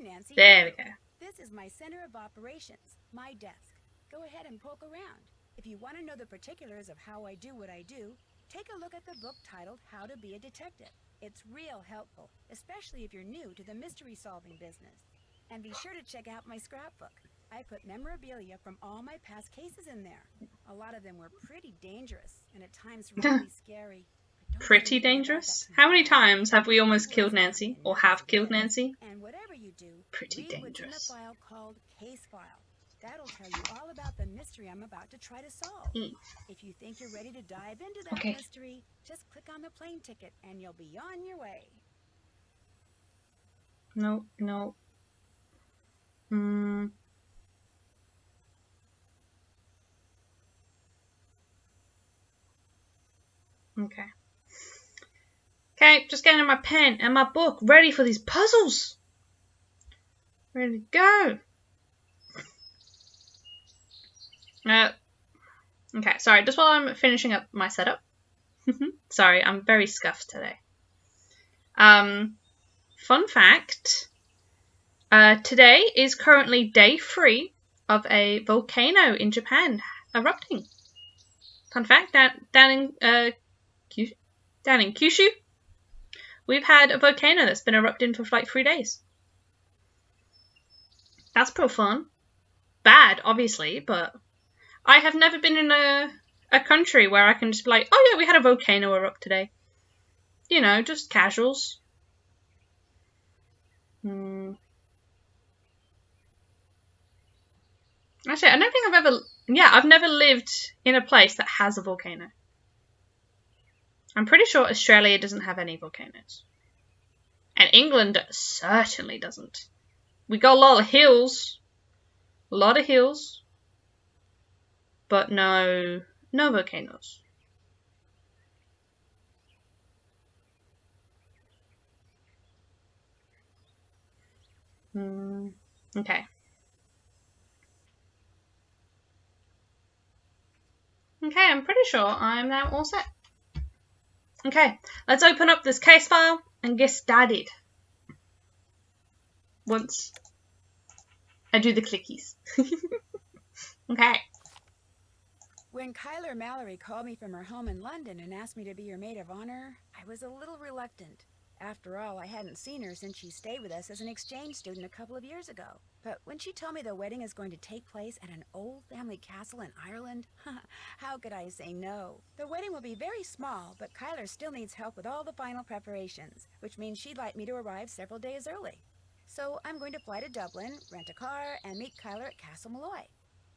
Nancy. There we go. This is my center of operations, my desk. Go ahead and poke around. If you want to know the particulars of how I do what I do, take a look at the book titled How to Be a Detective. It's real helpful, especially if you're new to the mystery-solving business. And be sure to check out my scrapbook. I put memorabilia from all my past cases in there. A lot of them were pretty dangerous and at times really scary. Pretty dangerous? How many times have we almost killed Nancy? Or have killed Nancy? And whatever you do, Pretty read what's in the dangerous. file called Case File. That'll tell you all about the mystery I'm about to try to solve. If you think you're ready to dive into that mystery, just click on the plane ticket and you'll be on your way. No, no. Okay. Okay, just getting my pen and my book ready for these puzzles. Ready to go. Okay, sorry, just while I'm finishing up my setup. Sorry, I'm very scuffed today. Fun fact. Today is currently day 3 of a volcano in Japan erupting. Fun fact, down in Kyushu, we've had a volcano that's been erupting for like 3 days. That's pretty fun. Bad, obviously, but I have never been in a country where I can just be like, oh yeah, we had a volcano erupt today. You know, just casuals. Actually, I don't think I've never lived in a place that has a volcano. I'm pretty sure Australia doesn't have any volcanoes. And England certainly doesn't. We got a lot of hills. But no volcanoes. Okay. Okay, I'm pretty sure I'm now all set. Okay, let's open up this case file and get started. Once I do the clickies. Okay. When Kyler Mallory called me from her home in London and asked me to be her maid of honor, I was a little reluctant. After all, I hadn't seen her since she stayed with us as an exchange student a couple of years ago. But when she told me the wedding is going to take place at an old family castle in Ireland, how could I say no? The wedding will be very small, but Kyler still needs help with all the final preparations, which means she'd like me to arrive several days early. So I'm going to fly to Dublin, rent a car, and meet Kyler at Castle Malloy.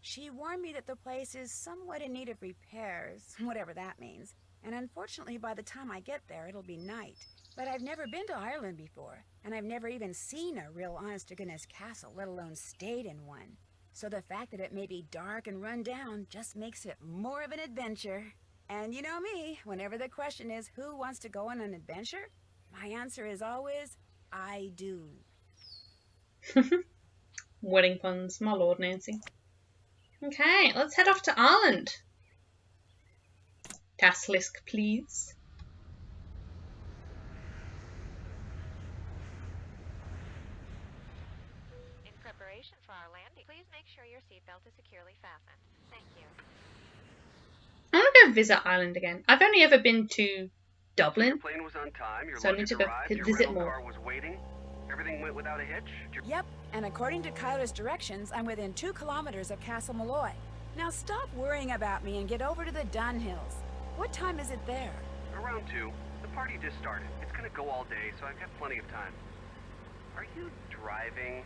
She warned me that the place is somewhat in need of repairs, whatever that means. And unfortunately, by the time I get there, it'll be night. But I've never been to Ireland before, and I've never even seen a real honest-to-goodness castle, let alone stayed in one. So the fact that it may be dark and run down just makes it more of an adventure. And you know me, whenever the question is who wants to go on an adventure, my answer is always, I do. Wedding puns, my lord, Nancy. Okay, let's head off to Ireland. Tasklisk, please. In preparation for our landing, please make sure your seatbelt is securely fastened. Thank you. I want to go visit Ireland again. I've only ever been to Dublin, Your plane was on time, your so I need to go visit more. car was waiting. Everything went without a hitch. Yep, and according to Kyler's directions, I'm within 2 kilometers of Castle Malloy. Now stop worrying about me and get over to the Dunhills. What time is it there? Around 2. The party just started. It's gonna go all day, so I've got plenty of time. Are you driving?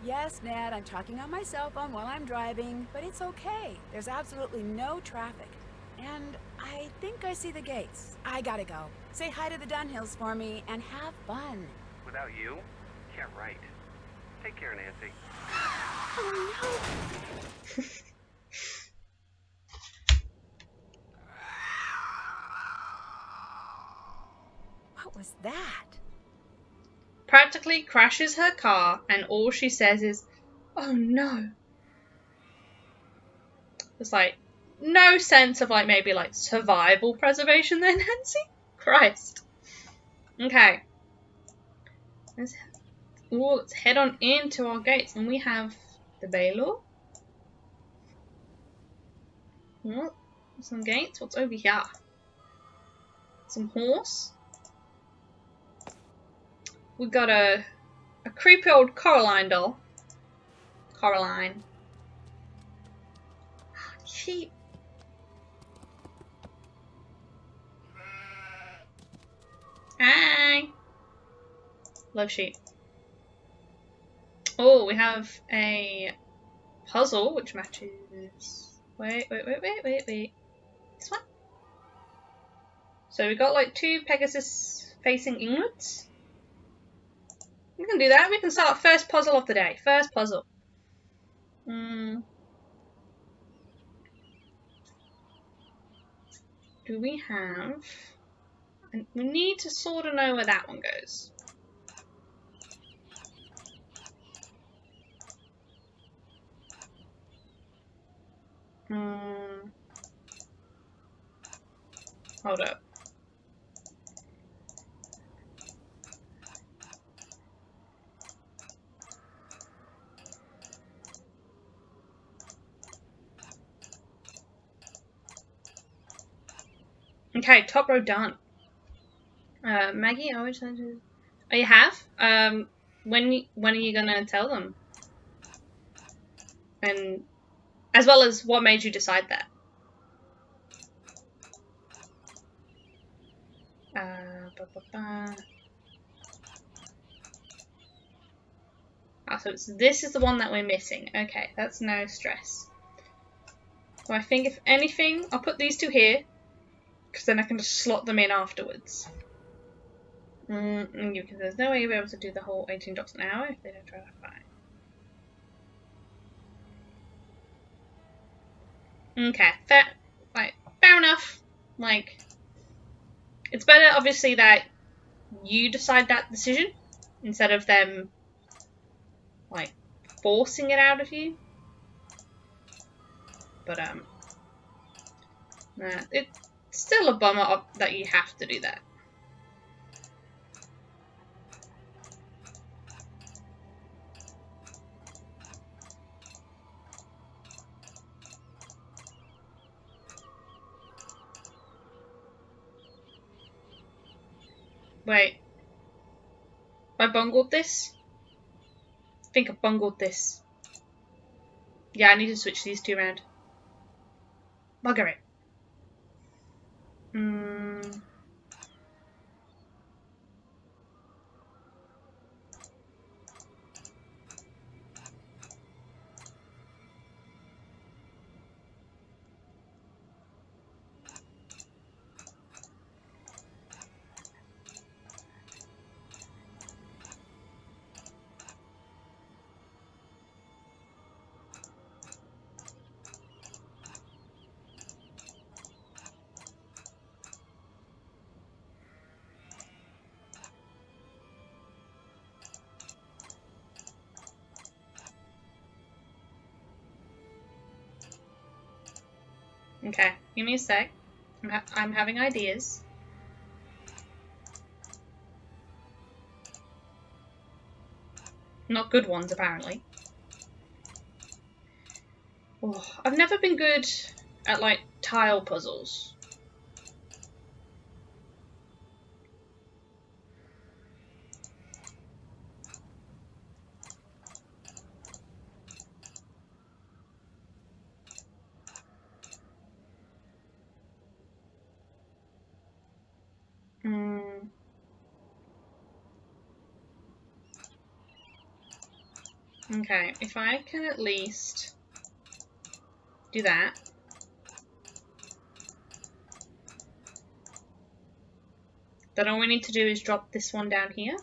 Yes, Ned, I'm talking on my cell phone while I'm driving, but it's okay. There's absolutely no traffic. And I think I see the gates. I gotta go. Say hi to the Dunhills for me and have fun. Without you? Can't write. Take care, Nancy. Oh no! What was that? Practically crashes her car, and all she says is, "Oh no." There's like no sense of like maybe like survival preservation there, Nancy. Christ. Okay. Ooh, let's head on into our gates. And we have the Baylor. Oh, some gates. What's over here? Some horse. We got a creepy old Coraline doll. Coraline. Sheep. Hi. Love sheep. Oh, we have a puzzle which matches. Wait. This one. So we got like 2 Pegasus facing inwards. We can do that. We can start first puzzle of the day. First puzzle. Do we have... We need to sort of know where that one goes. Hold up. Okay, top row done. Maggie, oh you have? When are you gonna tell them? And as well as what made you decide that? Ah, so this is the one that we're missing. Okay, that's no stress. So I think if anything, I'll put these 2 here, because then I can just slot them in afterwards. Because there's no way you'll be able to do the whole 18 drops an hour if they don't try to find. Okay, fair enough. Like, it's better, obviously, that you decide that decision instead of them, like, forcing it out of you. But, it's still a bummer that you have to do that. Wait. I bungled this? I think I bungled this. Yeah, I need to switch these 2 around. Bugger it. Okay, give me a sec. I'm having ideas. Not good ones, apparently. Oh, I've never been good at, like, tile puzzles. Okay, if I can at least do that. Then all we need to do is drop this one down here.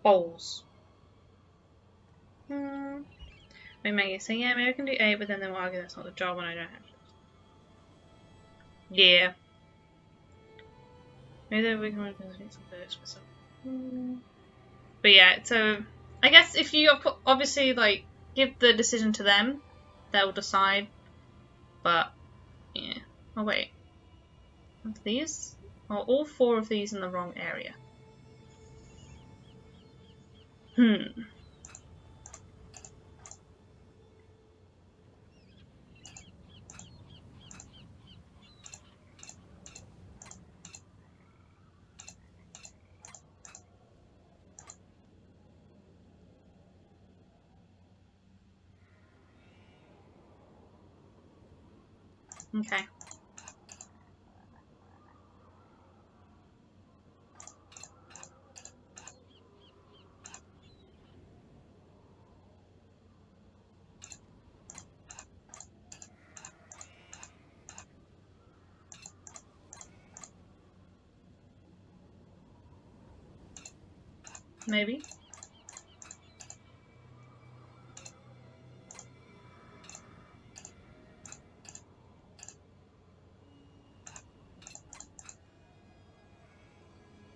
bowls. Wait, Maggie, so yeah, maybe I can do 8, but then they'll argue that's not the job when I don't have to. Yeah. Maybe we can work on some first, but yeah, so I guess if you obviously like give the decision to them, they'll decide. But yeah. Oh wait. These? Are all 4 of these in the wrong area? Okay. Maybe.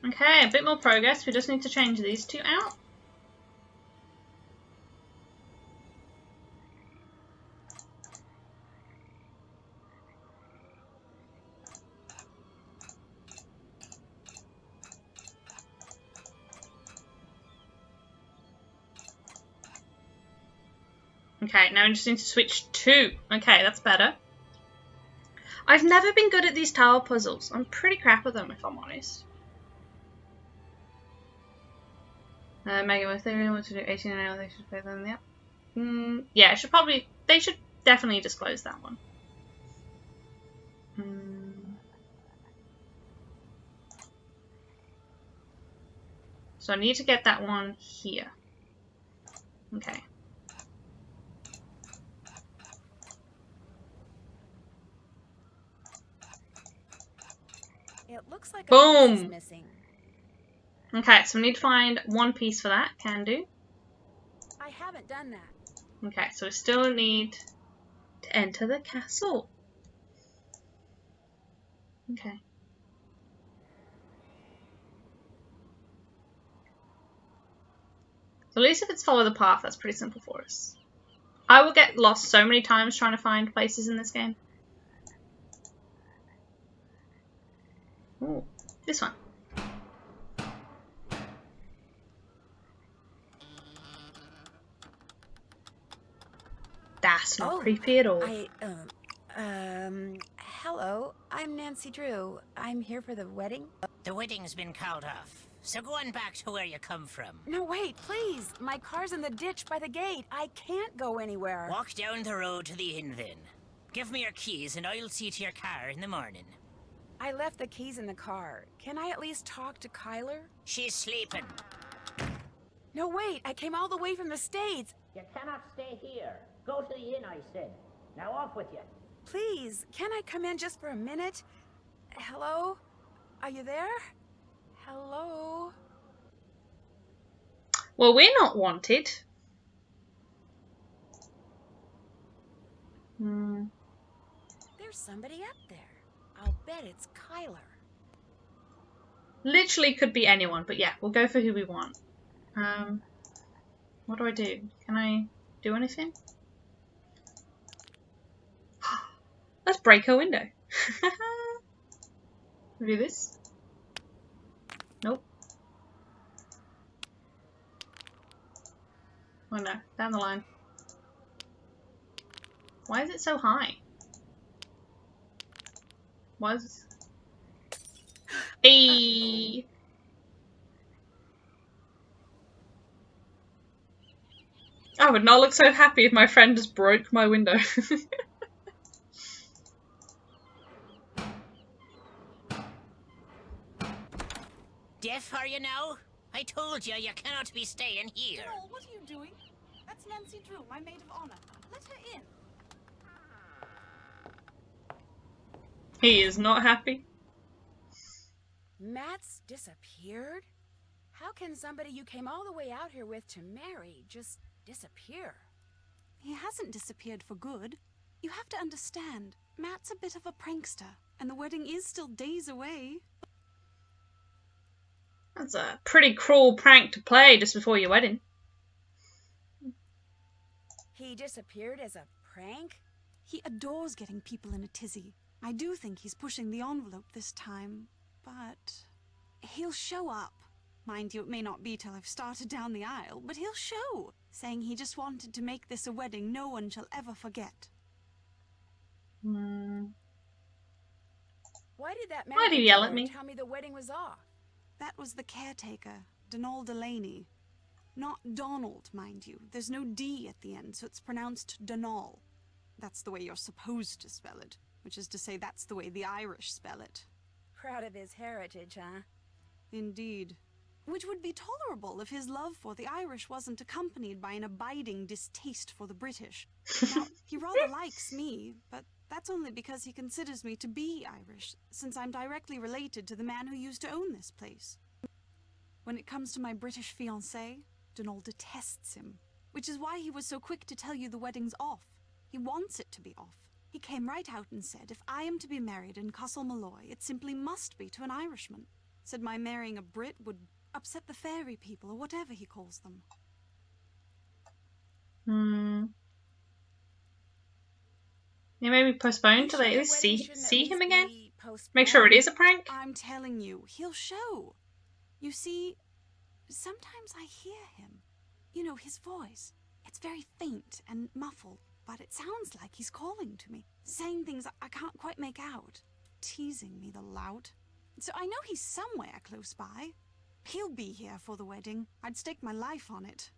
Okay, a bit more progress. We just need to change these 2 out. Okay, now we just need to switch 2. Okay, that's better. I've never been good at these tower puzzles. I'm pretty crap at them, if I'm honest. Megan, if they really want to do 18 an hour, they should pay them, yeah. Yeah, they should definitely disclose that one. So I need to get that one here. Okay. It looks like a Boom! piece is missing. Okay, so we need to find 1 piece for that. Can do. I haven't done that. Okay, so we still need to enter the castle. Okay. So at least if it's follow the path, that's pretty simple for us. I will get lost so many times trying to find places in this game. Ooh, this one. That's not creepy at all. Hello. I'm Nancy Drew. I'm here for the wedding. The wedding's been called off, so go on back to where you come from. No, wait, please. My car's in the ditch by the gate. I can't go anywhere. Walk down the road to the inn then. Give me your keys and I'll see to your car in the morning. I left the keys in the car. Can I at least talk to Kyler? She's sleeping. No, wait. I came all the way from the States. You cannot stay here. Go to the inn, I said. Now off with you. Please, can I come in just for a minute? Hello? Are you there? Hello? Well, we're not wanted. There's somebody up there. I'll bet it's Kyler. Literally could be anyone, but yeah, we'll go for who we want. What do I do? Can I do anything? Let's break her window. Do this? Nope. Oh no, down the line. Why is it so high? Why is this? Hey! I would not look so happy if my friend just broke my window. Deaf are you now? I told you, you cannot be staying here. Joel, what are you doing? That's Nancy Drew, my maid-of-honor. Let her in. He is not happy. Matt's disappeared? How can somebody you came all the way out here with to marry just disappear? He hasn't disappeared for good. You have to understand, Matt's a bit of a prankster, and the wedding is still days away. That's a pretty cruel prank to play just before your wedding. He disappeared as a prank? He adores getting people in a tizzy. I do think he's pushing the envelope this time, but he'll show up. Mind you, it may not be till I've started down the aisle, but he'll show, saying he just wanted to make this a wedding no one shall ever forget. Why did that man Why do you yell at come me? tell me the wedding was off? That was the caretaker, Donald Delaney. Not Donald, mind you. There's no D at the end, so it's pronounced Donal. That's the way you're supposed to spell it, which is to say that's the way the Irish spell it. Proud of his heritage, huh? Indeed. Which would be tolerable if his love for the Irish wasn't accompanied by an abiding distaste for the British. Now, he rather likes me, but that's only because he considers me to be Irish, since I'm directly related to the man who used to own this place. When it comes to my British fiancé, Donald detests him, which is why he was so quick to tell you the wedding's off. He wants it to be off. He came right out and said if I am to be married in Castle Malloy, it simply must be to an Irishman. Said my marrying a Brit would upset the fairy people, or whatever he calls them. Yeah, maybe postpone till they at least see him again. Make sure it is a prank. I'm telling you, he'll show. You see, sometimes I hear him. You know, his voice. It's very faint and muffled, but it sounds like he's calling to me, saying things I can't quite make out, teasing me, the lout. So I know he's somewhere close by. He'll be here for the wedding. I'd stake my life on it.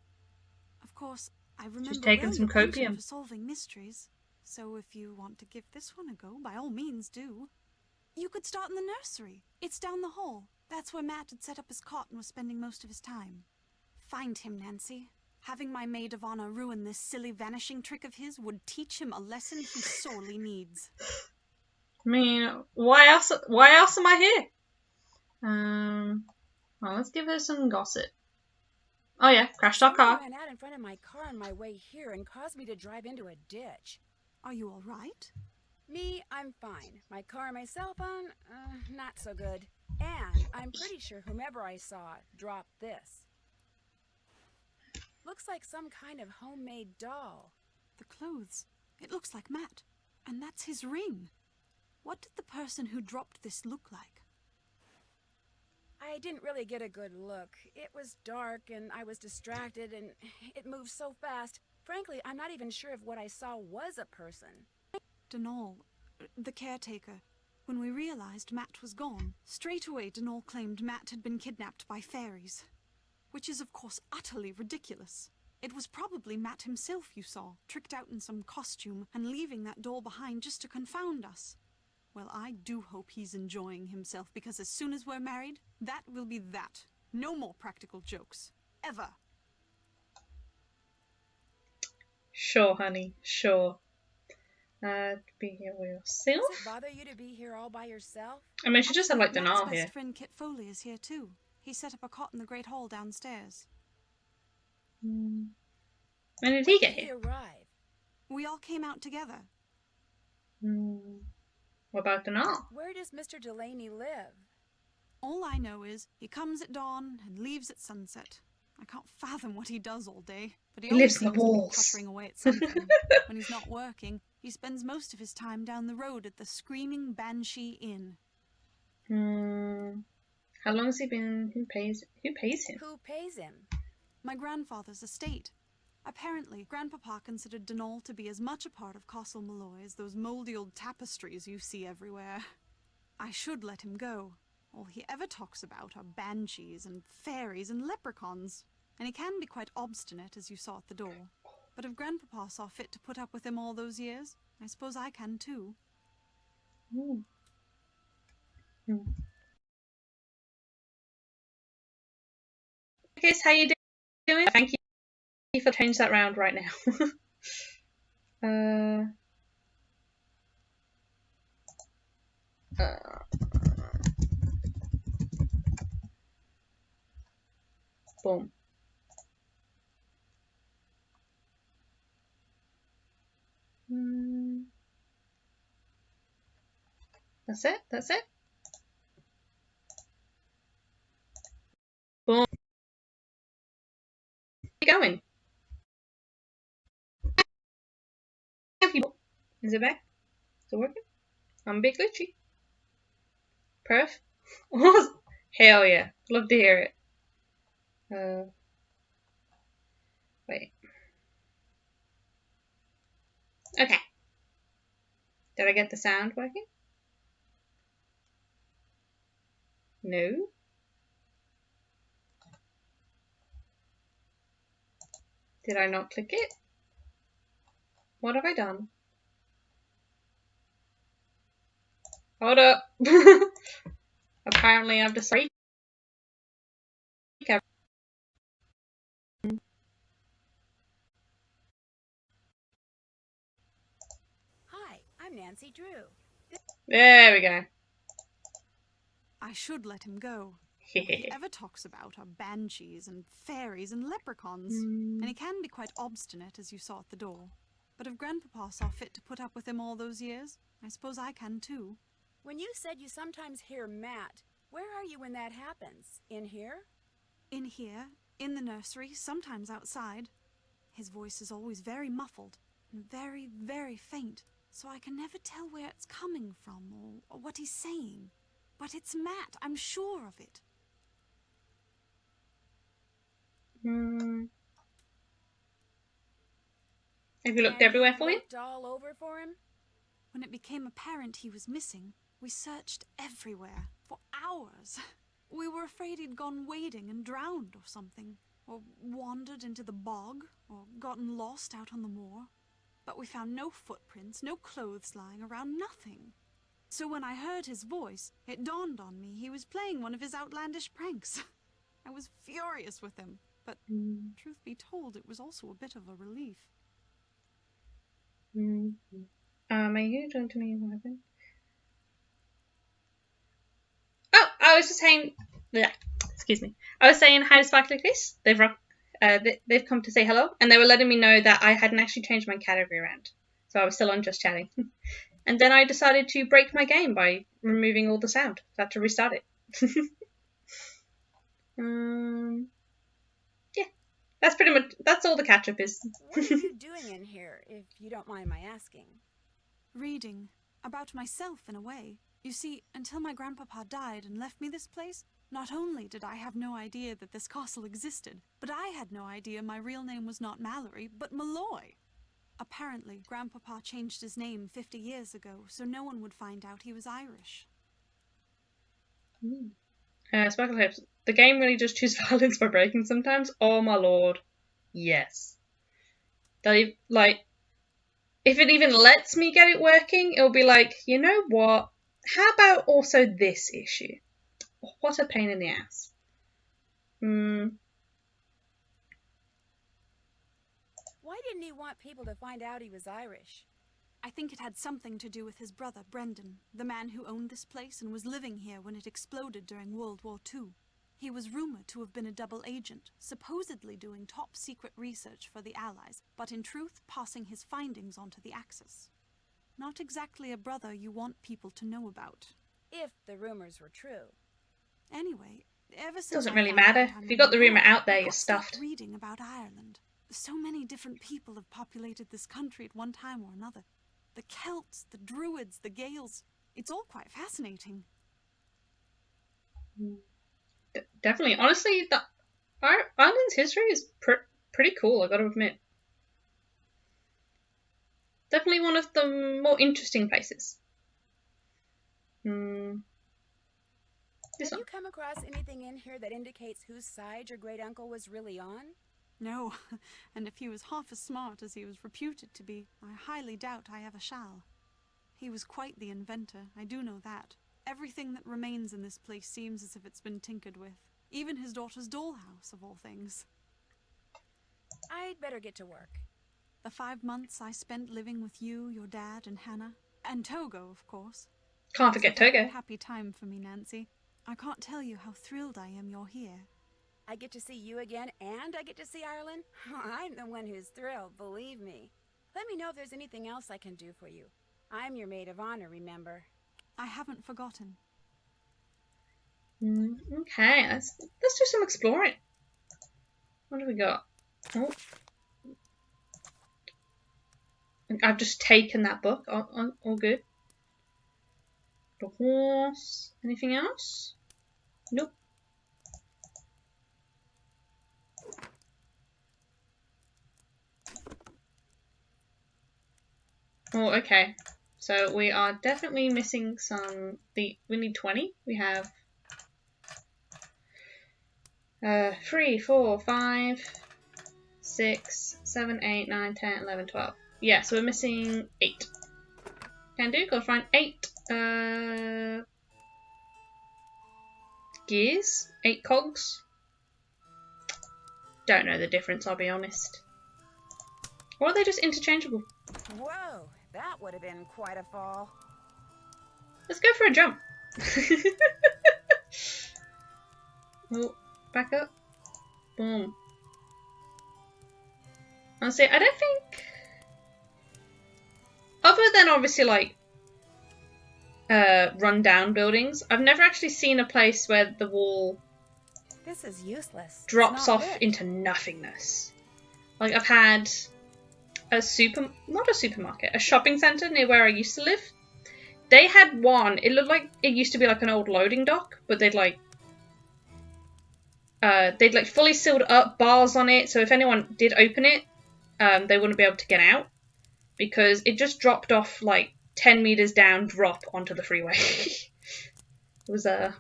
Of course, I remember She's taken well some your penchant copium. for solving mysteries. So if you want to give this one a go, by all means do. You could start in the nursery. It's down the hall. That's where Matt had set up his cot and was spending most of his time. Find him, Nancy. Having my maid-of-honor ruin this silly vanishing trick of his would teach him a lesson he sorely needs. I mean, why else am I here? Well, let's give her some gossip. Oh yeah, crashed our car. Someone ran out in front of my car on my way here and caused me to drive into a ditch. Are you all right? Me, I'm fine. My car and my cell phone, not so good. And I'm pretty sure whomever I saw dropped this. Looks like some kind of homemade doll. The clothes. It looks like Matt. And that's his ring. What did the person who dropped this look like? I didn't really get a good look. It was dark and I was distracted and it moved so fast. Frankly, I'm not even sure if what I saw was a person. Donal, the caretaker. When we realized Matt was gone, straight away Donal claimed Matt had been kidnapped by fairies. Which is of course utterly ridiculous. It was probably Matt himself you saw, tricked out in some costume and leaving that doll behind just to confound us. Well, I do hope he's enjoying himself, because as soon as we're married, that will be that. No more practical jokes. Ever. Sure, honey, sure. Be here with yourself. Does it bother you to be here all by yourself? I mean, she just had like Matt's Donal best here. friend Kit Foley is here too. He set up a cot in the Great Hall downstairs. When did he get He here? arrived. We all came out together. What about Donal? Where does Mr. Delaney live? All I know is he comes at dawn and leaves at sunset. I can't fathom what he does all day, but he He always lives in the seems to be walls. puttering away at something. When he's not working, he spends most of his time down the road at the Screaming Banshee Inn. How long has he been? Who pays him? Who pays him? My grandfather's estate. Apparently, Grandpapa considered Donal to be as much a part of Castle Malloy as those mouldy old tapestries you see everywhere. I should let him go. All he ever talks about are banshees and fairies and leprechauns. And he can be quite obstinate, as you saw at the door. But if Grandpapa saw fit to put up with him all those years, I suppose I can too. Kiss, how you doing? Thank you for changing that round right now. Boom. That's it. That's it. Boom. Keep going. Is it back? Is it working? I'm a bit glitchy. Perf. Hell yeah. Love to hear it. Wait. Okay. Did I get the sound working? No. Did I not click it? What have I done? Hold up. Apparently I've decided. Hi, I'm Nancy Drew. There we go. I should let him go. All he ever talks about are banshees and fairies and leprechauns, and he can be quite obstinate, as you saw at the door. But if Grandpapa saw fit to put up with him all those years, I suppose I can too. When you said you sometimes hear Matt, where are you when that happens? In here? In here, in the nursery, sometimes outside. His voice is always very muffled and very, very faint, so I can never tell where it's coming from or what he's saying. But it's Matt, I'm sure of it. Have you looked And everywhere you've for him? looked all over for him? When it became apparent he was missing, we searched everywhere for hours. We were afraid he'd gone wading and drowned or something, or wandered into the bog, or gotten lost out on the moor. But we found no footprints, no clothes lying around, nothing. So when I heard his voice, it dawned on me he was playing one of his outlandish pranks. I was furious with him, but truth be told, it was also a bit of a relief. May you join to me? What happened? Oh, I was just saying. Yeah, excuse me. I was saying hi to Sparkly Chris. They've come to say hello, and they were letting me know that I hadn't actually changed my category around, so I was still on just chatting. And then I decided to break my game by removing all the sound. So I had to restart it. Yeah, that's all the catch up is. What are you doing in here, if you don't mind my asking? Reading. About myself, in a way. You see, until my grandpapa died and left me this place, not only did I have no idea that this castle existed, but I had no idea my real name was not Mallory, but Malloy. Apparently, Grandpapa changed his name 50 years ago, so no one would find out he was Irish. Sparkle Hips. The game really does choose violence for breaking sometimes. Oh my lord. Yes. They, like, if it even lets me get it working, it'll be like, you know what? How about also this issue? What a pain in the ass. Why didn't he want people to find out he was Irish? I think it had something to do with his brother, Brendan, the man who owned this place and was living here when it exploded during World War II. He was rumored to have been a double agent, supposedly doing top-secret research for the Allies, but in truth passing his findings on to the Axis. Not exactly a brother you want people to know about. If the rumors were true. Anyway, ever since Doesn't I really found matter. out I'm If you got the Malloy, rumour out there, I you're got stuck stuffed. reading about Ireland. So many different people have populated this country at one time or another. The Celts, the Druids, the Gaels. It's all quite fascinating. Definitely. Honestly, Ireland's history is pretty cool, I gotta admit. Definitely one of the more interesting places. Have you come across anything in here that indicates whose side your great-uncle was really on? No, and if he was half as smart as he was reputed to be, I highly doubt I ever shall. He was quite the inventor, I do know that. Everything that remains in this place seems as if it's been tinkered with. Even his daughter's dollhouse, of all things. I'd better get to work. The 5 months I spent living with you, your dad, and Hannah, and Togo, of course. Can't forget It was a very Togo. happy time for me, Nancy. I can't tell you how thrilled I am you're here. I get to see you again, and I get to see Ireland? I'm the one who's thrilled, believe me. Let me know if there's anything else I can do for you. I'm your maid of honor, remember? I haven't forgotten. Okay, let's do some exploring. What do we got? Oh. I've just taken that book. All good. The horse. Anything else? Nope. Oh, okay. So we are definitely missing some. We need 20. We have 3, 4, 5, 6, 7, 8, 9, 10, 11, 12. Yeah, so we're missing 8. Can do. Gotta find 8 gears, 8 cogs. Don't know the difference, I'll be honest. Or are they just interchangeable? Whoa, that would have been quite a fall. Let's go for a jump. Oh, back up. Boom. Honestly, I don't think, other than obviously like run-down buildings, I've never actually seen a place where the wall This is useless. drops off lit. into nothingness. Like I've had a shopping centre near where I used to live. They had one, it looked like it used to be like an old loading dock, but they'd fully sealed up, bars on it, so if anyone did open it, they wouldn't be able to get out, because it just dropped off like 10 meters down, drop onto the freeway. It was not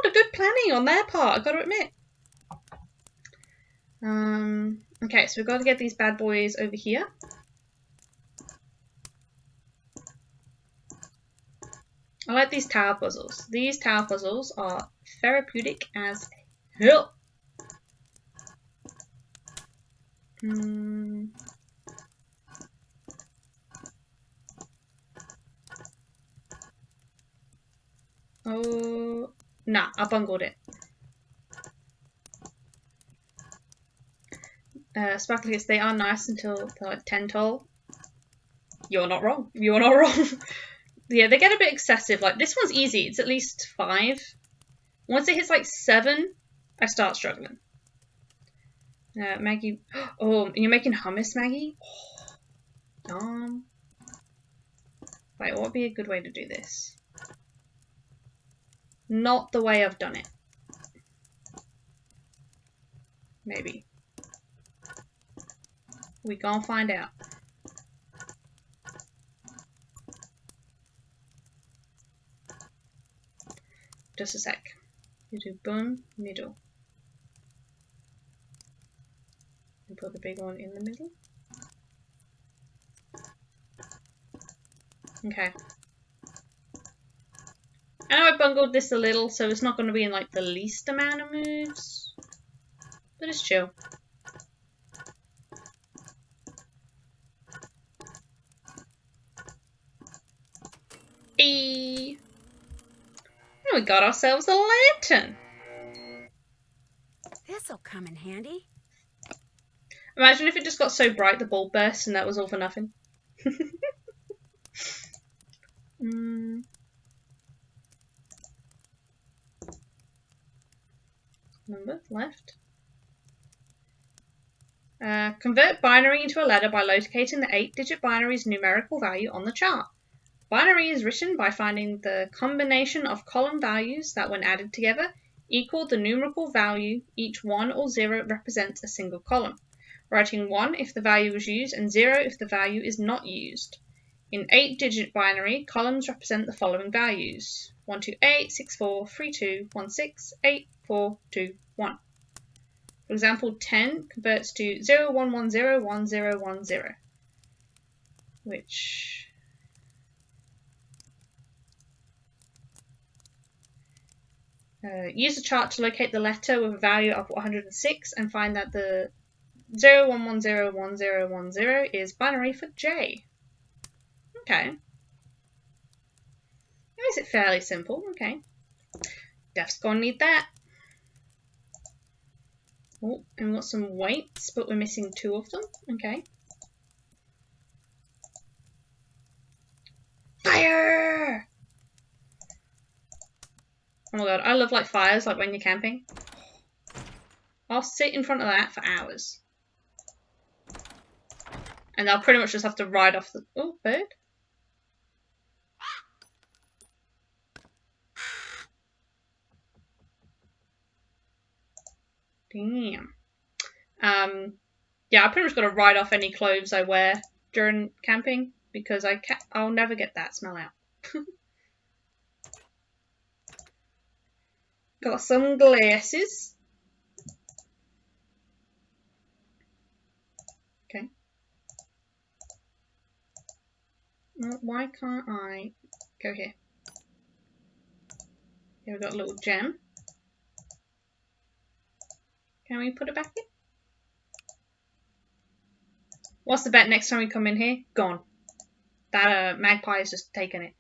a good planning on their part, I gotta admit. Okay, so we've got to get these bad boys over here. I like these tower puzzles. These tower puzzles are therapeutic as hell. Oh, nah, I bungled it. Sparklies, they are nice until they're like 10 tall. You're not wrong. You're not wrong. Yeah, they get a bit excessive. Like, this one's easy. It's at least 5. Once it hits like 7, I start struggling. Maggie. Oh, and you're making hummus, Maggie? Oh, right, what would be a good way to do this? Not the way I've done it. Maybe. We gonna find out. Just a sec. You do bun, middle. And put the big one in the middle. Okay. I know I bungled this a little, so it's not going to be in like the least amount of moves. But it's chill. And we got ourselves a lantern. This'll come in handy. Imagine if it just got so bright the bulb burst and that was all for nothing. Number left. Convert binary into a letter by locating the 8-digit binary's numerical value on the chart. Binary is written by finding the combination of column values that, when added together, equal the numerical value. Each 1 or 0 represents a single column. Writing 1 if the value is used and 0 if the value is not used. In 8-digit binary, columns represent the following values: 128, 64, 32, 16, 8, 4, 2, 1. For example, 10 converts to 01101010, which use the chart to locate the letter with a value of 106 and find that the 01101010 is binary for J. Okay. That makes it fairly simple. Okay. Def's gonna need that. Oh, and we've got some weights, but we're missing 2 of them. Okay. Fire! Oh my god, I love like fires, like when you're camping. I'll sit in front of that for hours. And I'll pretty much just have to ride off the... Oh, bird. Damn. Yeah, I pretty much got to ride off any clothes I wear during camping because I'll never get that smell out. Got some glasses. Okay. Well, why can't I go here? Here we've got a little gem. Can we put it back in? What's the bet next time we come in here? Gone. That magpie has just taken it.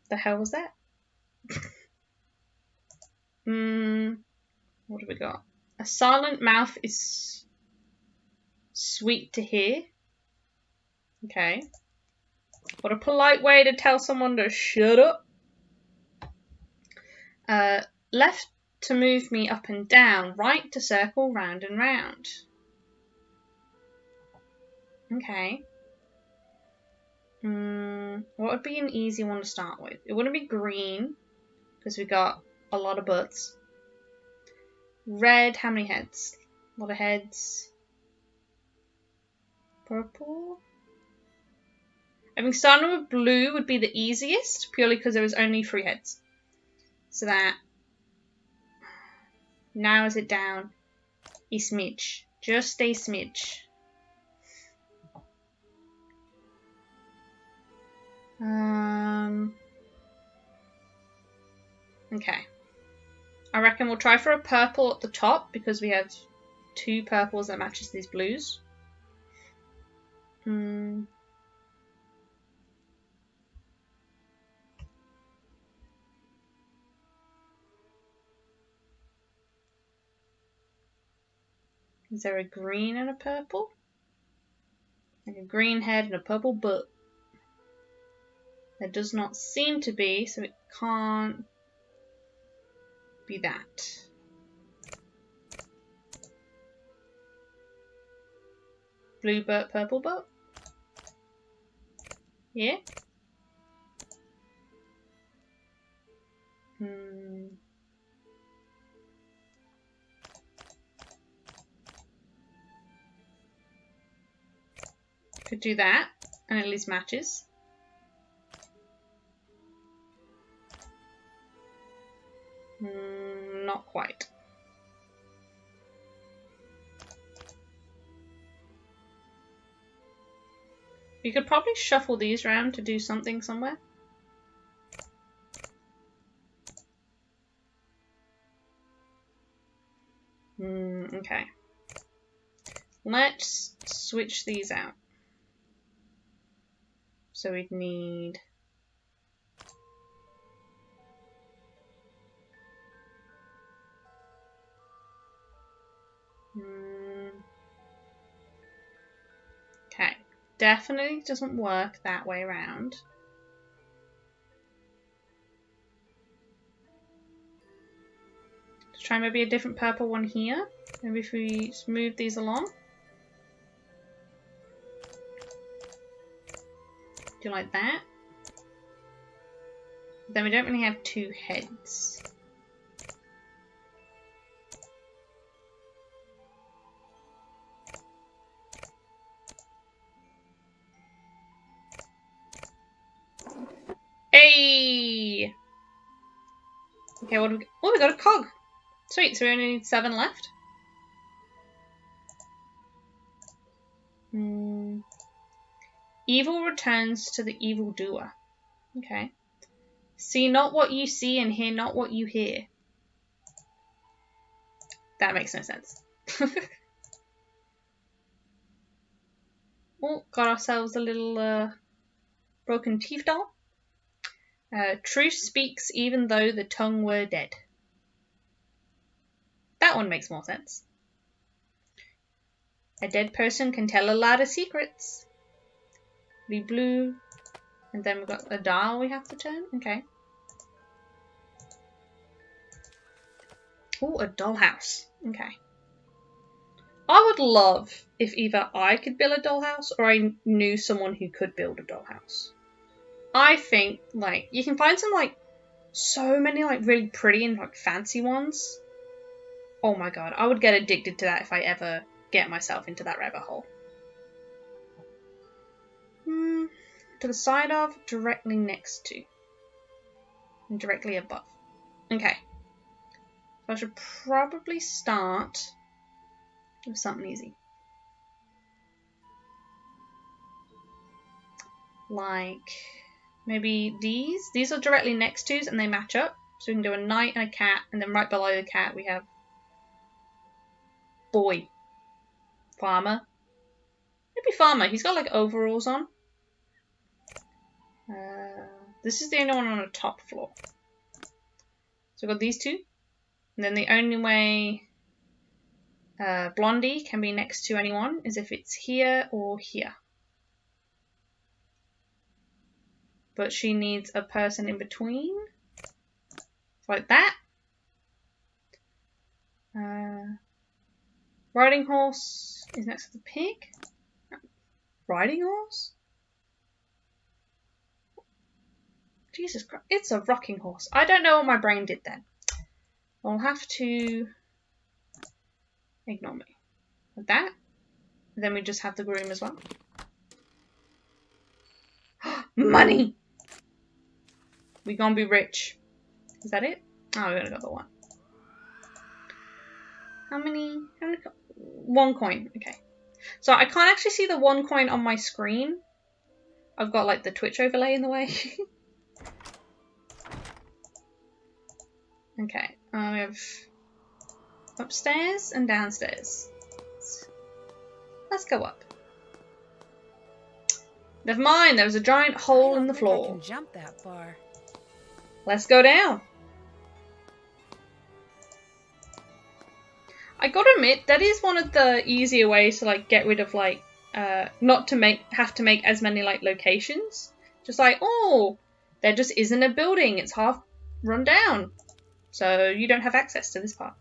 The hell was that? What have we got? A silent mouth is sweet to hear. Okay. What a polite way to tell someone to shut up. Left to move me up and down. Right to circle round and round. Okay. What would be an easy one to start with? It wouldn't be green, because we got a lot of butts. Red, how many heads? A lot of heads. Purple. I think starting with blue would be the easiest, purely because there was only 3 heads. So that narrows it down a smidge. Just a smidge. Okay. I reckon we'll try for a purple at the top because we have 2 purples that matches these blues. Is there a green and a purple? Like a green head and a purple butt. There does not seem to be, so it can't be that. Blue butt, purple butt? Yeah? Could do that, and at least matches. Not quite. You could probably shuffle these around to do something somewhere. Okay. Let's switch these out. So we'd need... Okay. Definitely doesn't work that way around. Let's try maybe a different purple one here. Maybe if we move these along. Do you like that? Then we don't really have 2 heads. Hey! Okay, what do we... Oh, we got a cog! Sweet, so we only need 7 left. Evil returns to the evildoer. Okay. See not what you see and hear not what you hear. That makes no sense. Oh, got ourselves a little broken teeth doll. Truth speaks even though the tongue were dead. That one makes more sense. A dead person can tell a lot of secrets. Be blue. And then we've got a dial we have to turn. Okay. Oh, a dollhouse. Okay. I would love if either I could build a dollhouse or I knew someone who could build a dollhouse. I think, like, you can find some, like, so many, like, really pretty and, like, fancy ones. Oh my god, I would get addicted to that if I ever get myself into that rabbit hole. To the side of, directly next to. And directly above. Okay. So I should probably start with something easy. Like, maybe these. These are directly next to and they match up. So we can do a knight and a cat, and then right below the cat we have boy. Farmer. Maybe farmer. He's got like overalls on. This is the only one on the top floor. So we've got these two. And then the only way Blondie can be next to anyone is if it's here or here. But she needs a person in between. Like that. Riding horse is next to the pig. Riding horse? Jesus Christ, it's a rocking horse. I don't know what my brain did then. I'll have to ignore me. Like that. Then we just have the groom as well. Money! We gonna be rich. Is that it? Oh, we got another one. How many? One coin. Okay. So I can't actually see the one coin on my screen. I've got like the Twitch overlay in the way. Okay. We have upstairs and downstairs. Let's go up. Never mind, there was a giant hole in the floor. I can jump that far. Let's go down. I gotta admit, that is one of the easier ways to like get rid of like not to have to make as many like locations. Just like, oh, there just isn't a building, it's half run down. So you don't have access to this part.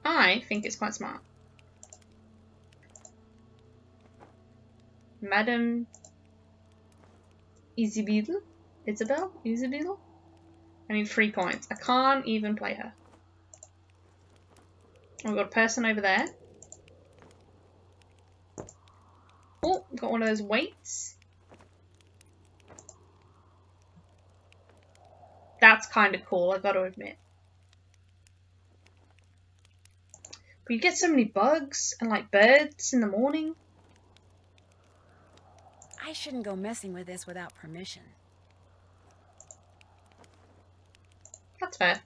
I think it's quite smart. Madam Isabel? I need 3 coins. I can't even play her. We've got a person over there. Oh, got one of those weights. That's kind of cool, I've got to admit. But you get so many bugs and like birds in the morning. I shouldn't go messing with this without permission. That's fair.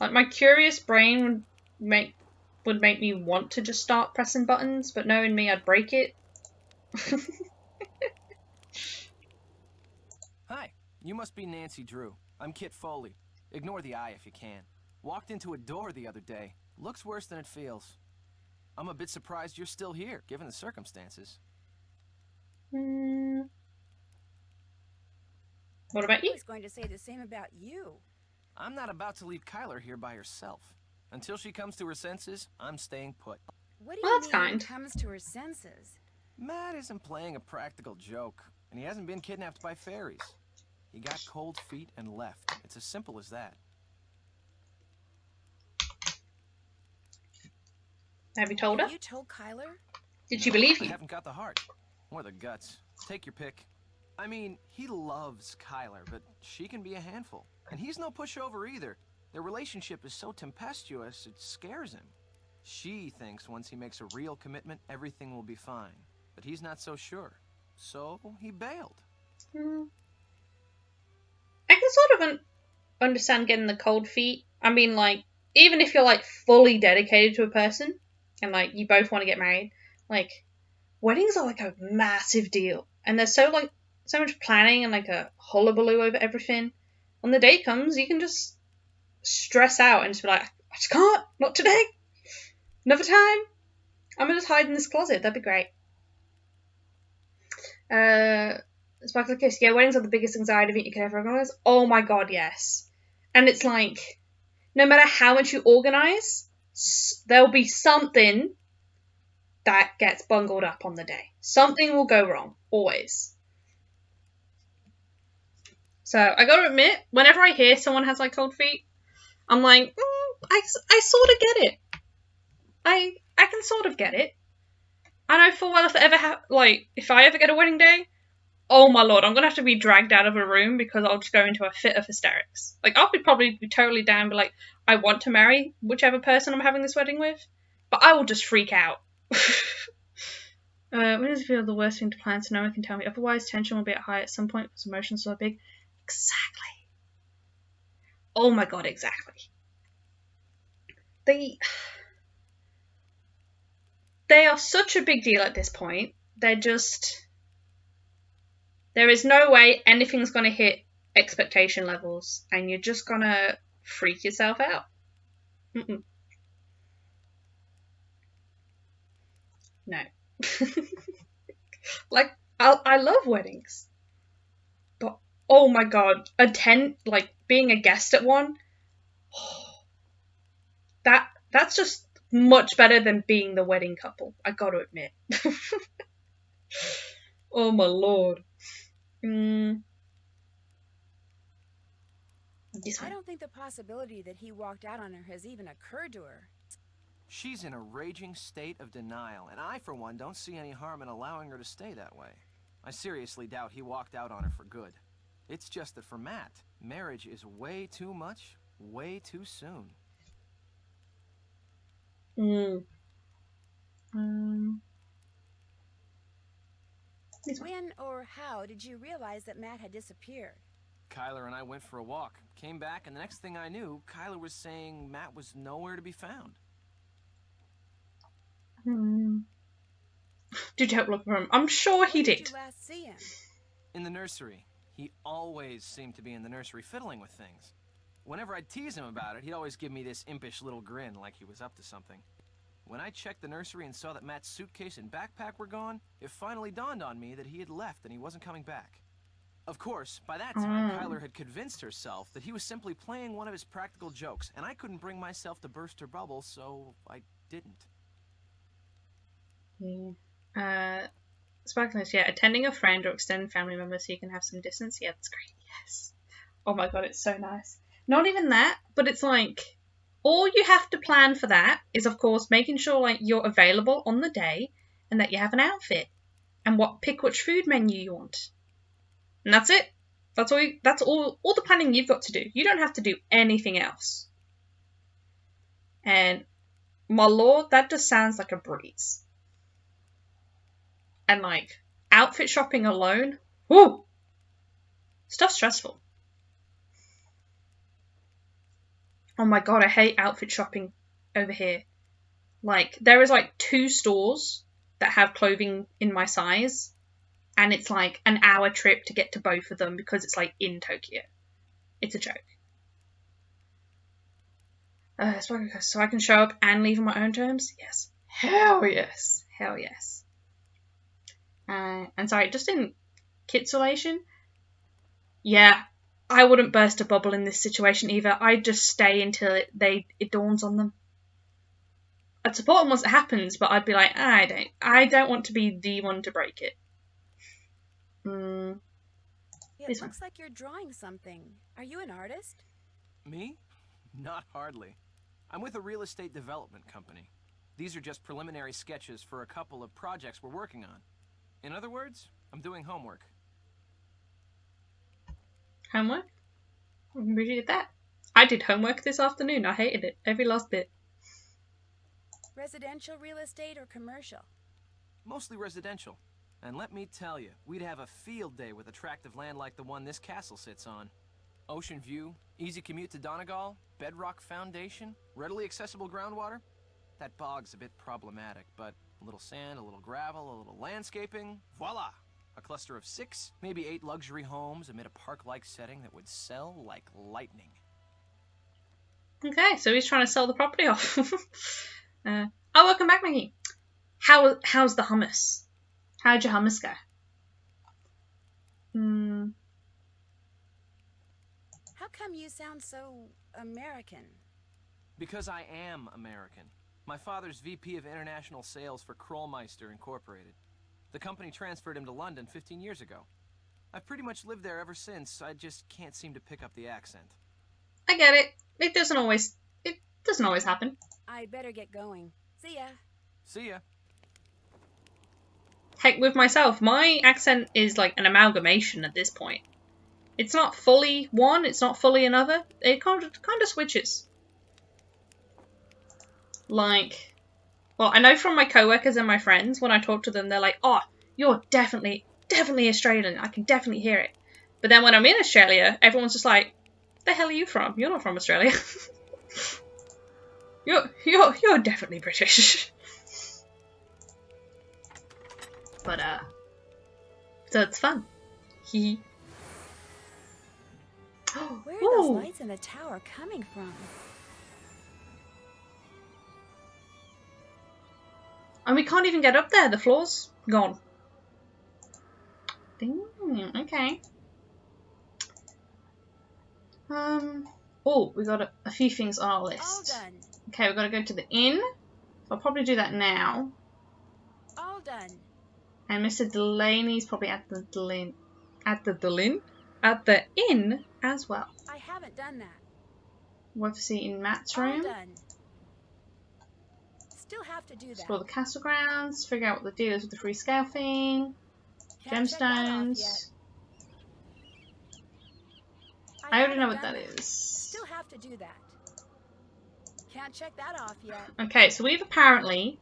Like my curious brain would make me want to just start pressing buttons, but knowing me, I'd break it. Hi, you must be Nancy Drew. I'm Kit Foley. Ignore the eye if you can. Walked into a door the other day. Looks worse than it feels. I'm a bit surprised you're still here, given the circumstances. What about you? I was going to say the same about you. I'm not about to leave Kyler here by herself. Until she comes to her senses, I'm staying put. What do Well, you that's mean kind. comes to her senses? Matt isn't playing a practical joke, and he hasn't been kidnapped by fairies. He got cold feet and left. It's as simple as that. Have you told her? Have you told Kyler? Did she believe I you? haven't got the heart. Or the guts. Take your pick. I mean, he loves Kyler, but she can be a handful. And he's no pushover either. Their relationship is so tempestuous, it scares him. She thinks once he makes a real commitment, everything will be fine. But he's not so sure. So he bailed. I can sort of understand getting the cold feet. I mean, like, even if you're, like, fully dedicated to a person, and, like, you both want to get married, like, weddings are, like, a massive deal. And they're so, like, so much planning and like a hullabaloo over everything. When the day comes, you can just stress out and just be like, I just can't, not today. Another time. I'm gonna just hide in this closet. That'd be great. Sparkle Kiss. Yeah, weddings are the biggest anxiety event you could ever organize. Oh my god, yes. And it's like, no matter how much you organize, there'll be something that gets bungled up on the day. Something will go wrong, always. So I gotta admit, whenever I hear someone has like cold feet, I'm like, I sort of get it. I can sort of get it. I know full well if I ever get a wedding day, oh my lord, I'm gonna have to be dragged out of a room because I'll just go into a fit of hysterics. Like, I'll probably be totally down, but like, I want to marry whichever person I'm having this wedding with, but I will just freak out. When does it feel the worst thing to plan so no one can tell me? Otherwise, tension will be at high at some point because emotions are so big. Exactly. Oh my god, exactly. They are such a big deal at this point. There is no way anything's going to hit expectation levels, and you're just going to freak yourself out. No. Like, I love weddings. But, oh my god, being a guest at one, that's just much better than being the wedding couple, I gotta admit. Oh my lord. I don't think the possibility that he walked out on her has even occurred to her. She's in a raging state of denial, and I, for one, don't see any harm in allowing her to stay that way. I seriously doubt he walked out on her for good. It's just that for Matt, marriage is way too much, way too soon. When or how did you realize that Matt had disappeared? Kyler and I went for a walk, came back, and the next thing I knew, Kyler was saying Matt was nowhere to be found. Did you help look for him? I'm sure he When did. Did you last see him? In the nursery. He always seemed to be in the nursery fiddling with things. Whenever I'd tease him about it, he'd always give me this impish little grin like he was up to something. When I checked the nursery and saw that Matt's suitcase and backpack were gone, it finally dawned on me that he had left and he wasn't coming back. Of course, by that time, Kyler had convinced herself that he was simply playing one of his practical jokes, and I couldn't bring myself to burst her bubble, so I didn't. Sparkliness, yeah. Attending a friend or extended family member so you can have some distance. Yeah, that's great. Yes. Oh my god, it's so nice. Not even that, but it's like, all you have to plan for that is, of course, making sure like you're available on the day and that you have an outfit and pick which food menu you want. And that's it. That's all the planning you've got to do. You don't have to do anything else. And my lord, that just sounds like a breeze. And like, outfit shopping alone, whoo! Stuff's stressful. Oh my god, I hate outfit shopping over here. Like, there is like 2 stores that have clothing in my size, and it's like an hour trip to get to both of them because it's like in Tokyo. It's a joke. So I can show up and leave on my own terms? Yes. Hell yes. Hell yes. And sorry, just in Kitsulation, yeah, I wouldn't burst a bubble in this situation either. I'd just stay until it dawns on them. I'd support them once it happens, but I'd be like, I don't want to be the one to break it. It looks like you're drawing something. Are you an artist? Me? Not hardly. I'm with a real estate development company. These are just preliminary sketches for a couple of projects we're working on. In other words, I'm doing homework. Homework? Where did you get that? I did homework this afternoon. I hated it. Every last bit. Residential real estate or commercial? Mostly residential. And let me tell you, we'd have a field day with attractive land like the one this castle sits on. Ocean view, easy commute to Donegal, bedrock foundation, readily accessible groundwater. That bog's a bit problematic, but a little sand, a little gravel, a little landscaping, voila! A cluster of 6, maybe 8 luxury homes amid a park-like setting that would sell like lightning. Okay, so he's trying to sell the property off. Welcome back, Maggie. How's the hummus? How'd your hummus go? How come you sound so American? Because I am American. My father's VP of International Sales for Krollmeister Incorporated. The company transferred him to London 15 years ago. I've pretty much lived there ever since. I just can't seem to pick up the accent. I get it. It doesn't always happen. I better get going. See ya. See ya. Heck, with myself, my accent is like an amalgamation at this point. It's not fully one, it's not fully another. It kind of switches. Like, well, I know from my coworkers and my friends, when I talk to them, they're like, "Oh, you're definitely Australian. I can definitely hear it." But then when I'm in Australia, everyone's just like, "The hell are you from? You're not from Australia." You're definitely British. But so it's fun. Where are those lights in the tower coming from? And we can't even get up there. The floor's gone. Dang, okay. Oh, we got a few things on our list. All done. Okay, we've got to go to the inn. So I'll probably do that now. All done. And Mr. Delaney's probably at the inn as well. I haven't done that. We'll have to see in Matt's All room. done. Still have to do that. Explore the castle grounds. Figure out what the deal is with the free scale thing. Can't check that off Gemstones. yet. I already haven't know what done that is. Still have to do that. Can't check that off yet. Okay, so we've apparently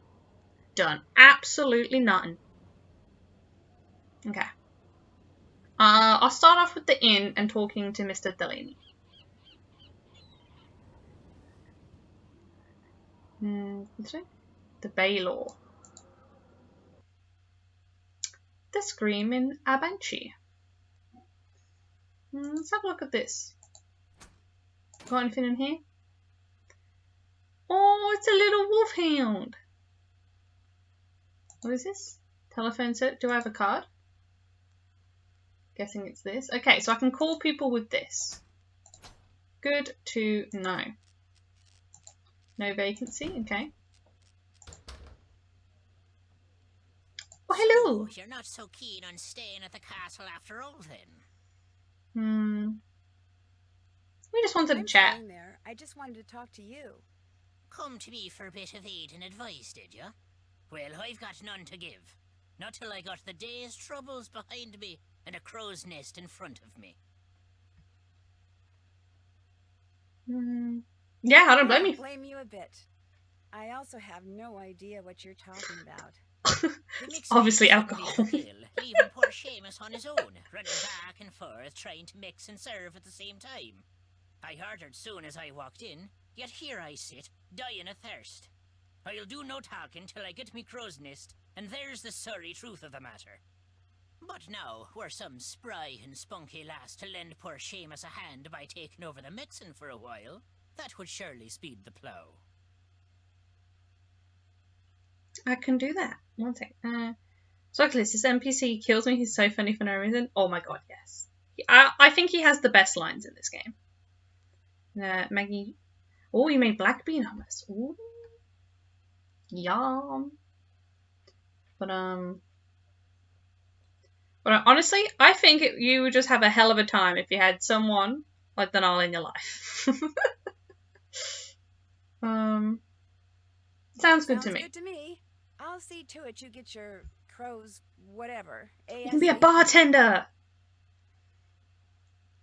done absolutely nothing. Okay. I'll start off with the inn and talking to Mr. Delaney. What's it? The Baylor. The Screaming Banshee. Let's have a look at this. Got anything in here? Oh, it's a little wolfhound. What is this? Telephone set. Do I have a card? Guessing it's this. Okay, so I can call people with this. Good to know. No vacancy. Okay. Oh, hello. So, you're not so keen on staying at the castle after all, then? We just wanted to I'm chat. staying there. I just wanted to talk to you. Come to me for a bit of aid and advice, did you? Well, I've got none to give. Not till I got the day's troubles behind me and a crow's nest in front of me. Yeah, I don't blame I you. blame you a bit. I also have no idea what you're talking about. Obviously It alcohol. makes me ill, leaving poor Seamus on his own, running back and forth, trying to mix and serve at the same time. I ordered soon as I walked in, yet here I sit, dying of thirst. I'll do no talking till I get me crow's nest, and there's the sorry truth of the matter. But now, were some spry and spunky lass to lend poor Seamus a hand by taking over the mixing for a while, that would surely speed the plough. I can do that. One sec. Cyclist, this NPC kills me. He's so funny for no reason. Oh my god, yes. I think he has the best lines in this game. Maggie. Oh, you made black bean hummus. Ooh. Yum. But honestly, I think you would just have a hell of a time if you had someone like Denal in your life. Sounds good to me. Good to me. I'll see to it you get your crows, whatever. You can be a ASAP. bartender.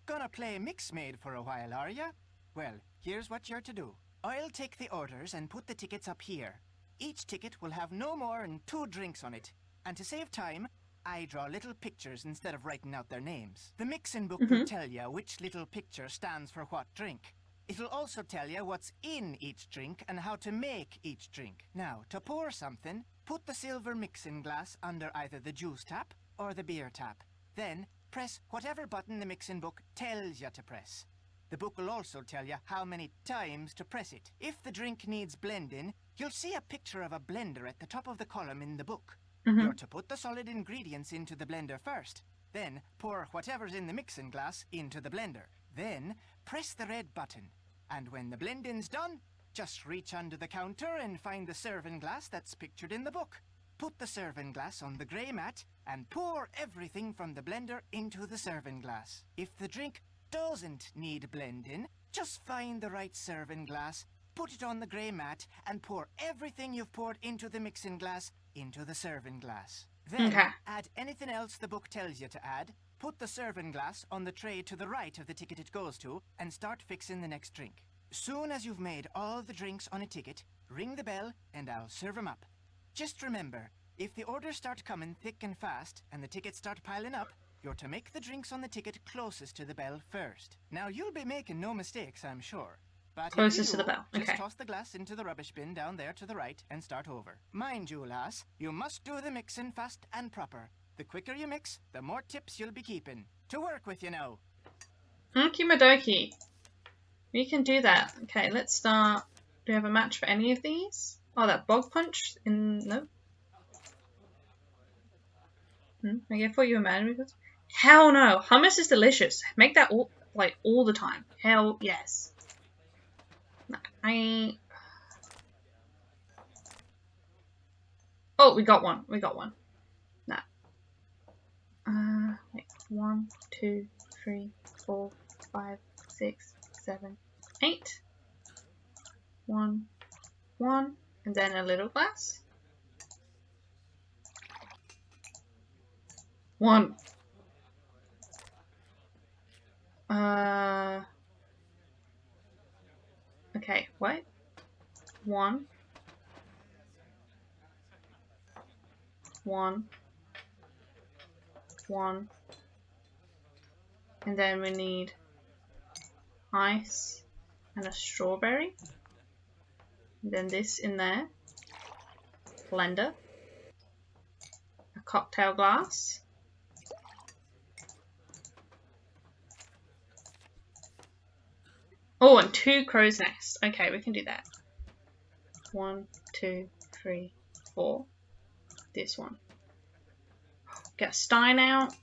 Gonna play Mix Maid for a while, are ya? Well, here's what you're to do. I'll take the orders and put the tickets up here. Each ticket will have no more than 2 drinks on it. And to save time, I draw little pictures instead of writing out their names. The mixing book will tell you which little picture stands for what drink. It'll also tell you what's in each drink and how to make each drink. Now, to pour something, put the silver mixing glass under either the juice tap or the beer tap. Then press whatever button the mixing book tells you to press. The book will also tell you how many times to press it. If the drink needs blending, you'll see a picture of a blender at the top of the column in the book. You're to put the solid ingredients into the blender first. Then pour whatever's in the mixing glass into the blender. Then press the red button. And when the blending's done, just reach under the counter and find the serving glass that's pictured in the book. Put the serving glass on the grey mat and pour everything from the blender into the serving glass. If the drink doesn't need blending, just find the right serving glass, put it on the grey mat, and pour everything you've poured into the mixing glass into the serving glass. Then add anything else the book tells you to add, put the serving glass on the tray to the right of the ticket it goes to, and start fixing the next drink. Soon as you've made all the drinks on a ticket, ring the bell and I'll serve 'em up. Just remember, if the orders start coming thick and fast and the tickets start piling up, you're to make the drinks on the ticket closest to the bell first. Now, you'll be making no mistakes, I'm sure. But closest to the bell, just toss the glass into the rubbish bin down there to the right and start over. Mind you, lass, you must do the mixing fast and proper. The quicker you mix, the more tips you'll be keeping. To work with you now. Okie dokie. We can do that. Okay, let's start. Do we have a match for any of these? Oh, that bog punch in... No. I thought you were mad because... Hell no! Hummus is delicious. Make that all, like, all the time. Hell yes. Oh, we got one. We got one. Nah. Wait. 1, 2, 3, 4, 5, 6, 7, 8. 1, 1, and then a little glass. 1. Okay, what? 1. 1. 1. And then we need ice and a strawberry. And then this in there. Blender. A cocktail glass. Oh, and 2 crow's nests. Okay, we can do that. 1, 2, 3, 4. This one. Get a stein out.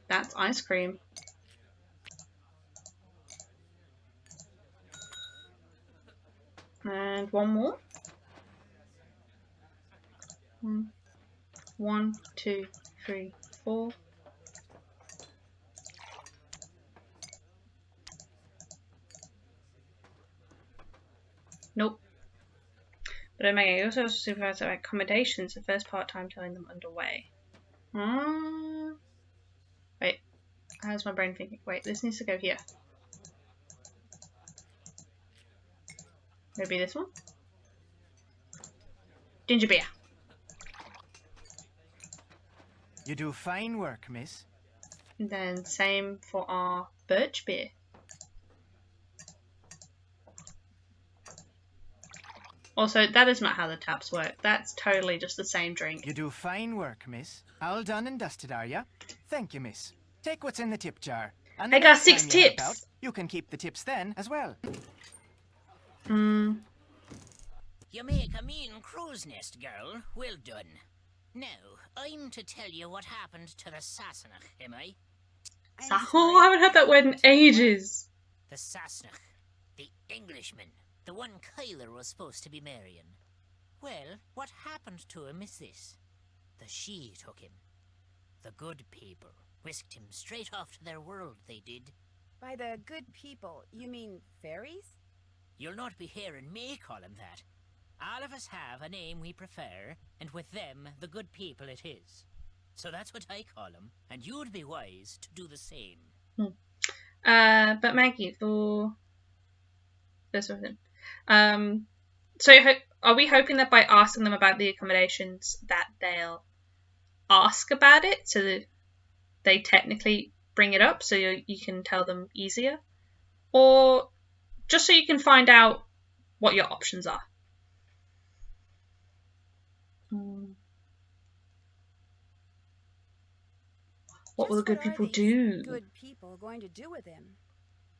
That's ice cream. And one more. 1, 2, 3, 4. Nope. But Omega, you also have to supervise their accommodations the first part-time telling them underway. Wait. How's my brain thinking? Wait, this needs to go here. Maybe this one? Ginger beer. You do fine work, miss. And then same for our birch beer. Also, that is not how the taps work. That's totally just the same drink. You do fine work, miss. All done and dusted, are ya? Thank you, miss. Take what's in the tip jar. And I got 6 tips. You can keep the tips then as well. You make a mean crow's nest, girl. Well done. Now, I'm to tell you what happened to the Sassenach, am I? Oh, I haven't heard that word in ages. The Sassenach. The Englishman. The one Kyler was supposed to be marrying. Well, what happened to him is this. The she took him. The good people whisked him straight off to their world, they did. By the good people, you mean fairies? You'll not be hearing me call him that. All of us have a name we prefer, and with them, the good people it is. So that's what I call him, and you'd be wise to do the same. But Maggie, for this one, so are we hoping that by asking them about the accommodations that they'll ask about it, so that they technically bring it up, so you can tell them easier, or just so you can find out what your options are? What will the Just good what are people these do? good people going to do with him?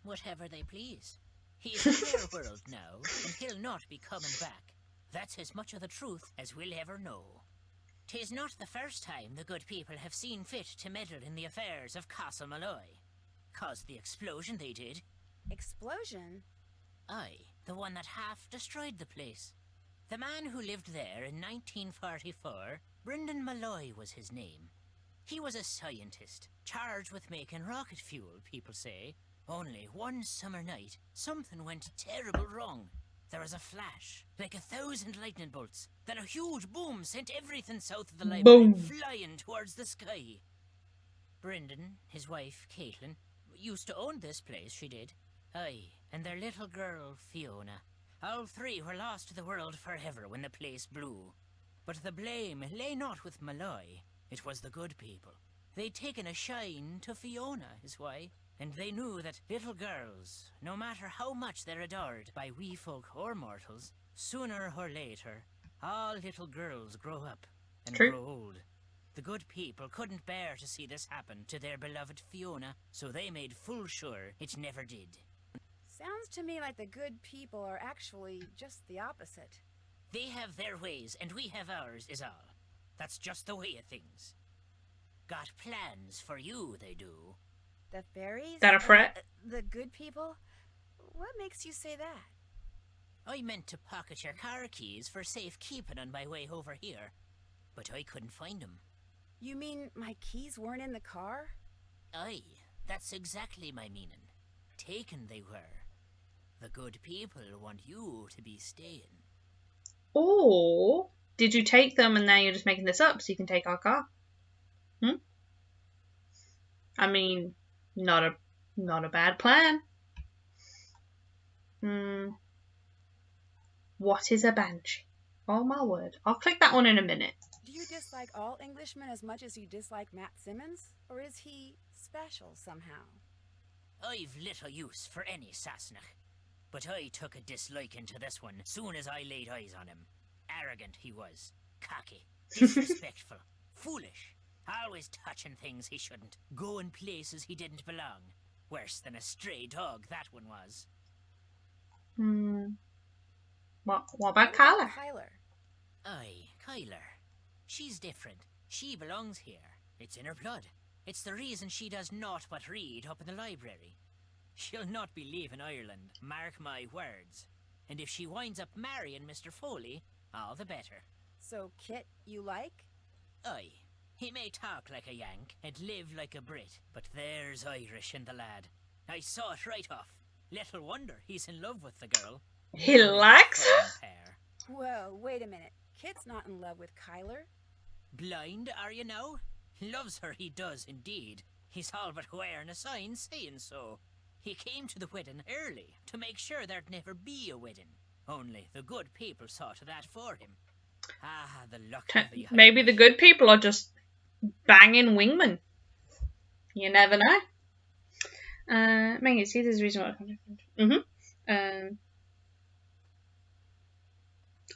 Whatever they please. He's in their world now, and he'll not be coming back. That's as much of the truth as we'll ever know. 'Tis not the first time the good people have seen fit to meddle in the affairs of Castle Malloy. Caused the explosion they did. Explosion? Aye, the one that half destroyed the place. The man who lived there in 1944, Brendan Malloy was his name. He was a scientist, charged with making rocket fuel, people say. Only one summer night, something went terrible wrong. There was a flash, like 1,000 lightning bolts. Then a huge boom sent everything south of the library Boom. flying towards the sky. Brendan, his wife, Caitlin, used to own this place, she did. Aye, and their little girl, Fiona. All three were lost to the world forever when the place blew. But the blame lay not with Malloy. It was the good people. They'd taken a shine to Fiona, is why. And they knew that little girls, no matter how much they're adored by wee folk or mortals, sooner or later, all little girls grow up and True. grow old. The good people couldn't bear to see this happen to their beloved Fiona, so they made full sure it never did. Sounds to me like the good people are actually just the opposite. They have their ways, and we have ours, is all. That's just the way of things. Got plans for you, they do. The fairies? That a threat? The good people? What makes you say that? I meant to pocket your car keys for safekeeping on my way over here, but I couldn't find 'em. You mean my keys weren't in the car? Aye, that's exactly my meaning. Taken they were. The good people want you to be staying. Or did you take them and now you're just making this up so you can take our car? I mean, not a bad plan. What is a banshee? Oh my word. I'll click that one in a minute. Do you dislike all Englishmen as much as you dislike Matt Simmons? Or is he special somehow? I've little use for any Sassenach, but I took a disliking to this one soon as I laid eyes on him. Arrogant he was, cocky, disrespectful, foolish, always touching things he shouldn't, going places he didn't belong. Worse than a stray dog, that one was. What about Kyla? Kyler. Aye, Kyler. She's different. She belongs here. It's in her blood. It's the reason she does naught but read up in the library. She'll not be leaving Ireland, mark my words. And if she winds up marrying Mr. Foley, all the better. So Kit, you like? Aye. He may talk like a Yank and live like a Brit, but there's Irish in the lad. I saw it right off. Little wonder he's in love with the girl. He likes her? Pair. Whoa, wait a minute. Kit's not in love with Kyler. Blind, are you now? Loves her, he does indeed. He's all but wearing a sign saying so. He came to the wedding early to make sure there'd never be a wedding. Only the good people saw to that for him. Ah, the luck of the Maybe the good people are just banging wingmen. You never know. Maggie, see, there's a reason why.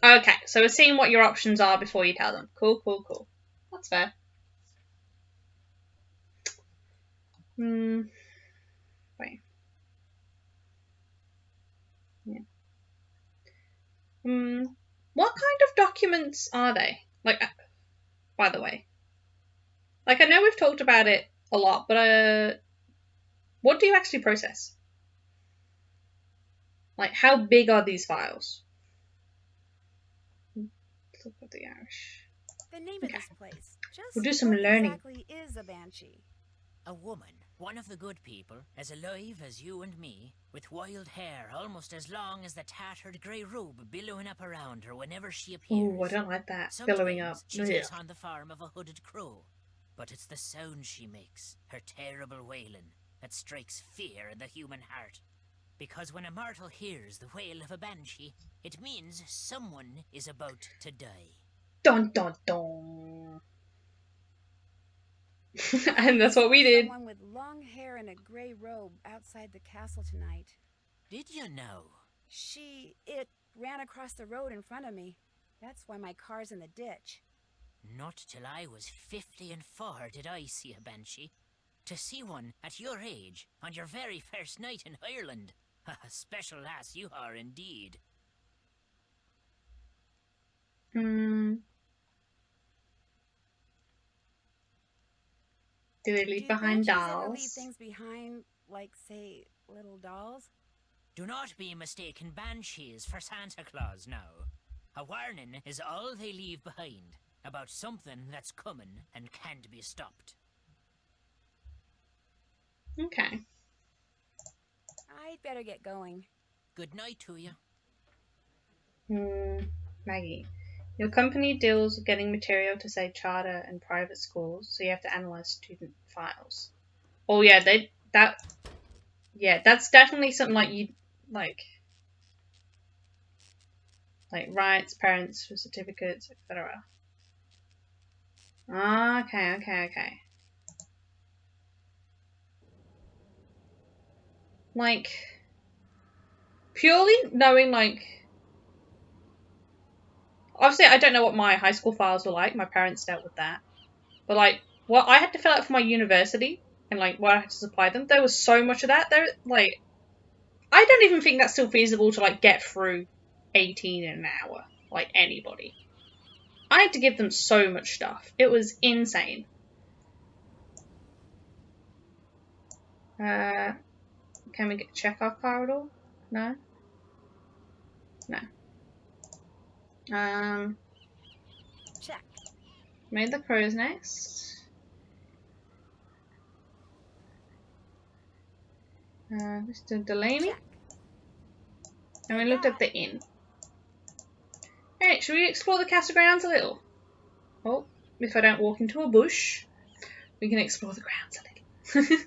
Okay, so we're seeing what your options are before you tell them. Cool. That's fair. Wait. Yeah. What kind of documents are they? Like, by the way. Like, I know we've talked about it a lot, but what do you actually process? Like, how big are these files? Let's look at the Irish. The name of this place. Just We'll do some what learning. exactly is a banshee? A woman, one of the good people, as alive as you and me, with wild hair almost as long as the tattered grey robe billowing up around her whenever she appears. Ooh, I don't like that. Billowing up. Sometimes she takes on the form of a hooded crow, but it's the sound she makes, her terrible wailing, that strikes fear in the human heart. Because when a mortal hears the wail of a banshee, it means someone is about to die. Dun dun dun. And that's what we did. Someone with long hair and a grey robe outside the castle tonight. Did you know? It ran across the road in front of me. That's why my car's in the ditch. Not till I was 50 and 4 did I see a banshee. to see one at your age on your very first night in Ireland. A special lass you are indeed. Do they leave Do behind banshees ever leave dolls? things behind, like, say, little dolls? Do not be mistaken banshees for Santa Claus now. A warning is all they leave behind about something that's coming and can't be stopped. Okay. I'd better get going. Good night to you. Maggie. Your company deals with getting material to say charter and private schools, so you have to analyze student files. Oh yeah, that's definitely something like you like rights, parents for certificates, etc. Okay. Like purely knowing obviously I don't know what my high school files were like. My parents dealt with that. But like what I had to fill out for my university and like what I had to supply them, there was so much of that. There like I don't even think that's still feasible to like get through 18 in an hour. Like anybody. I had to give them so much stuff. It was insane. Can we check our corridor? No? No. Check. Made the crow's nest. Mr. Delaney. Check. And we looked at the inn. Alright, should we explore the castle grounds a little? Oh, if I don't walk into a bush, we can explore the grounds a little.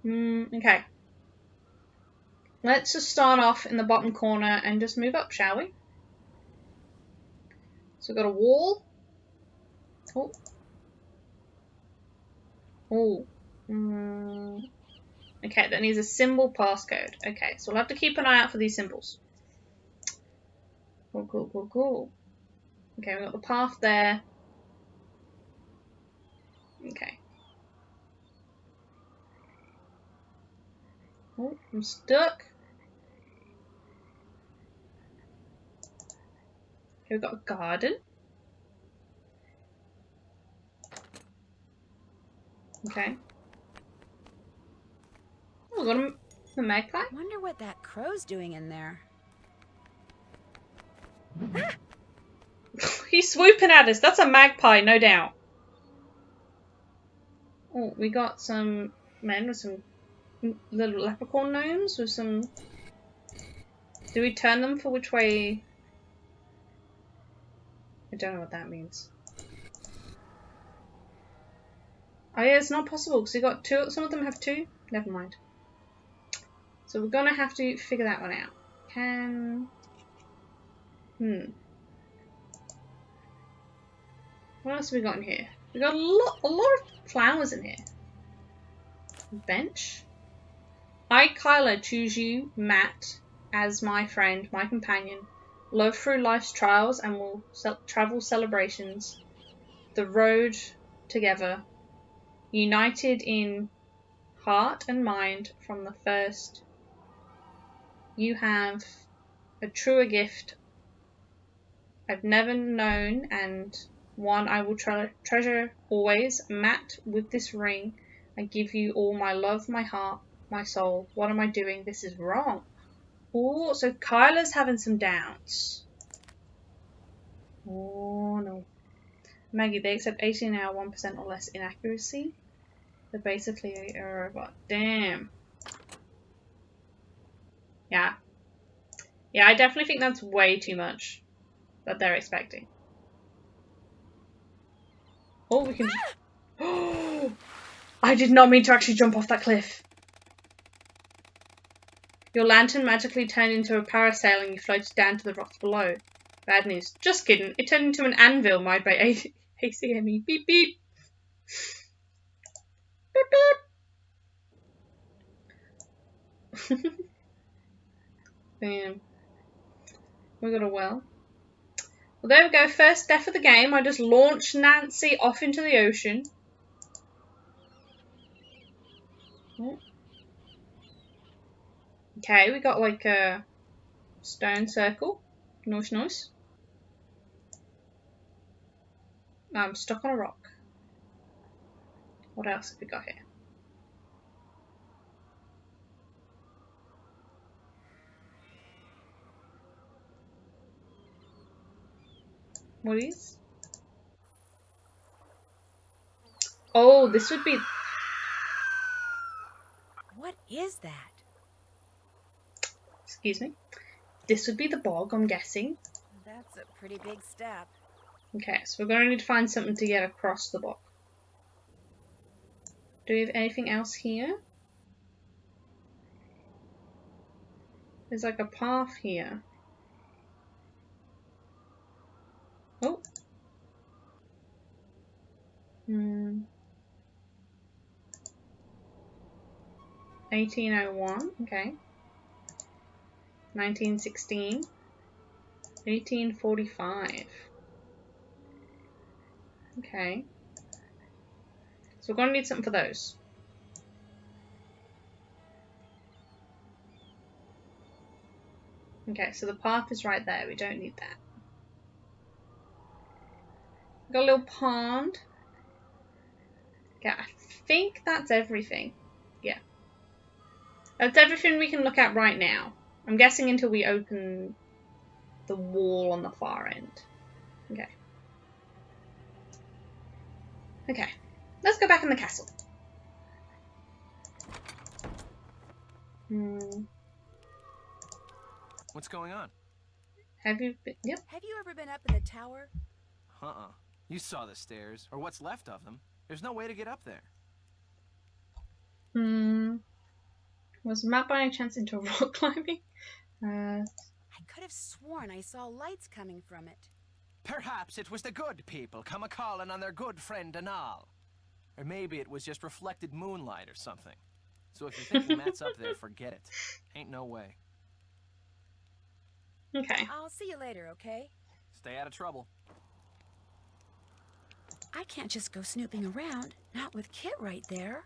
Okay. Let's just start off in the bottom corner and just move up, shall we? So we've got a wall. Oh. Oh. Okay, that needs a symbol passcode. Okay, so we'll have to keep an eye out for these symbols. Cool. Okay, we've got the path there. Okay. Oh, I'm stuck. Okay, we've got a garden. Okay. Oh, we've got a magpie. Wonder what that crow's doing in there. He's swooping at us. That's a magpie, no doubt. Oh, we got some men with some little leprechaun gnomes with some... Do we turn them for which way? I don't know what that means. Oh yeah, it's not possible because we got two. Some of them have two. Never mind. So we're gonna have to figure that one out. What else have we got in here? We got a lot of flowers in here. Bench. I, Kyla, choose you, Matt, as my friend, my companion. Love through life's trials and will travel celebrations. The road together. United in heart and mind from the first. You have a truer gift I've never known and one I will treasure always. Matt, with this ring, I give you all my love, my heart, my soul. What am I doing? This is wrong. Oh, so Kyla's having some doubts. Oh no. Maggie, they accept 18 hour 1% or less inaccuracy. They're basically a robot. Damn. Yeah. Yeah, I definitely think that's way too much that they're expecting. Oh, we can... Oh! I did not mean to actually jump off that cliff. Your lantern magically turned into a parasail and you floated down to the rocks below. Bad news. Just kidding. It turned into an anvil made by ACME. Beep beep. Beep beep. Damn. We got a well. Well, there we go. First death of the game. I just launched Nancy off into the ocean. Oh. Okay, we got like a stone circle. Nice, nice. I'm stuck on a rock. What else have we got here? What is? Oh, this would be... What is that? Excuse me. This would be the bog, I'm guessing. That's a pretty big step. Okay, so we're going to need to find something to get across the bog. Do we have anything else here? There's like a path here. Oh. 1801, okay. 1916. 1845. Okay. So we're going to need something for those. Okay, so the path is right there. We don't need that. Got a little pond. Okay, I think that's everything. Yeah. That's everything we can look at right now. I'm guessing until we open the wall on the far end. Okay. Okay. Let's go back in the castle. What's going on? Have you been... Yep. Have you ever been up in the tower? Uh-uh. You saw the stairs, or what's left of them. There's no way to get up there. Was Matt by any chance into rock climbing? I could have sworn I saw lights coming from it. Perhaps it was the good people come a-calling on their good friend Anal. Or maybe it was just reflected moonlight or something. So if you're thinking Matt's up there, forget it. Ain't no way. Okay. I'll see you later, okay? Stay out of trouble. I can't just go snooping around, not with Kit right there.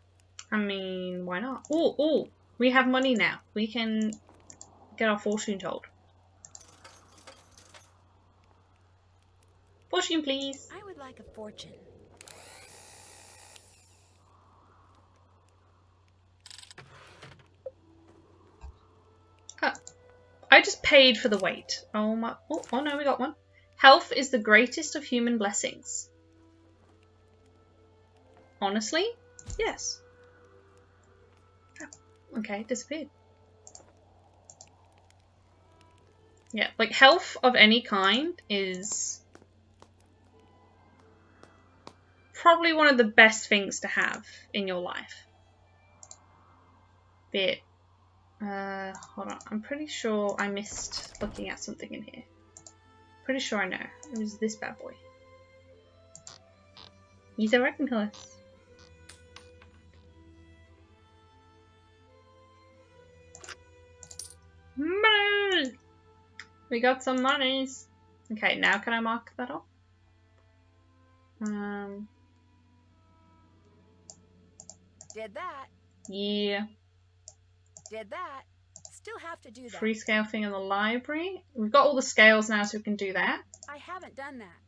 I mean, why not? Oh, we have money now. We can get our fortune told. Fortune, please. I would like a fortune. I just paid for the wait. Oh my! Oh no, we got one. Health is the greatest of human blessings. Honestly, yes. Oh, okay, disappeared. Yeah, like health of any kind is probably one of the best things to have in your life. Be it. Hold on. I'm pretty sure I missed looking at something in here. Pretty sure I know. It was this bad boy. He's a rectangle. Money! We got some monies. Okay, now can I mark that off? Did that. Yeah. Did that. Still have to do that. Free scale thing in the library. We've got all the scales now, so we can do that. I haven't done that.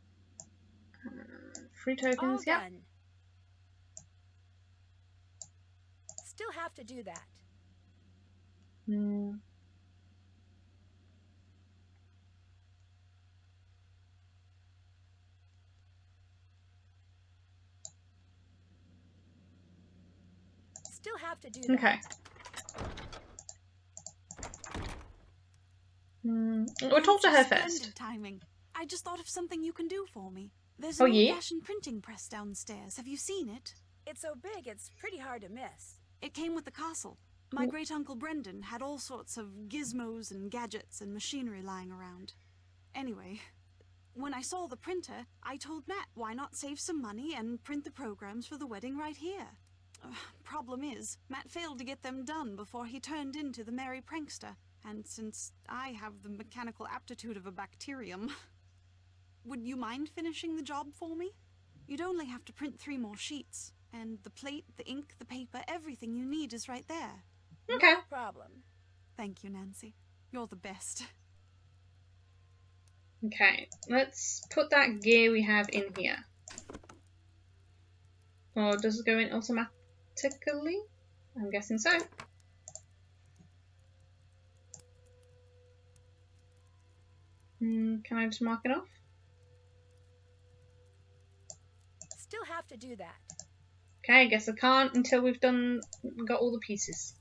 Free tokens, All yeah. done. Still have to do that. Still have to do that. Okay. We'll talk to her first. Splendid timing. I just thought of something you can do for me. There's Oh, an yeah? old-fashioned printing press downstairs. Have you seen it? It's so big, it's pretty hard to miss. It came with the castle. My great-uncle Brendan had all sorts of gizmos and gadgets and machinery lying around. Anyway, when I saw the printer, I told Matt why not save some money and print the programs for the wedding right here. Problem is, Matt failed to get them done before he turned into the merry prankster. And since I have the mechanical aptitude of a bacterium, would you mind finishing the job for me? You'd only have to print 3 more sheets. And the plate, the ink, the paper, everything you need is right there. Okay. No problem. Thank you, Nancy. You're the best. Okay, let's put that gear we have in here. Or does it go in automatically? I'm guessing so. Can I just mark it off? Still have to do that. Okay, I guess I can't until we've got all the pieces.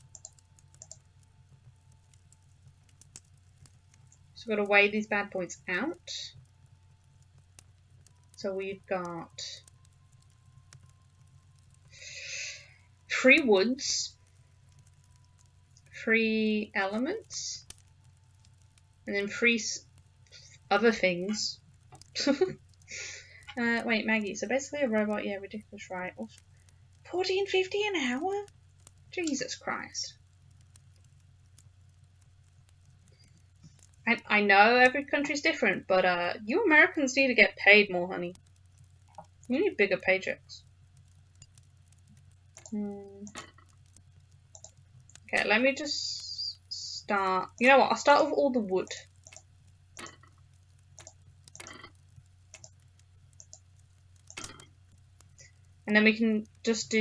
So we've got to weigh these bad boys out. So we've got 3 woods, 3 elements, and then 3 other things. Wait, Maggie, so basically a robot, yeah, ridiculous, right? $14.50 an hour? Jesus Christ. I know every country's different, but you Americans need to get paid more, honey. You need bigger paychecks. Okay, let me just start. You know what? I'll start with all the wood. And then we can just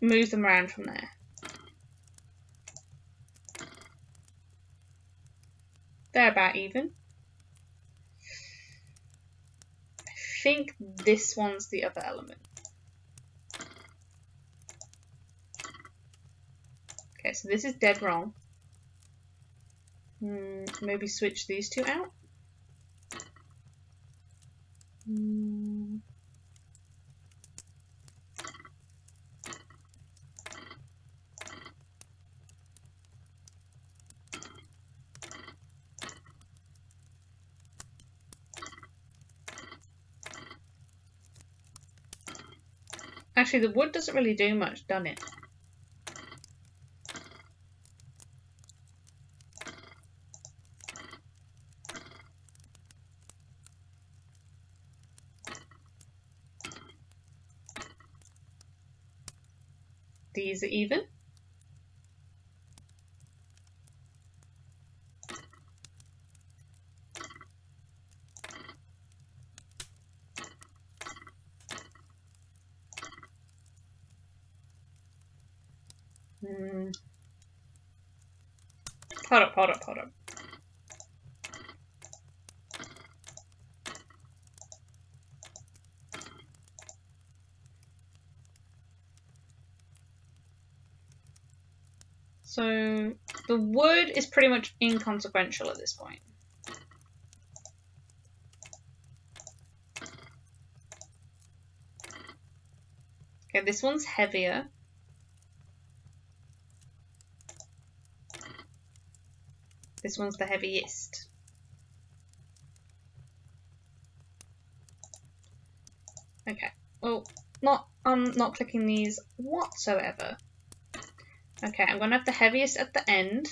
move them around from there. They're about even. I think this one's the other element. Okay, so this is dead wrong. Maybe switch these 2 out. Actually, the wood doesn't really do much, doesn't it? These are even. Hold up. So the wood is pretty much inconsequential at this point. Okay, this one's heavier. This one's the heaviest. Okay, well, I'm not clicking these whatsoever. Okay, I'm gonna have the heaviest at the end.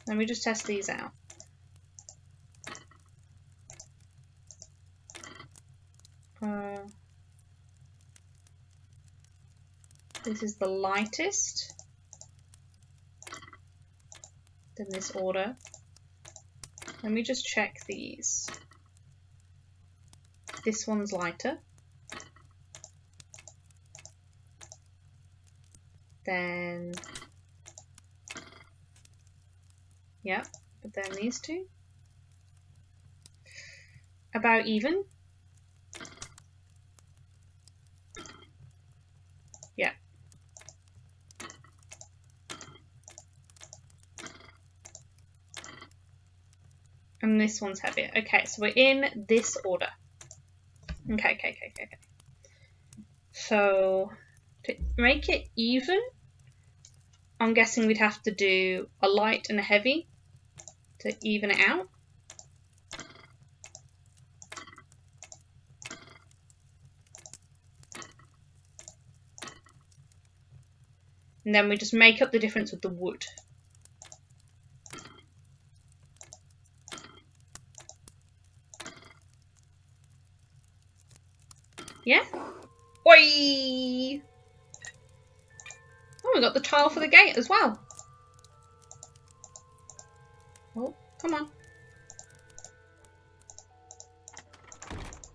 Let me just test these out. This is the lightest. In this order. Let me just check these. This one's lighter. Then, yeah, but then these 2. About even. Yeah. And this one's heavier. Okay, so we're in this order. Okay. So, to make it even, I'm guessing we'd have to do a light and a heavy to even it out. And then we just make up the difference with the wood. Yeah? Oi! Oh, we got the tile for the gate as well. Oh, come on.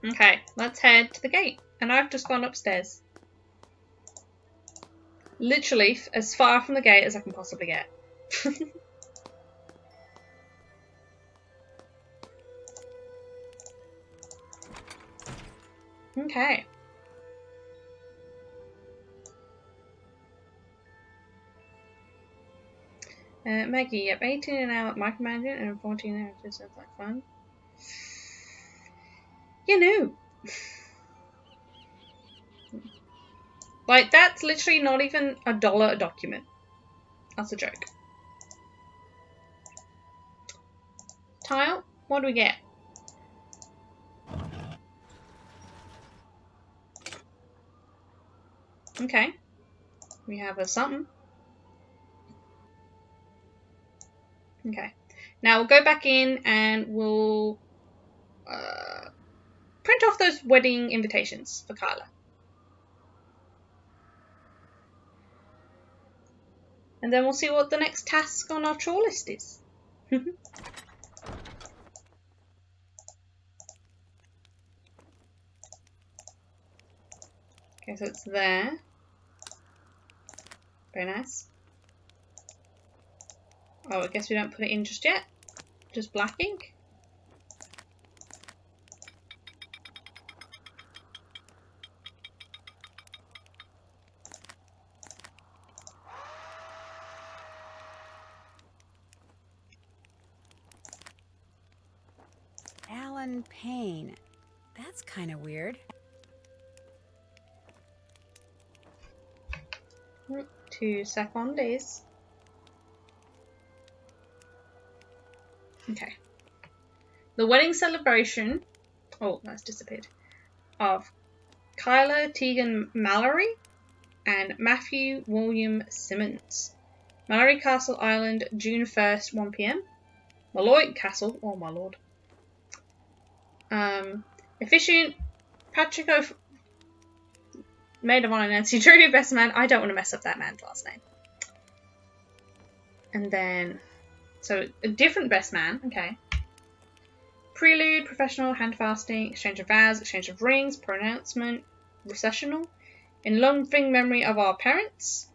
Okay, let's head to the gate. And I've just gone upstairs. Literally as far from the gate as I can possibly get. Okay. Maggie, yep, 18 an hour at micromanaging and 14 an hour just sounds like fun. You know. Like, that's literally not even $1 a document. That's a joke. Tile? What do we get? Okay. We have a something. Okay. Now we'll go back in and we'll print off those wedding invitations for Kyla. And then we'll see what the next task on our chore list is. Okay, so it's there. Very nice. Oh, I guess we don't put it in just yet. Just black ink. Alan Payne. That's kind of weird. 2 seconds. Okay. The wedding celebration. Oh, that's disappeared. Of Kyla Tegan Mallory and Matthew William Simmons. Mallory Castle Island, June 1st, 1 p.m. Malloy Castle. Oh my lord. Efficient Patrick Maid-of-Honor Nancy Drew, best man. I don't want to mess up that man's last name. And then, so a different best man, okay. Prelude, professional, hand fasting, exchange of vows, exchange of rings, pronouncement, recessional. In loving memory of our parents.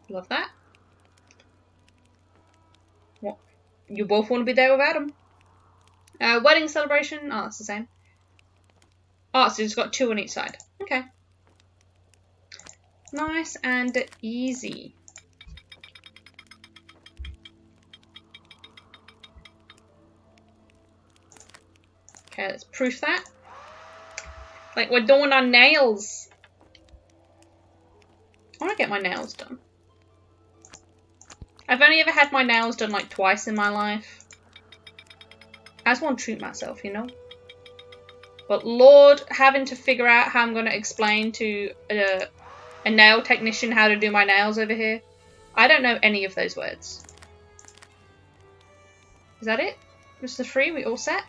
Love that. What? You both want to be there without them. Wedding celebration. Oh, it's the same. Oh, so it's got 2 on each side. Okay. Nice and easy. Okay, let's proof that. Like we're doing our nails. I want to get my nails done. I've only ever had my nails done like twice in my life. I just want to treat myself, you know. But Lord, having to figure out how I'm going to explain to a nail technician how to do my nails over here. I don't know any of those words. Is that it? Just the 3? We all set?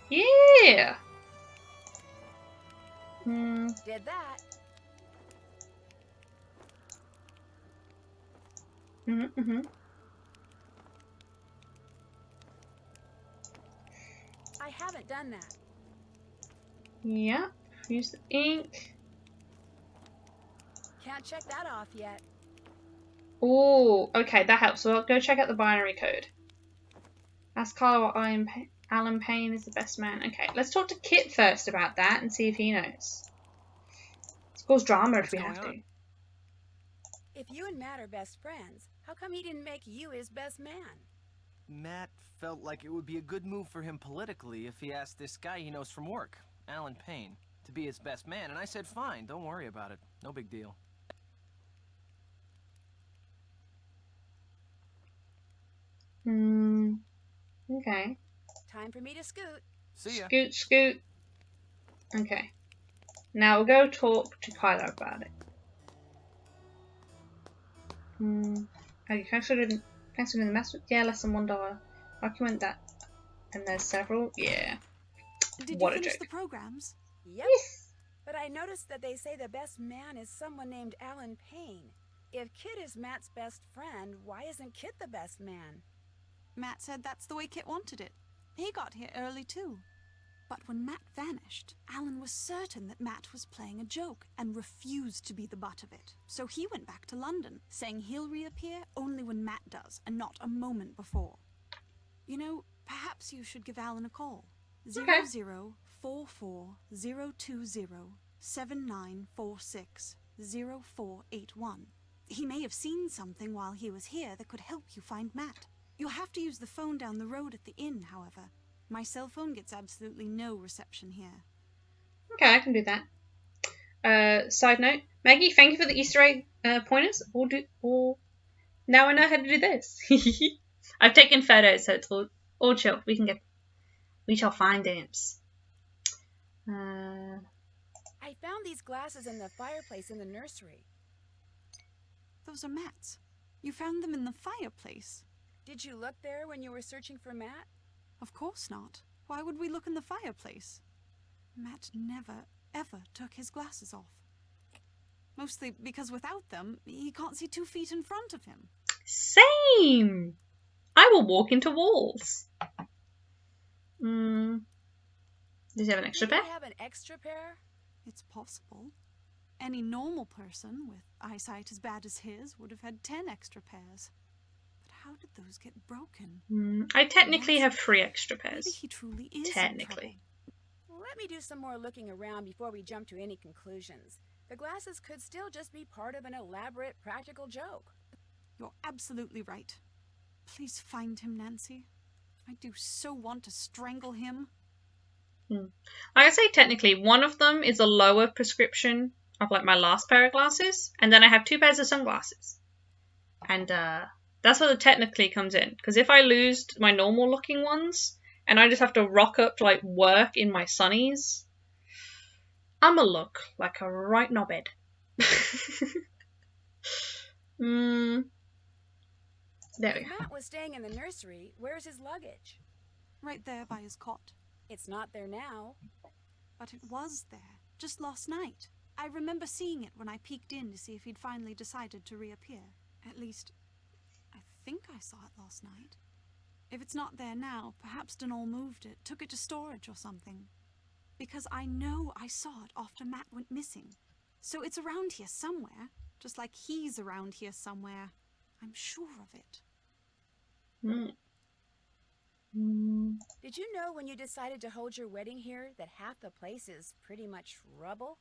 Yeah! Did that. I haven't done that. Yep. Use the ink. Can't check that off yet. Oh, okay, that helps. So I'll go check out the binary code. Ask Carla what Alan Payne is the best man. Okay, let's talk to Kit first about that and see if he knows. Let's cause drama if we have to. If you and Matt are best friends, how come he didn't make you his best man? Matt felt like it would be a good move for him politically if he asked this guy he knows from work, Alan Payne, to be his best man, and I said fine, don't worry about it. No big deal. Okay. Time for me to scoot. See ya. Scoot, scoot. Okay. Now we'll go talk to Kyla about it. Okay, thanks for doing the message. Yeah, less than $1. Document that. And there's several. Yeah. Did What you a finish joke. the programs? Yep. Yes. But I noticed that they say the best man is someone named Alan Payne. If Kit is Matt's best friend, why isn't Kit the best man? Matt said that's the way Kit wanted it. He got here early too. But when Matt vanished, Alan was certain that Matt was playing a joke and refused to be the butt of it. So he went back to London, saying he'll reappear only when Matt does and not a moment before. You know, perhaps you should give Alan a call. Okay. 0044-020-7946-0481. He may have seen something while he was here that could help you find Matt. You'll have to use the phone down the road at the inn, however. My cell phone gets absolutely no reception here. Okay, I can do that. Side note, Maggie, thank you for the Easter egg pointers. Now I know how to do this. I've taken photos, so it's all chill. We shall find imps. I found these glasses in the fireplace in the nursery. Those are Matt's. You found them in the fireplace. Did you look there when you were searching for Matt? Of course not. Why would we look in the fireplace? Matt never, ever took his glasses off. Mostly because without them, he can't see 2 feet in front of him. Same! I will walk into walls. Does he have an extra Did pair? he have an extra pair? It's possible. Any normal person with eyesight as bad as his would have had 10 extra pairs. But how did those get broken? I technically have 3 extra pairs. Maybe he truly is Technically. Let me do some more looking around before we jump to any conclusions. The glasses could still just be part of an elaborate practical joke. You're absolutely right. Please find him, Nancy. I do so want to strangle him. Like I say, technically, one of them is a lower prescription of like my last pair of glasses, and then I have 2 pairs of sunglasses. And that's where the technically comes in. Because if I lose my normal looking ones, and I just have to rock up to like work in my sunnies, I'ma look like a right knobhead. There we If go. Matt was staying in the nursery, where's his luggage? Right there by his cot. It's not there now. But it was there, just last night. I remember seeing it when I peeked in to see if he'd finally decided to reappear. At least, I think I saw it last night. If it's not there now, perhaps Denol moved it, took it to storage or something. Because I know I saw it after Matt went missing. So it's around here somewhere, just like he's around here somewhere. I'm sure of it. Did you know when you decided to hold your wedding here that half the place is pretty much rubble?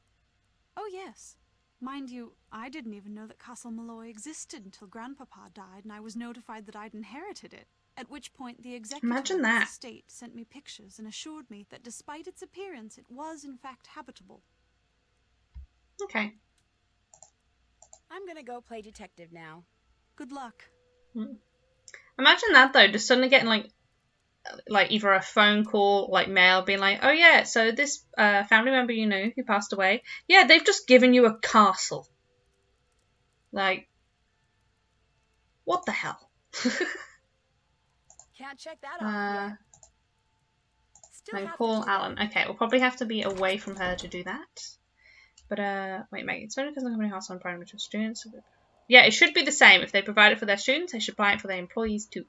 Oh, yes. Mind you, I didn't even know that Castle Malloy existed until Grandpapa died and I was notified that I'd inherited it. At which point the executor Imagine of that. the estate sent me pictures and assured me that despite its appearance, it was in fact habitable. Okay. I'm gonna go play detective now. Good luck. Imagine that though, just suddenly getting like either a phone call, like mail, being like, oh yeah, so this family member you know who passed away, yeah, they've just given you a castle. Like, what the hell? Can't check that off yet. Still Then have to call do Alan. that. Okay, we'll probably have to be away from her to do that. But wait, Meg, it's only because the company house on primary to students. Yeah, it should be the same. If they provide it for their students, they should buy it for their employees too.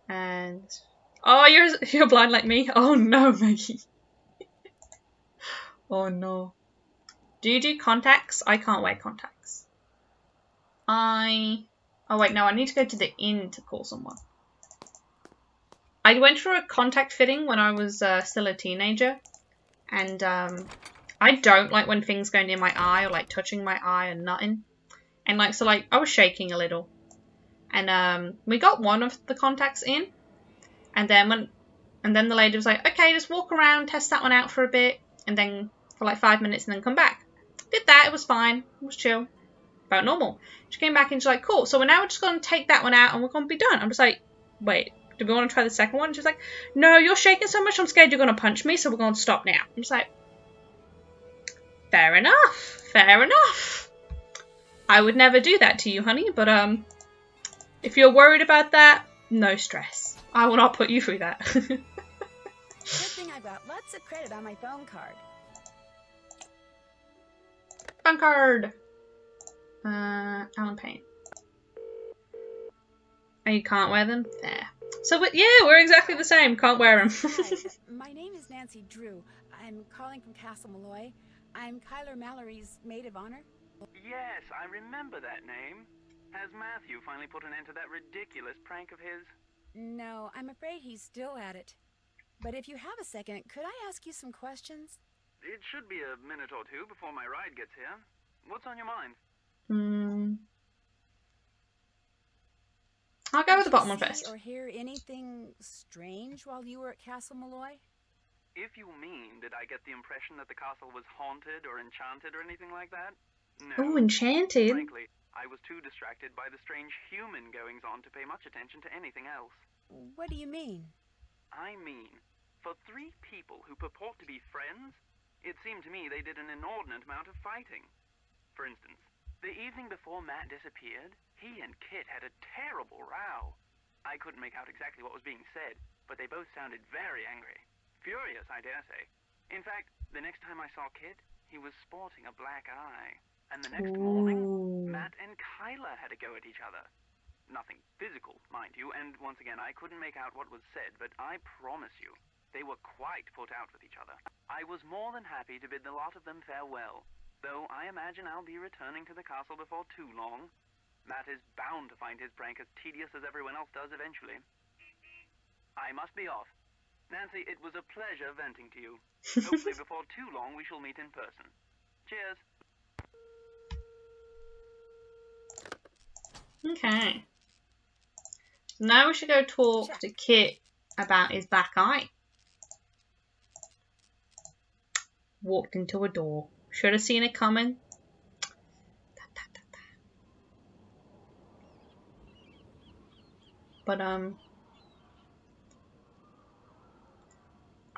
And oh, you're blind like me. Oh no, Maggie. Oh no. Do you do contacts? I can't wear contacts. Oh wait, no, I need to go to the inn to call someone. I went for a contact fitting when I was still a teenager, and I don't like when things go near my eye or like touching my eye and nothing. And like so, like I was shaking a little, and we got one of the contacts in, and then the lady was like, okay, just walk around, test that one out for a bit, and then for like 5 minutes, and then come back. Did that, it was fine, it was chill, about normal. She came back and she's like, cool, so we're now just going to take that one out and we're going to be done. I'm just like, wait, do we want to try the second one? And she's like, no, you're shaking so much, I'm scared you're going to punch me, so we're going to stop now. I'm just like, fair enough, fair enough. I would never do that to you, honey, but if you're worried about that, no stress. I will not put you through that. Good thing I've got lots of credit on my phone card. Bunkard! Alan Payne. Oh, you can't wear them? There. So, yeah, we're exactly the same. Can't wear them. Hi, my name is Nancy Drew. I'm calling from Castle Malloy. I'm Kyler Mallory's maid of honor. Yes, I remember that name. Has Matthew finally put an end to that ridiculous prank of his? No, I'm afraid he's still at it. But if you have a second, could I ask you some questions? It should be a minute or two before my ride gets here. What's on your mind? I'll go with the bottom one Did you first. see or hear anything strange while you were at Castle Malloy? If you mean, did I get the impression that the castle was haunted or enchanted or anything like that? No. Oh, enchanted. Frankly, I was too distracted by the strange human goings-on to pay much attention to anything else. What do you mean? I mean, for 3 people who purport to be friends, it seemed to me they did an inordinate amount of fighting. For instance, the evening before Matt disappeared, he and Kit had a terrible row. I couldn't make out exactly what was being said, but they both sounded very angry. Furious, I dare say. In fact, the next time I saw Kit, he was sporting a black eye. And the next morning, Matt and Kyler had a go at each other. Nothing physical, mind you, and once again, I couldn't make out what was said, but I promise you, they were quite put out with each other. I was more than happy to bid the lot of them farewell, though I imagine I'll be returning to the castle before too long. Matt is bound to find his prank as tedious as everyone else does eventually. I must be off. Nancy, it was a pleasure venting to you. Hopefully before too long we shall meet in person. Cheers. Okay. Now we should go talk to Kit about his black eye. Walked into a door. Should have seen it coming. But, I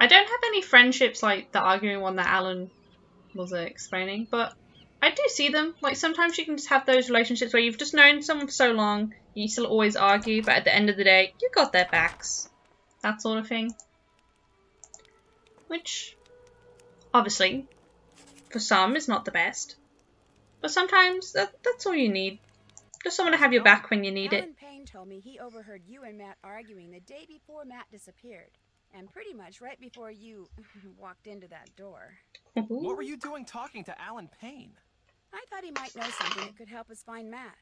don't have any friendships like the arguing one that Alan was explaining, but I do see them. Like, sometimes you can just have those relationships where you've just known someone for so long, you still always argue, but at the end of the day, you got their backs. That sort of thing. Which, obviously, for some is not the best. But sometimes that's all you need. Just someone to have your back when you need it. Alan Payne told me he overheard you and Matt arguing the day before Matt disappeared. And pretty much right before you walked into that door. What were you doing talking to Alan Payne? I thought he might know something that could help us find Matt.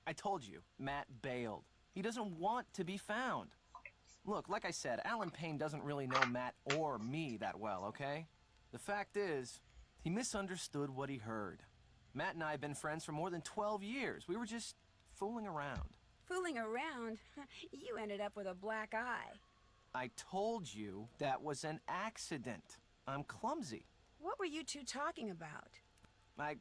I told you, Matt bailed. He doesn't want to be found. Look, like I said, Alan Payne doesn't really know Matt or me that well, okay? The fact is, he misunderstood what he heard. Matt and I have been friends for more than 12 years. We were just fooling around. Fooling around? You ended up with a black eye. I told you that was an accident. I'm clumsy. What were you two talking about? I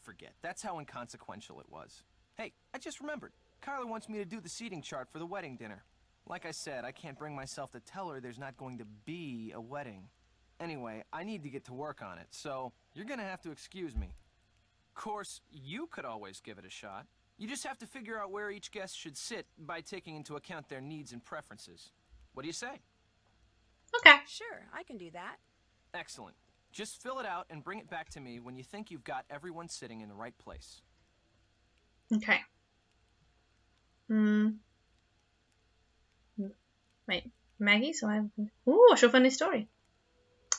forget. That's how inconsequential it was. Hey, I just remembered. Kyler wants me to do the seating chart for the wedding dinner. Like I said, I can't bring myself to tell her there's not going to be a wedding. Anyway, I need to get to work on it, so you're gonna have to excuse me. Of course, you could always give it a shot. You just have to figure out where each guest should sit by taking into account their needs and preferences. What do you say? Okay. Sure, I can do that. Excellent. Just fill it out and bring it back to me when you think you've got everyone sitting in the right place. Okay. Wait, Maggie? So ooh, a funny story.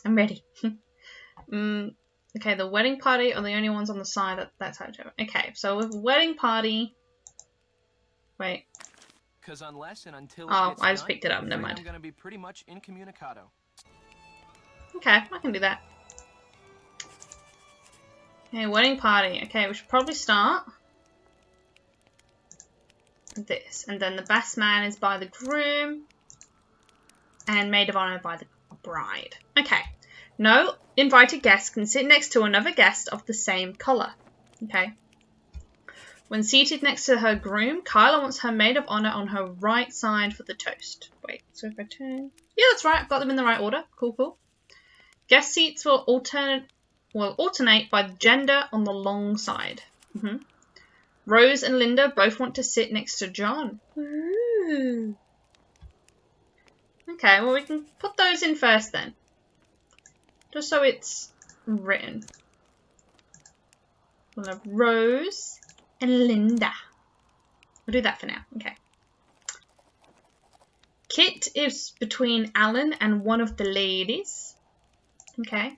I'm ready. Okay, the wedding party are the only ones on the side. That's how to do it. Okay, so with wedding party... Wait. Because unless and until it Oh, gets I just done, picked it up. Never mind. I'm going to be pretty much incommunicado. Okay, I can do that. Okay, wedding party. Okay, we should probably start with this. And then the best man is by the groom. And maid of honor by the bride. Okay. No invited guest can sit next to another guest of the same colour. Okay. When seated next to her groom, Kyla wants her maid of honor on her right side for the toast. Wait, so if I turn... Yeah, that's right. I've got them in the right order. Cool, cool. Guest seats will alternate by gender on the long side. Rose and Linda both want to sit next to John. Ooh. Okay, well we can put those in first then. Just so it's written. We'll have Rose and Linda. We'll do that for now. Okay. Kit is between Alan and one of the ladies. Okay.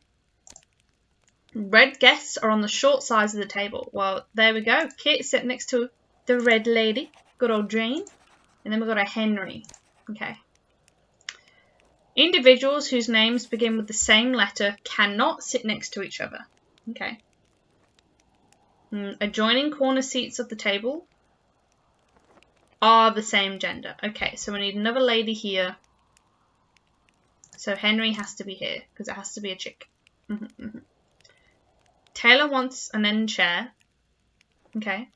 Red guests are on the short sides of the table. Well, there we go. Kit sitting next to the red lady. Good old Jane. And then we've got a Henry. Okay. Individuals whose names begin with the same letter cannot sit next to each other. Okay. Adjoining corner seats of the table are the same gender. Okay, so we need another lady here. So Henry has to be here because it has to be a chick. Taylor wants an end chair. Okay.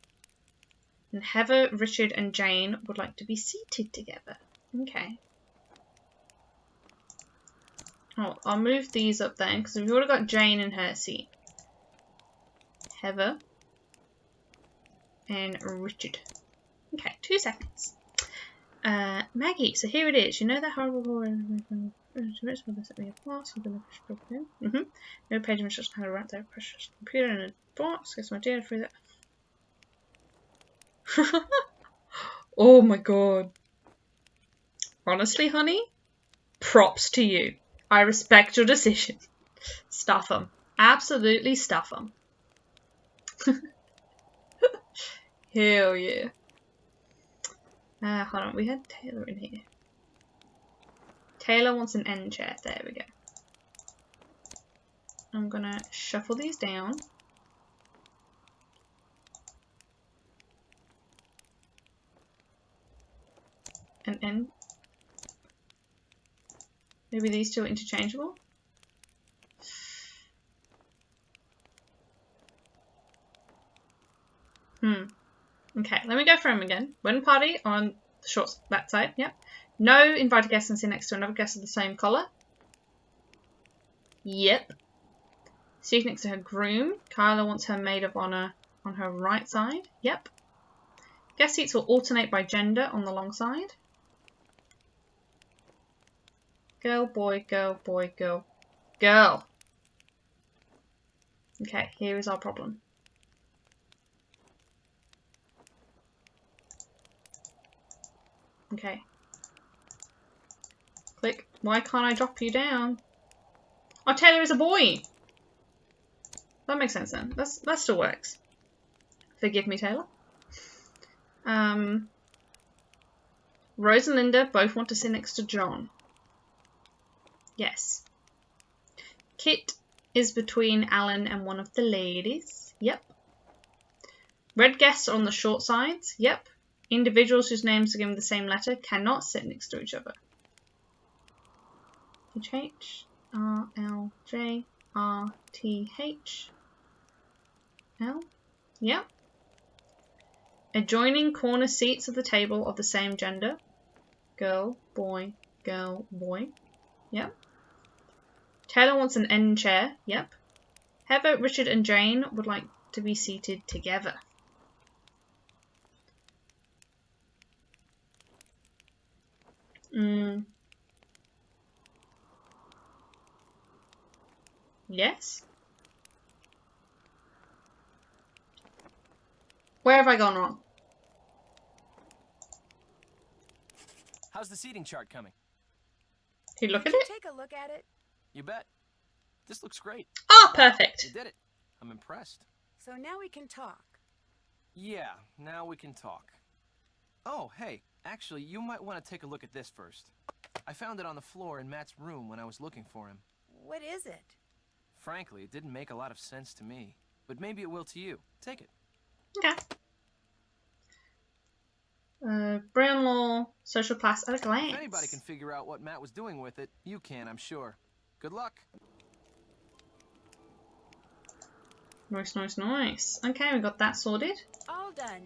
And Heather, Richard, and Jane would like to be seated together. Okay. Oh, I'll move these up then because we've already got Jane in her seat. Heather and Richard. Okay, 2 seconds. Maggie, so here it is. You know that horrible no page of instruction how to write their precious computer in a box. Guess my dear free that. Oh my god. Honestly, honey, props to you. I respect your decision. Stuff them. Absolutely stuff them. Hell yeah. Hold on, we had Taylor in here. Taylor wants an end chair. There we go. I'm gonna shuffle these down. And end. Maybe these two are interchangeable. Okay, let me go for him again. Wedding party on the short that side. Yep. No invited guests and sit next to another guest of the same colour. Yep. Seat next to her groom. Kyla wants her maid of honour on her right side. Yep. Guest seats will alternate by gender on the long side. Girl, boy, girl, boy, girl. Girl. Okay, here is our problem. Okay. Click. Why can't I drop you down? Oh, Taylor is a boy. That makes sense then. That still works. Forgive me, Taylor. Rose and Linda both want to sit next to John. Yes. Kit is between Alan and one of the ladies. Yep. Red guests are on the short sides. Yep. Individuals whose names begin with the same letter cannot sit next to each other. H-R-L-J-R-T-H-L. Yep. Adjoining corner seats of the table of the same gender. Girl, boy, girl, boy. Yep. Taylor wants an end chair. Yep. Heather, Richard, and Jane would like to be seated together. Yes. Where have I gone wrong? How's the seating chart coming? Can you look Did at you it? take a look at it? You bet. This looks great. Oh, perfect. You did it. I'm impressed. So now we can talk. Yeah, now we can talk. Oh, hey, actually, you might want to take a look at this first. I found it on the floor in Matt's room when I was looking for him. What is it? Frankly, it didn't make a lot of sense to me, but maybe it will to you. Take it. Okay. Brown law, social class at a glance. If anybody can figure out what Matt was doing with it, you can, I'm sure. Good luck. Nice, nice, nice. Okay, we got that sorted. All done.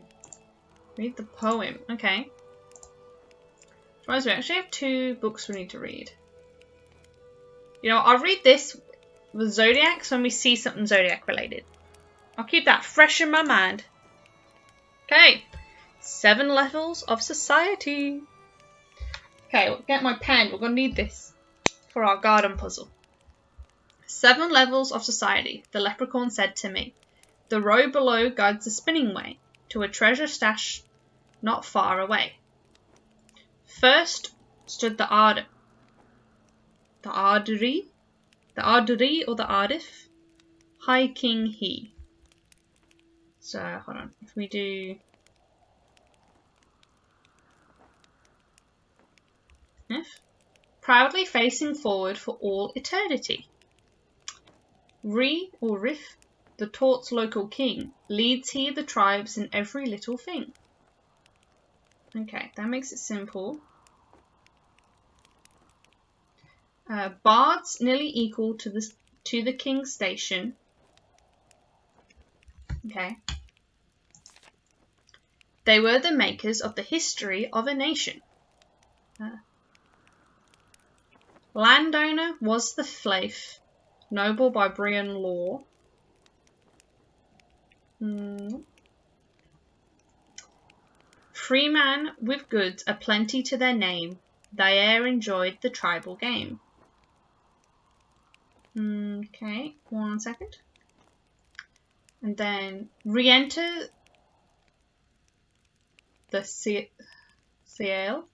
Read the poem. Okay. Right, we actually have 2 books we need to read. You know, I'll read this with Zodiacs when we see something Zodiac related. I'll keep that fresh in my mind. Okay. 7 levels of society. Okay, we'll get my pen. We're going to need this for our garden puzzle. 7 levels of society, the leprechaun said to me. The row below guides the spinning way to a treasure stash not far away. First stood the Ardri, or the Ardif, High King he. So, hold on, if we do F, proudly facing forward for all eternity. Ri, or Rif, the Taut's local king, leads he the tribes in every little thing. Okay, that makes it simple. Bards nearly equal to the king's station. Okay. They were the makers of the history of a nation. Landowner was the Flaith, noble by Brian law. Freeman with goods aplenty to their name, they ere enjoyed the tribal game. Okay, 1 second. And then re-enter the Ciel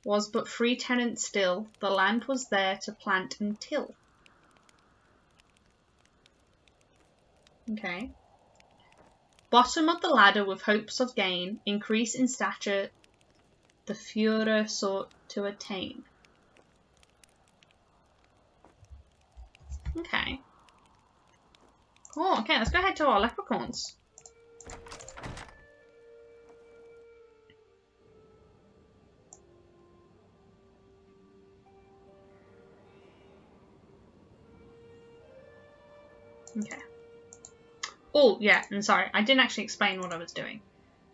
was but free tenant still, the land was there to plant and till. Okay. Bottom of the ladder with hopes of gain, increase in stature, the Führer sought to attain. Okay. Cool, okay, let's go ahead to our leprechauns. Okay. Oh, yeah, and sorry, I didn't actually explain what I was doing.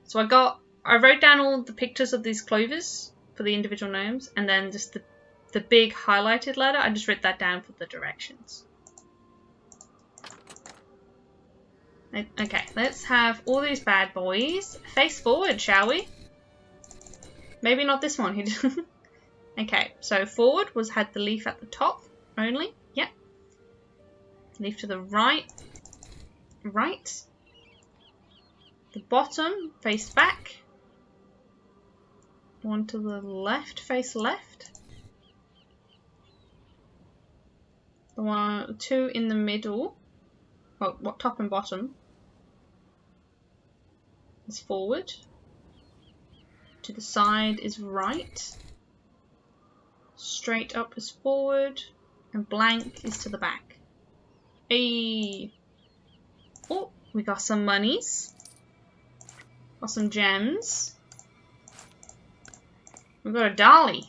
So I wrote down all the pictures of these clovers for the individual gnomes, and then just the big highlighted letter, I just wrote that down for the directions. Okay, let's have all these bad boys face forward, shall we? Maybe not this one. Okay, so forward had the leaf at the top only. Yep. Leaf to the right. Right. The bottom face back. One to the left face left. The two in the middle. Well, what top and bottom is forward. To the side is right. Straight up is forward. And blank is to the back. Hey. Oh, we got some monies. Got some gems. We got a dolly.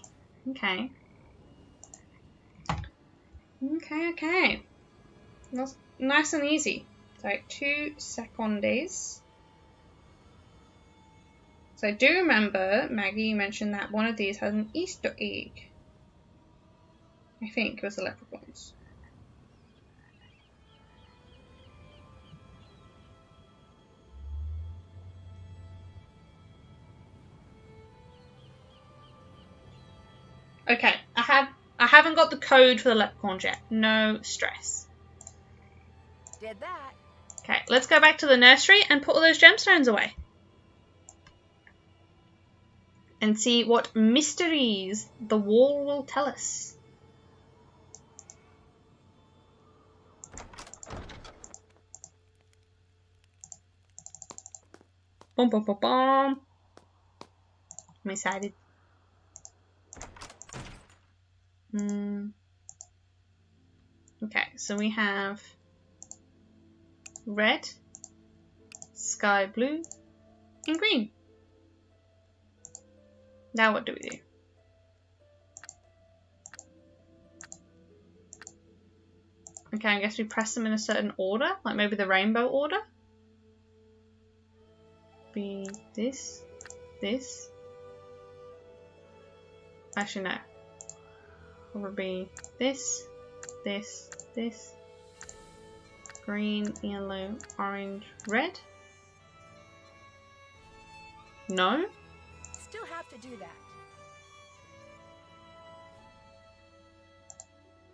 Okay. Okay. That's nice and easy. So 2 secondes. So I do remember, Maggie, you mentioned that one of these has an Easter egg. I think it was the leprechauns. Okay, I haven't got the code for the leprechauns yet. No stress. Did that. Okay, let's go back to the nursery and put all those gemstones away. And see what mysteries the wall will tell us. Boom, boom, boom, boom. I'm excited. Okay, so we have red, sky blue, and green. Now what do we do? Okay, I guess we press them in a certain order, like maybe the rainbow order. Be this, this. Actually, no. It would be this, this, this. Green, yellow, orange, red. No? Still have to do that.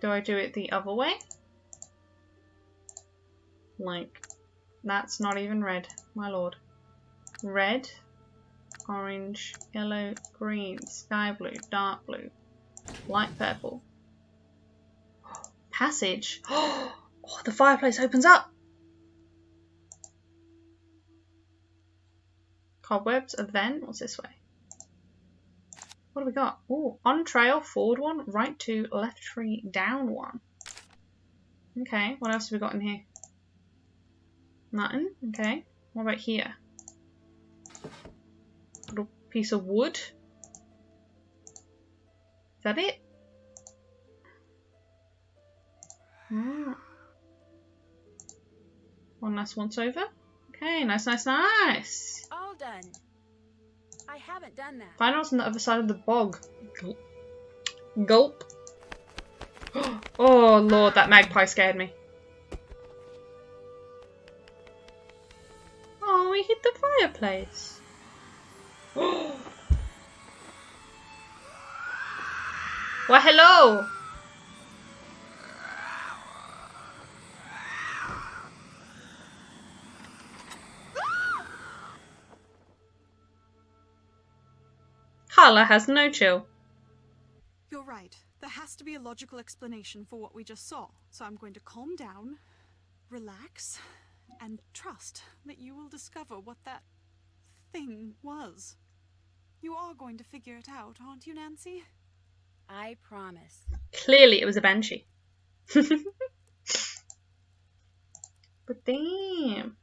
Do I do it the other way? Like That's not even red, my lord. Red, orange, yellow, green, sky blue, dark blue, light purple. Passage. Oh, the fireplace opens up. Cobwebs, a vent. What's this way? What do we got? Oh, on trail, forward 1, right 2, left 3, down 1. Okay, what else have we got in here? Nothing. Okay. What about here? Little piece of wood. Is that it? Ah. One nice once over. Okay, nice, nice, nice. All done. I haven't done that. Find what's on the other side of the bog. Gulp. Gulp. Oh lord, that magpie scared me. Oh, we hit the fireplace. Well, hello. Carla has no chill. You're right. There has to be a logical explanation for what we just saw. So I'm going to calm down, relax, and trust that you will discover what that thing was. You are going to figure it out, aren't you, Nancy? I promise. Clearly it was a banshee. But damn.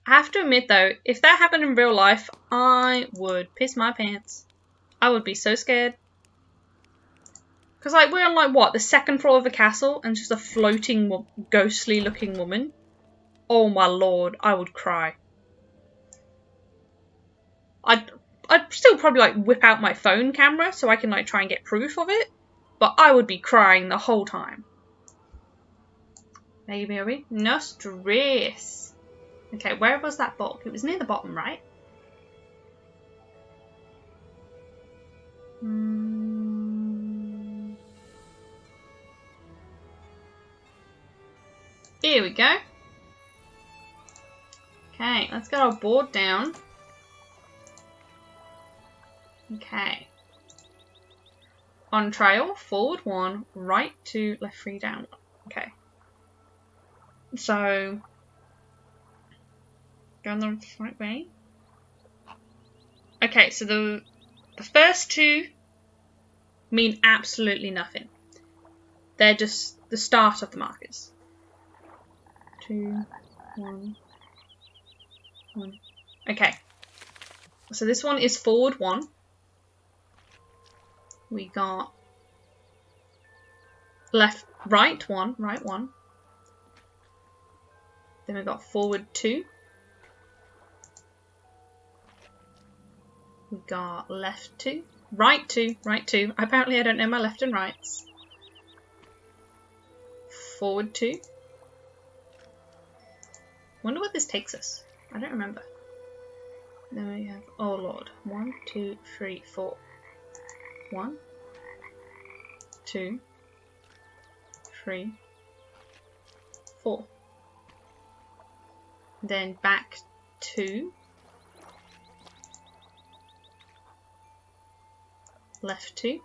I have to admit though, if that happened in real life, I would piss my pants. I would be so scared. Because like we're on like what, the second floor of a castle and just a floating ghostly looking woman. Oh my lord, I would cry. I'd still probably like whip out my phone camera so I can like try and get proof of it. But I would be crying the whole time. Maybe are we? No stress. Okay, where was that bulk? It was near the bottom, right? Here we go. Okay, let's get our board down. Okay. On trail, forward 1, right 2, left 3, down 1. Okay. So, going the right way. Okay, so the first 2 mean absolutely nothing. They're just the start of the markers. 2, 1, 1. Okay. So this one is forward 1. We got right 1. Then we got forward 2. We got left 2. Right 2. Apparently I don't know my left and rights. Forward 2. Wonder what this takes us. I don't remember. Then we have, oh lord. 1, 2, 3, 4. 1, 2, 3, 4. Then back 2. Left 2.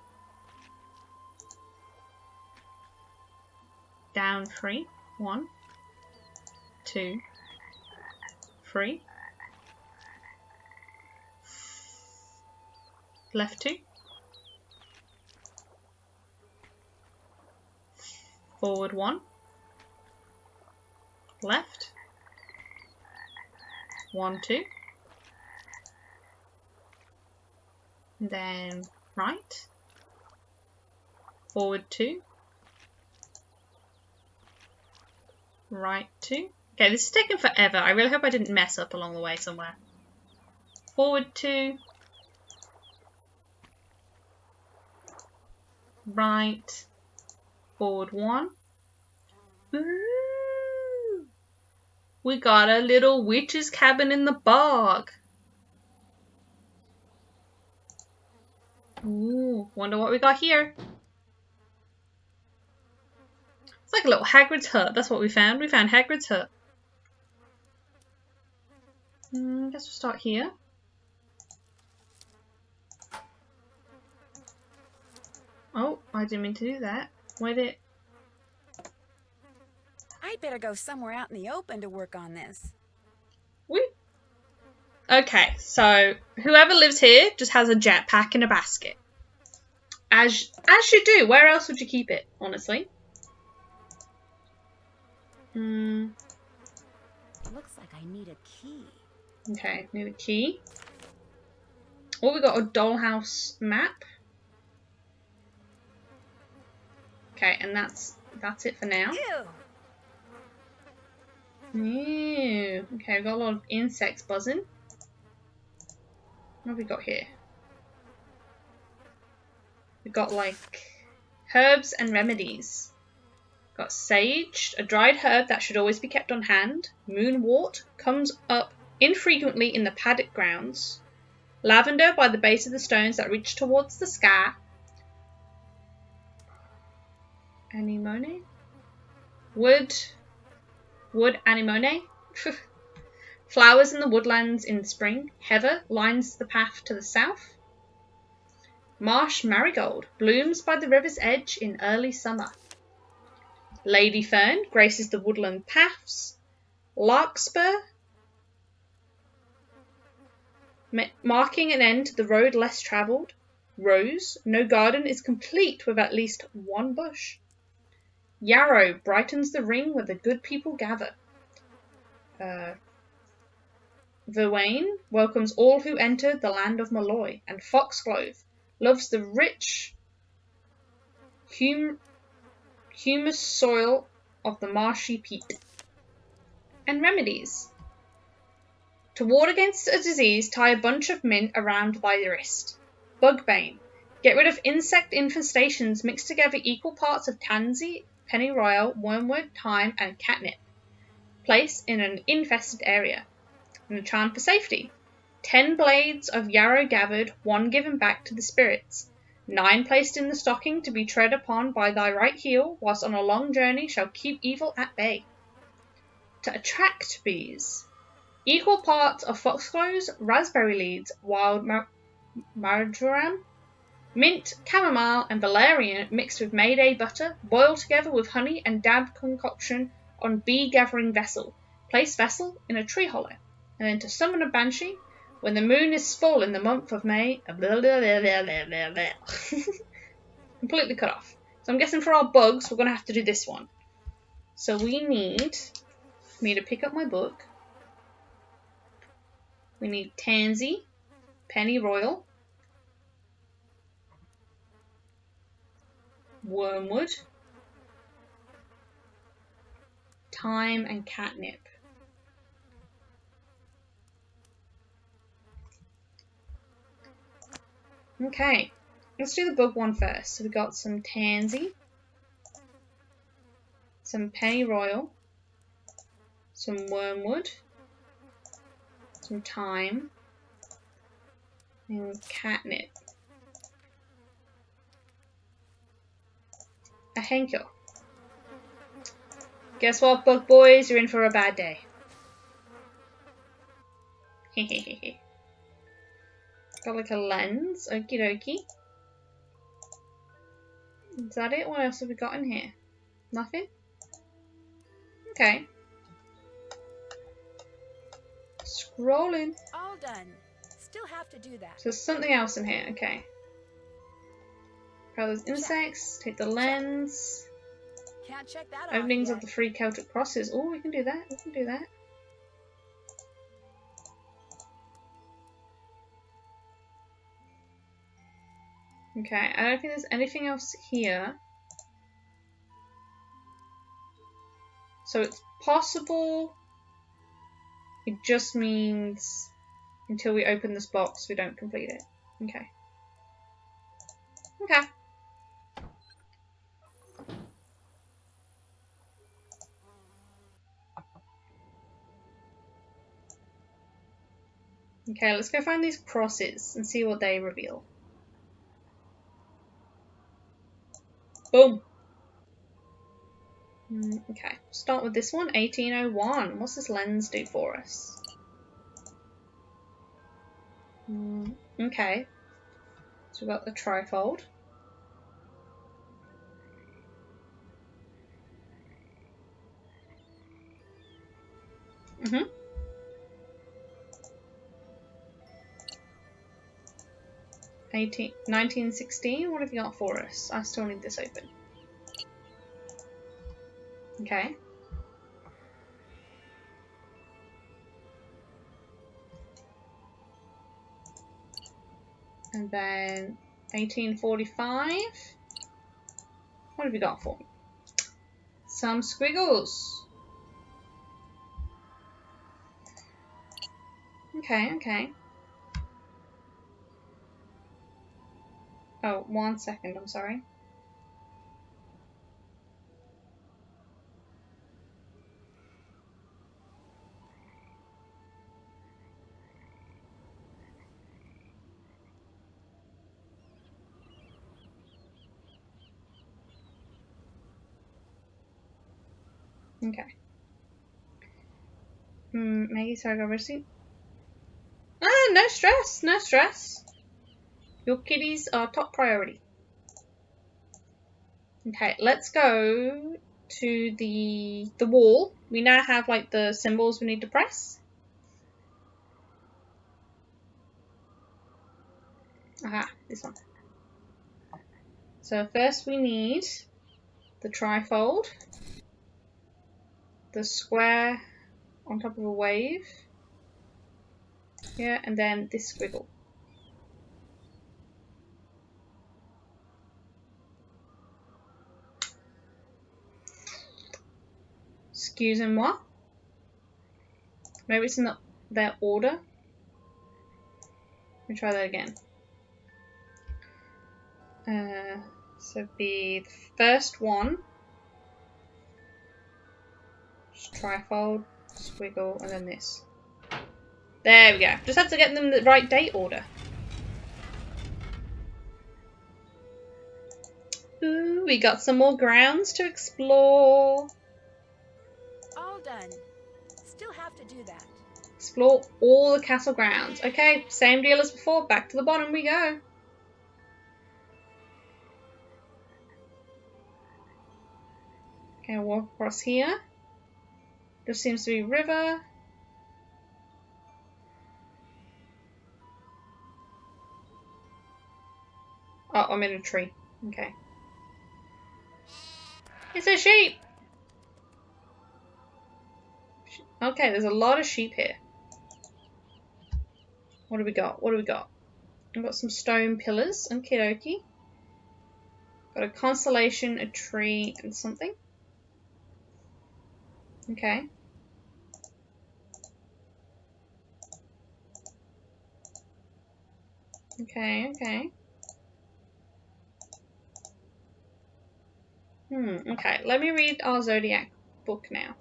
Down 3. 1, 2, 3. Left 2. Forward 1. Left. 1, 2. Then right. Forward 2. Right 2. Okay, this is taking forever. I really hope I didn't mess up along the way somewhere. Forward 2. Right. Forward 1. Ooh. We got a little witch's cabin in the bog. Ooh, wonder what we got here. It's like a little Hagrid's hut. That's what we found. We found Hagrid's hut. I guess we'll start here. Oh, I didn't mean to do that. Wait it. I'd better go somewhere out in the open to work on this. Okay, so whoever lives here just has a jetpack and a basket. As you do. Where else would you keep it, honestly? It looks like I need a key. Okay, need a key. Oh, we got a dollhouse map. Okay, and that's it for now. Ew. Okay, we've got a lot of insects buzzing. What have we got here? We've got like herbs and remedies. Got sage, a dried herb that should always be kept on hand. Moonwort comes up infrequently in the paddock grounds. Lavender by the base of the stones that reach towards the sky. Anemone? Wood anemone? Flowers in the woodlands in spring. Heather lines the path to the south. Marsh marigold blooms by the river's edge in early summer. Lady fern graces the woodland paths. Larkspur, marking an end to the road less travelled. Rose, no garden is complete with at least one bush. Yarrow brightens the ring where the good people gather. Verwain welcomes all who enter the land of Malloy, and Foxglove loves the rich, humus soil of the marshy peat. And remedies. To ward against a disease, tie a bunch of mint around thy wrist. Bugbane. Get rid of insect infestations, mix together equal parts of tansy, pennyroyal, wormwood, thyme, and catnip. Place in an infested area. And a charm for safety. 10 blades of yarrow gathered, 1 given back to the spirits. 9 placed in the stocking to be tread upon by thy right heel, whilst on a long journey shall keep evil at bay. To attract bees. Equal parts of foxgloves, raspberry leaves, wild marjoram, mint, chamomile, and valerian mixed with Mayday butter, boil together with honey and dab concoction on bee-gathering vessel. Place vessel in a tree hollow, and then to summon a banshee when the moon is full in the month of May. Completely cut off. So I'm guessing for our bugs, we're going to have to do this one. So we need me to pick up my book. We need tansy, pennyroyal, wormwood, thyme, and catnip. Okay, let's do the bug one first. So we got some tansy, some pennyroyal, some wormwood, some thyme, and catnip. Thank you. Guess what, bug boys? You're in for a bad day. Hehehe. Got like a lens. Okie dokie. Is that it? What else have we got in here? Nothing? Okay. Scrolling. All done. Still have to do that. So there's something else in here. Okay. Grab those insects. Take the lens. Can't check that off Openings yet. of the 3 Celtic crosses. Oh, we can do that. We can do that. Okay, I don't think there's anything else here. So it's possible. It just means until we open this box, we don't complete it. Okay. Okay. Okay, let's go find these crosses and see what they reveal. Boom. Okay, start with this one, 1801. What's this lens do for us? Okay, so we've got the trifold. Mm-hmm. 1916, what have you got for us? I still need this open. Okay. And then 1845. What have you got for me? Some squiggles. Okay, okay. Oh, 1 second, I'm sorry. Okay. Maggie, sorry, go receipt. Ah, no stress, no stress. Your kitties are top priority. Okay, let's go to the wall. We now have like the symbols we need to press. Aha, this one. So first we need the trifold, the square on top of a wave. Yeah, and then this squiggle. Excusez-moi. Maybe it's not their order. Let me try that again. So be the first one. Just trifold, squiggle, and then this. There we go. Just have to get them the right date order. Ooh, we got some more grounds to explore. All done. Still have to do that. Explore all the castle grounds. Okay, same deal as before. Back to the bottom we go. Okay, walk across here. There seems to be a river. Oh, I'm in a tree. Okay. It's a sheep! Okay, there's a lot of sheep here. What do we got? What do we got? I've got some stone pillars. Okie dokie. Got a constellation, a tree, and something. Okay. Okay, okay. Okay, let me read our zodiac book now.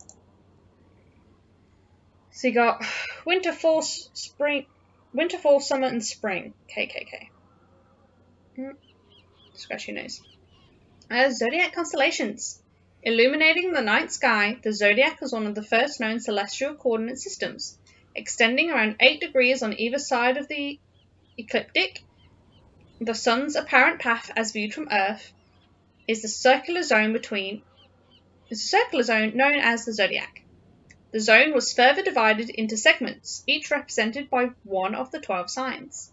So you got winter, fall, spring, winter, fall, summer, and spring. KKK. Scratch your nose. Zodiac constellations. Illuminating the night sky, the zodiac was one of the first known celestial coordinate systems. Extending around 8 degrees on either side of the ecliptic, the sun's apparent path as viewed from Earth is the circular zone known as the zodiac. The zone was further divided into segments, each represented by one of the 12 signs.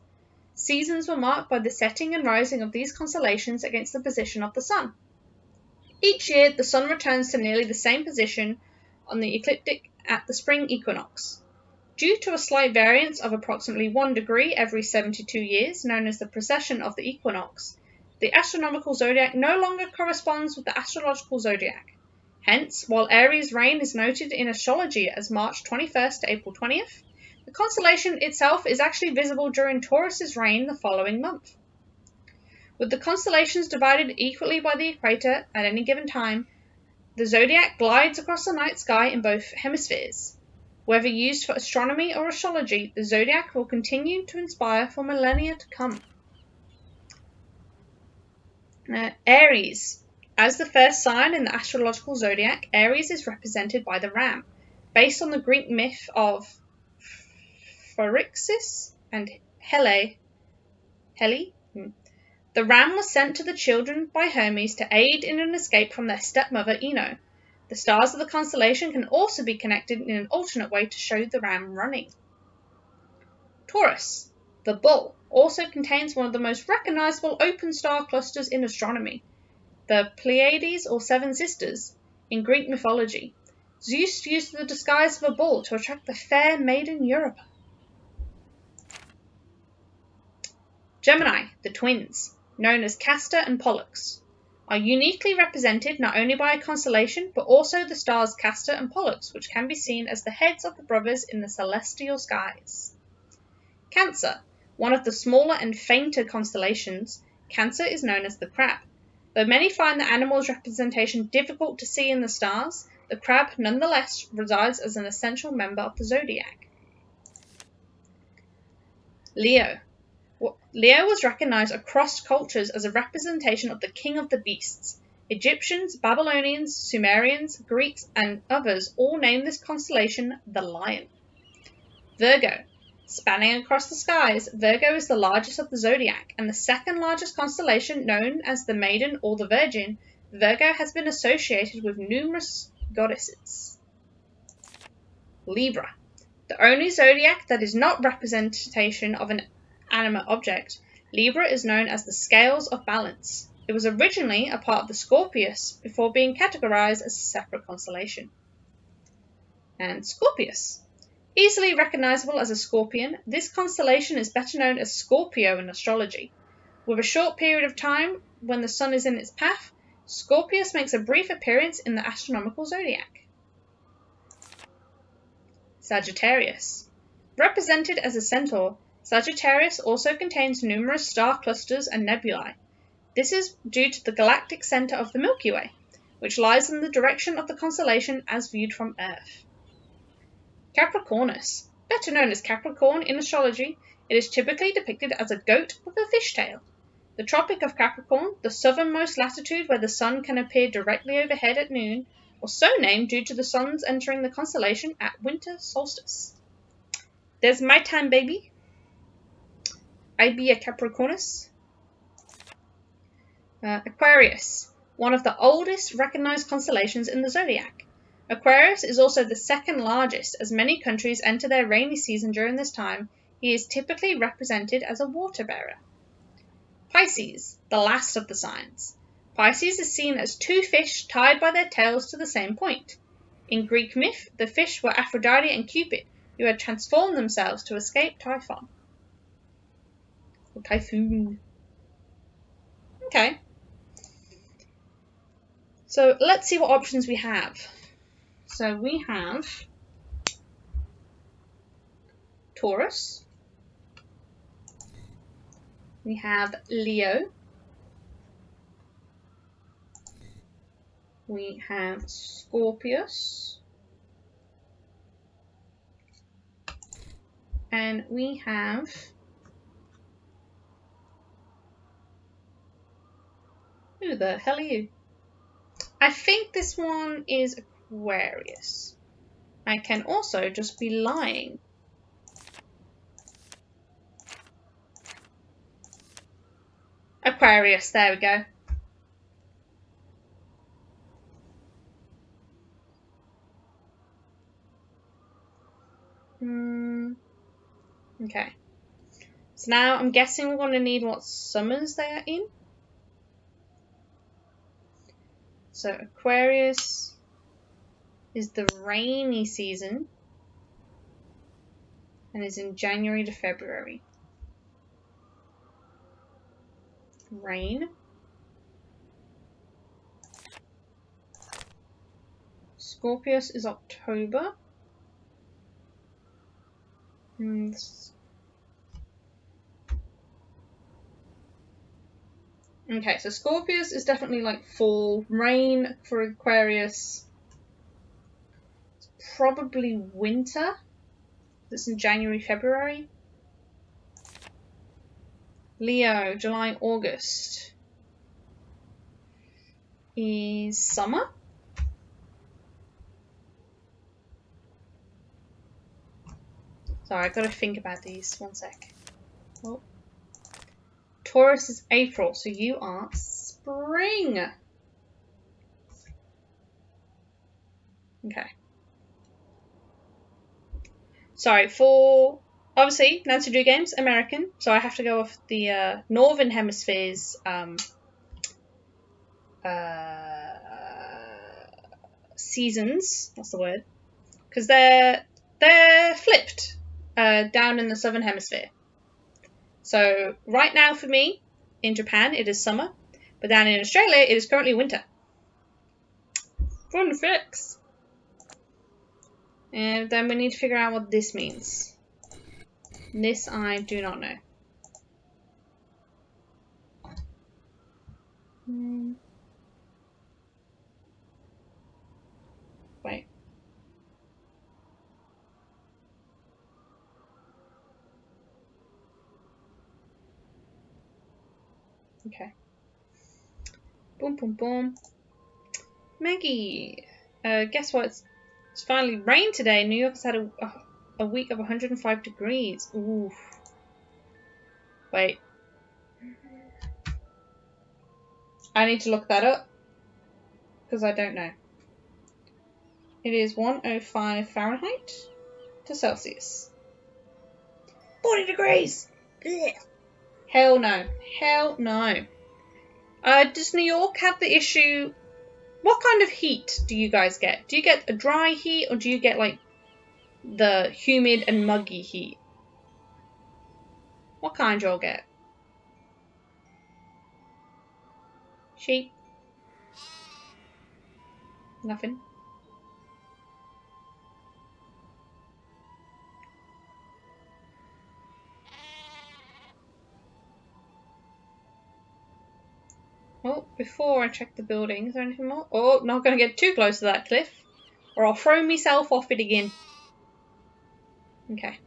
Seasons were marked by the setting and rising of these constellations against the position of the sun. Each year, the sun returns to nearly the same position on the ecliptic at the spring equinox. Due to a slight variance of approximately 1 degree every 72 years, known as the precession of the equinox, the astronomical zodiac no longer corresponds with the astrological zodiac. Hence, while Aries' reign is noted in astrology as March 21st to April 20th, the constellation itself is actually visible during Taurus's reign the following month. With the constellations divided equally by the equator at any given time, the zodiac glides across the night sky in both hemispheres. Whether used for astronomy or astrology, the zodiac will continue to inspire for millennia to come. Aries. As the first sign in the astrological zodiac, Aries is represented by the ram, based on the Greek myth of Pharixus and Helle. The ram was sent to the children by Hermes to aid in an escape from their stepmother Ino. The stars of the constellation can also be connected in an alternate way to show the ram running. Taurus, the bull, also contains one of the most recognizable open star clusters in astronomy, the Pleiades or Seven Sisters in Greek mythology. Zeus used the disguise of a bull to attract the fair maiden Europa. Gemini, the twins, known as Castor and Pollux, are uniquely represented not only by a constellation but also the stars Castor and Pollux, which can be seen as the heads of the brothers in the celestial skies. Cancer, one of the smaller and fainter constellations, Cancer is known as the crab. Though many find the animal's representation difficult to see in the stars, the crab nonetheless resides as an essential member of the zodiac. Leo. Leo was recognized across cultures as a representation of the king of the beasts. Egyptians, Babylonians, Sumerians, Greeks, and others all named this constellation the lion. Virgo. Spanning across the skies, Virgo is the largest of the zodiac and the second largest constellation, known as the Maiden or the Virgin. Virgo has been associated with numerous goddesses. Libra. The only zodiac that is not representation of an animate object, Libra is known as the scales of balance. It was originally a part of the Scorpius before being categorized as a separate constellation. And Scorpius. Easily recognizable as a scorpion, this constellation is better known as Scorpio in astrology. With a short period of time when the sun is in its path, Scorpius makes a brief appearance in the astronomical zodiac. Sagittarius. Represented as a centaur, Sagittarius also contains numerous star clusters and nebulae. This is due to the galactic center of the Milky Way, which lies in the direction of the constellation as viewed from Earth. Capricornus. Better known as Capricorn in astrology, it is typically depicted as a goat with a fishtail. The Tropic of Capricorn, the southernmost latitude where the sun can appear directly overhead at noon, was so named due to the sun's entering the constellation at winter solstice. There's my time, baby. I be a Capricornus. Aquarius, one of the oldest recognized constellations in the zodiac. Aquarius is also the second largest, as many countries enter their rainy season during this time. He is typically represented as a water bearer. Pisces, the last of the signs. Pisces is seen as two fish tied by their tails to the same point. In Greek myth, the fish were Aphrodite and Cupid, who had transformed themselves to escape Typhon. Or Typhoon. Okay. So let's see what options we have. So we have Taurus, we have Leo, we have Scorpius, and we have who the hell are you? I think this one is Aquarius. I can also just be lying. Aquarius, there we go. Okay. So now I'm guessing we're going to need what summers they are in. So Aquarius is the rainy season and is in January to February. Rain. Scorpius is October. Okay, so Scorpius is definitely like fall. Rain for Aquarius. It's probably winter. It's in January, February. Leo, July, August. is summer. Sorry, I've got to think about these. One sec. Oh. Taurus is April, so you are spring. Okay. Sorry, for obviously Nancy Drew Games, American, so I have to go off the Northern Hemisphere's seasons. That's the word, because they're flipped down in the Southern Hemisphere. So right now for me in Japan it is summer, but down in Australia it is currently winter. Fun fix. And then we need to figure out what this means. This I do not know. Wait. Okay. Boom, boom, boom. Maggie, guess what? It's finally rained today. New York has had a week of 105 degrees. Ooh. Wait. I need to look that up because I don't know. It is 105 Fahrenheit to Celsius. 40 degrees! Ugh. Hell no. Hell no. Does New York have the issue? What kind of heat do you guys get? Do you get a dry heat or do you get like the humid and muggy heat? What kind y'all get? Sheep? Nothing. Oh, before I check the building, is there anything more? Oh, not going to get too close to that cliff, or I'll throw myself off it again. Okay.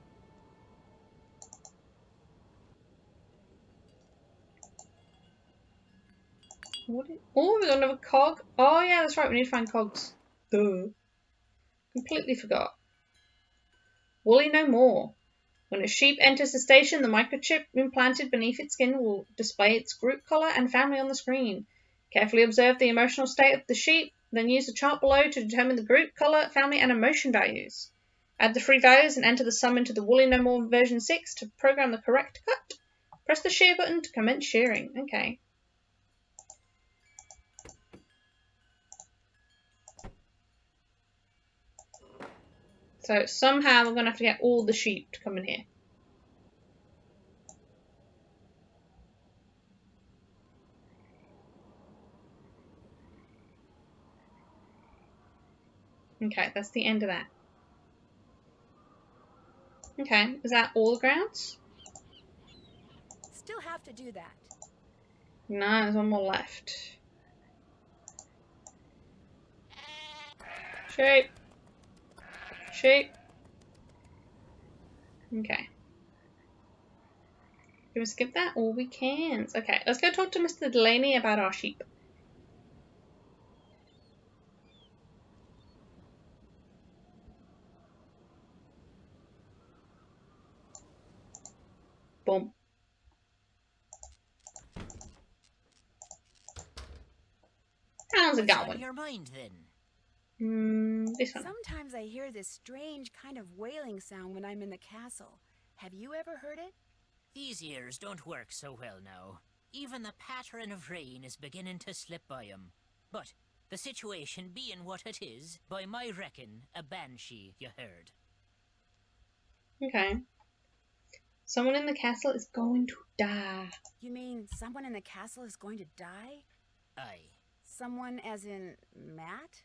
Oh, we got another cog. Oh, yeah, that's right. We need to find cogs. Duh. Completely forgot. Woolly no more. When a sheep enters the station, the microchip implanted beneath its skin will display its group color and family on the screen. Carefully observe the emotional state of the sheep, then use the chart below to determine the group, color, family, and emotion values. Add the 3 values and enter the sum into the Woolly No More version 6 to program the correct cut. Press the share button to commence sharing. Okay. So somehow we're going to have to get all the sheep to come in here. Okay, that's the end of that. Okay, is that all the grounds? Still have to do that. No, there's one more left. Sheep. Sheep. Okay. Can we skip that? All we can. Okay, let's go talk to Mr. Delaney about our sheep. Boom. How's it What's on going? your mind then? This one. Sometimes I hear this strange kind of wailing sound when I'm in the castle. Have you ever heard it? These ears don't work so well now. Even the pattern of rain is beginning to slip by 'em. But the situation being what it is, by my reckon, a banshee, you heard. Okay. Someone in the castle is going to die. You mean someone in the castle is going to die? Aye. Someone as in Matt?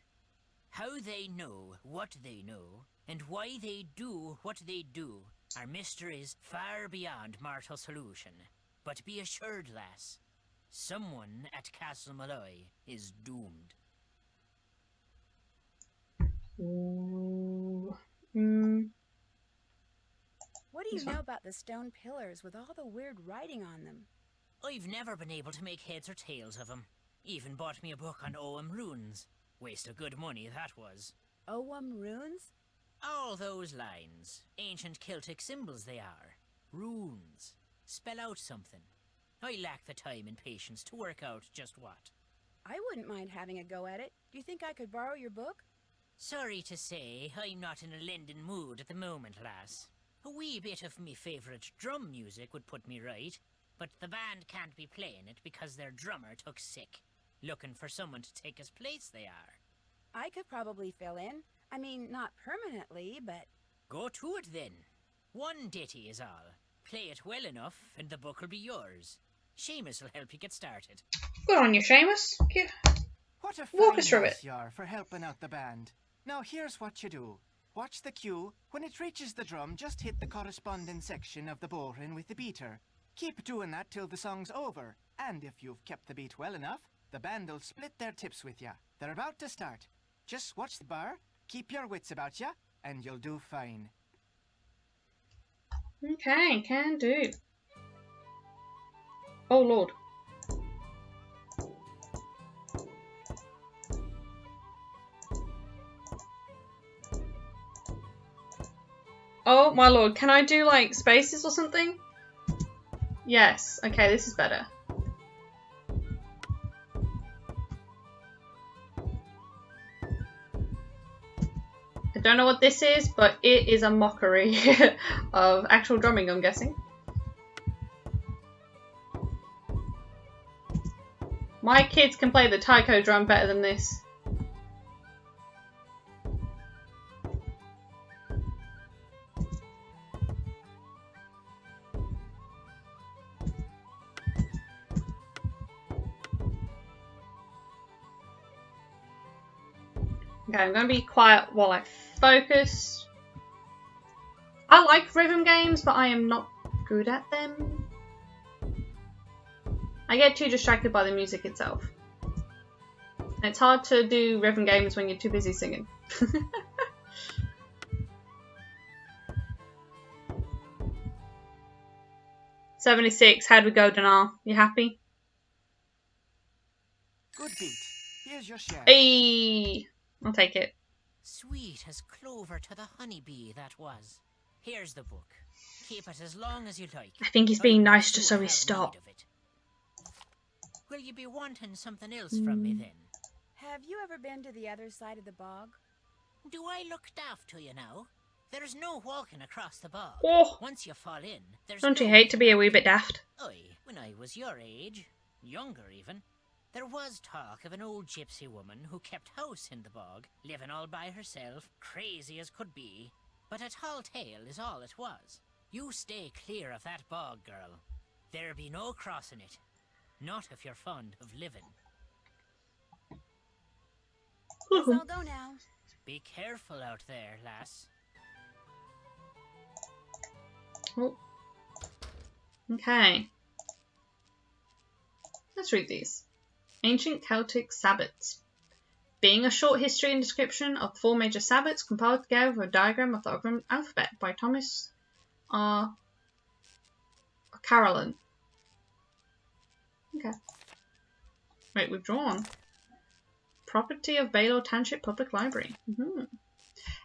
How they know what they know, and why they do what they do, are mysteries far beyond mortal solution. But be assured, lass, someone at Castle Malloy is doomed. Ooh. What do you know about the stone pillars with all the weird writing on them? I've never been able to make heads or tails of 'em. Even bought me a book on Ogham runes. Waste of good money, that was. Ogham runes? All those lines. Ancient Celtic symbols they are. Runes. Spell out something. I lack the time and patience to work out just what. I wouldn't mind having a go at it. Do you think I could borrow your book? Sorry to say, I'm not in a lending mood at the moment, lass. A wee bit of me favourite drum music would put me right, but the band can't be playing it because their drummer took sick. Looking for someone to take his place, they are. I could probably fill in. I mean, not permanently, but... Go to it then. One ditty is all. Play it well enough, and the book will be yours. Seamus will help you get started. Good on you, Seamus. What a Walk fine us through lass it. you are for helping out the band. Now here's what you do. Watch the cue. When it reaches the drum, just hit the corresponding section of the bowline with the beater. Keep doing that till the song's over. And if you've kept the beat well enough, the band will split their tips with you. They're about to start. Just watch the bar, keep your wits about you, and you'll do fine. Okay, can do. Oh lord. Oh my lord, can I do like spaces or something? Yes, okay, this is better. I don't know what this is, but it is a mockery of actual drumming, I'm guessing. My kids can play the taiko drum better than this. Okay, I'm going to be quiet while I focus. I like rhythm games, but I am not good at them. I get too distracted by the music itself. It's hard to do rhythm games when you're too busy singing. 76, how'd we go, Dinar? You happy? Good beat. Here's your share. Hey, I'll take it. Sweet as clover to the honeybee, that was. Here's the book. Keep it as long as you like. I think he's being I nice just so sure we have stop. need of it. Will you be wanting something else from me then? Have you ever been to the other side of the bog? Do I look daft to you now? There's no walking across the bog. Oh, Once you fall in, there's don't you no hate to be a getting wee out. bit daft? Aye, when I was your age, younger even, there was talk of an old gypsy woman who kept house in the bog, living all by herself, crazy as could be. But a tall tale is all it was. You stay clear of that bog, girl. There be no crossing it. Not if you're fond of living. Guess I'll go now. Be careful out there, lass. Oh. Okay. Let's read these. Ancient Celtic Sabbats. Being a short history and description of 4 major sabbats compiled together with a diagram of the Ogham alphabet by Thomas R. Carolan. Okay. Wait, withdrawn. Property of Baylor Township Public Library.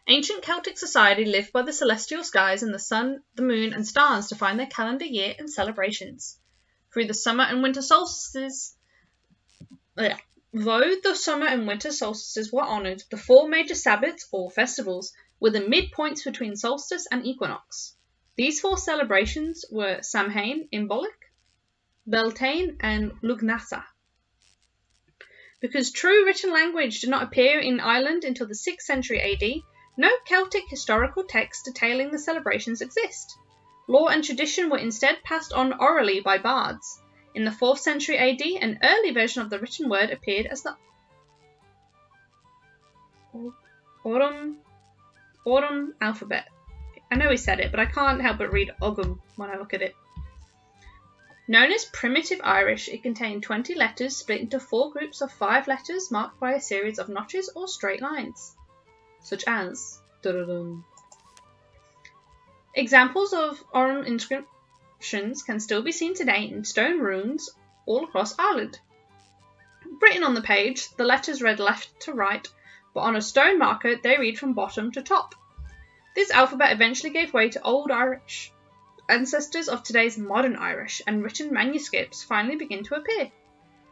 Ancient Celtic society lived by the celestial skies and the sun, the moon, and stars to find their calendar year and celebrations. Through the summer and winter solstices, though the summer and winter solstices were honoured, the 4 major sabbats, or festivals, were the midpoints between solstice and equinox. These 4 celebrations were Samhain, Imbolc, Beltane, and Lugnasa. Because true written language did not appear in Ireland until the 6th century AD, no Celtic historical texts detailing the celebrations exist. Law and tradition were instead passed on orally by bards. In the 4th century AD, an early version of the written word appeared as the Autumn alphabet. I know he said it, but I can't help but read Ogham when I look at it. Known as Primitive Irish, it contained 20 letters split into 4 groups of 5 letters marked by a series of notches or straight lines, such as Examples of Ogham inscriptions can still be seen today in stone ruins all across Ireland. Written on the page, the letters read left to right, but on a stone marker they read from bottom to top. This alphabet eventually gave way to Old Irish, ancestors of today's modern Irish, and written manuscripts finally begin to appear.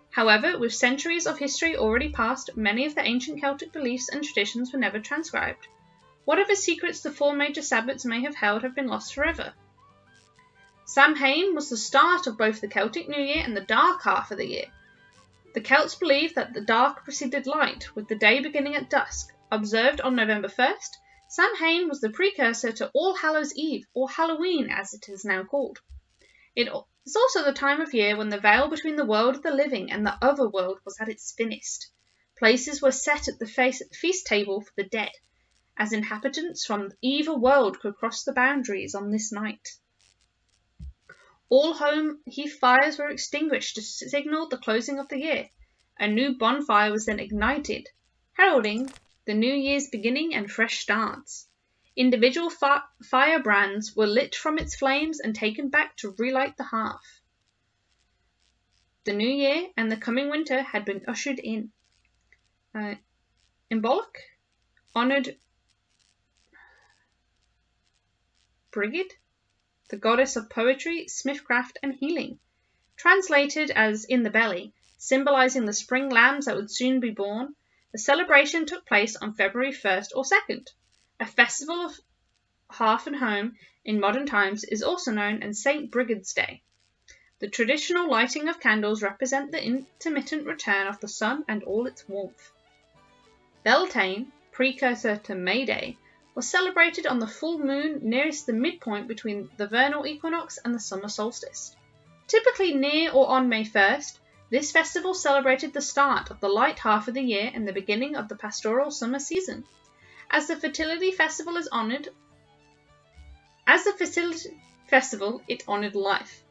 However, with centuries of history already past, many of the ancient Celtic beliefs and traditions were never transcribed. Whatever secrets the four major sabbats may have held have been lost forever. Samhain was the start of both the Celtic New Year and the dark half of the year. The Celts believed that the dark preceded light, with the day beginning at dusk. Observed on November 1st, Samhain was the precursor to All Hallows' Eve, or Halloween as it is now called. It is also the time of year when the veil between the world of the living and the other world was at its thinnest. Places were set at the feast table for the dead, as inhabitants from either world could cross the boundaries on this night. All home hearth fires were extinguished to signal the closing of the year. A new bonfire was then ignited, heralding the new year's beginning and fresh starts. Individual firebrands were lit from its flames and taken back to relight the hearth. The new year and the coming winter had been ushered in. Imbolc honoured Brigid, the goddess of poetry, smithcraft, and healing, translated as in the belly, symbolising the spring lambs that would soon be born. The celebration took place on February 1st or 2nd. A festival of hearth and home in modern times is also known as St. Brigid's Day. The traditional lighting of candles represent the intermittent return of the sun and all its warmth. Beltane, precursor to May Day, was celebrated on the full moon nearest the midpoint between the vernal equinox and the summer solstice. Typically near or on May 1st, this festival celebrated the start of the light half of the year and the beginning of the pastoral summer season. As the fertility festival, it honoured life.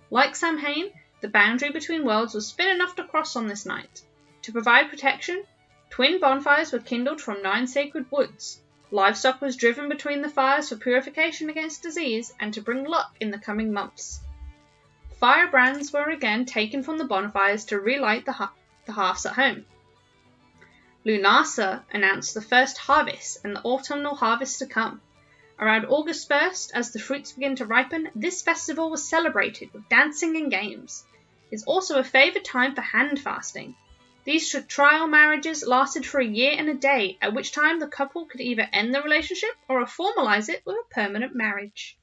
Like Samhain, the boundary between worlds was thin enough to cross on this night. To provide protection, twin bonfires were kindled from 9 sacred woods. Livestock was driven between the fires for purification against disease and to bring luck in the coming months. Firebrands were again taken from the bonfires to relight the hearths at home. Lunasa announced the first harvest and the autumnal harvest to come. Around August 1st, as the fruits begin to ripen, this festival was celebrated with dancing and games. It is also a favoured time for hand fasting. These trial marriages lasted for a year and a day, at which time the couple could either end the relationship or formalise it with a permanent marriage.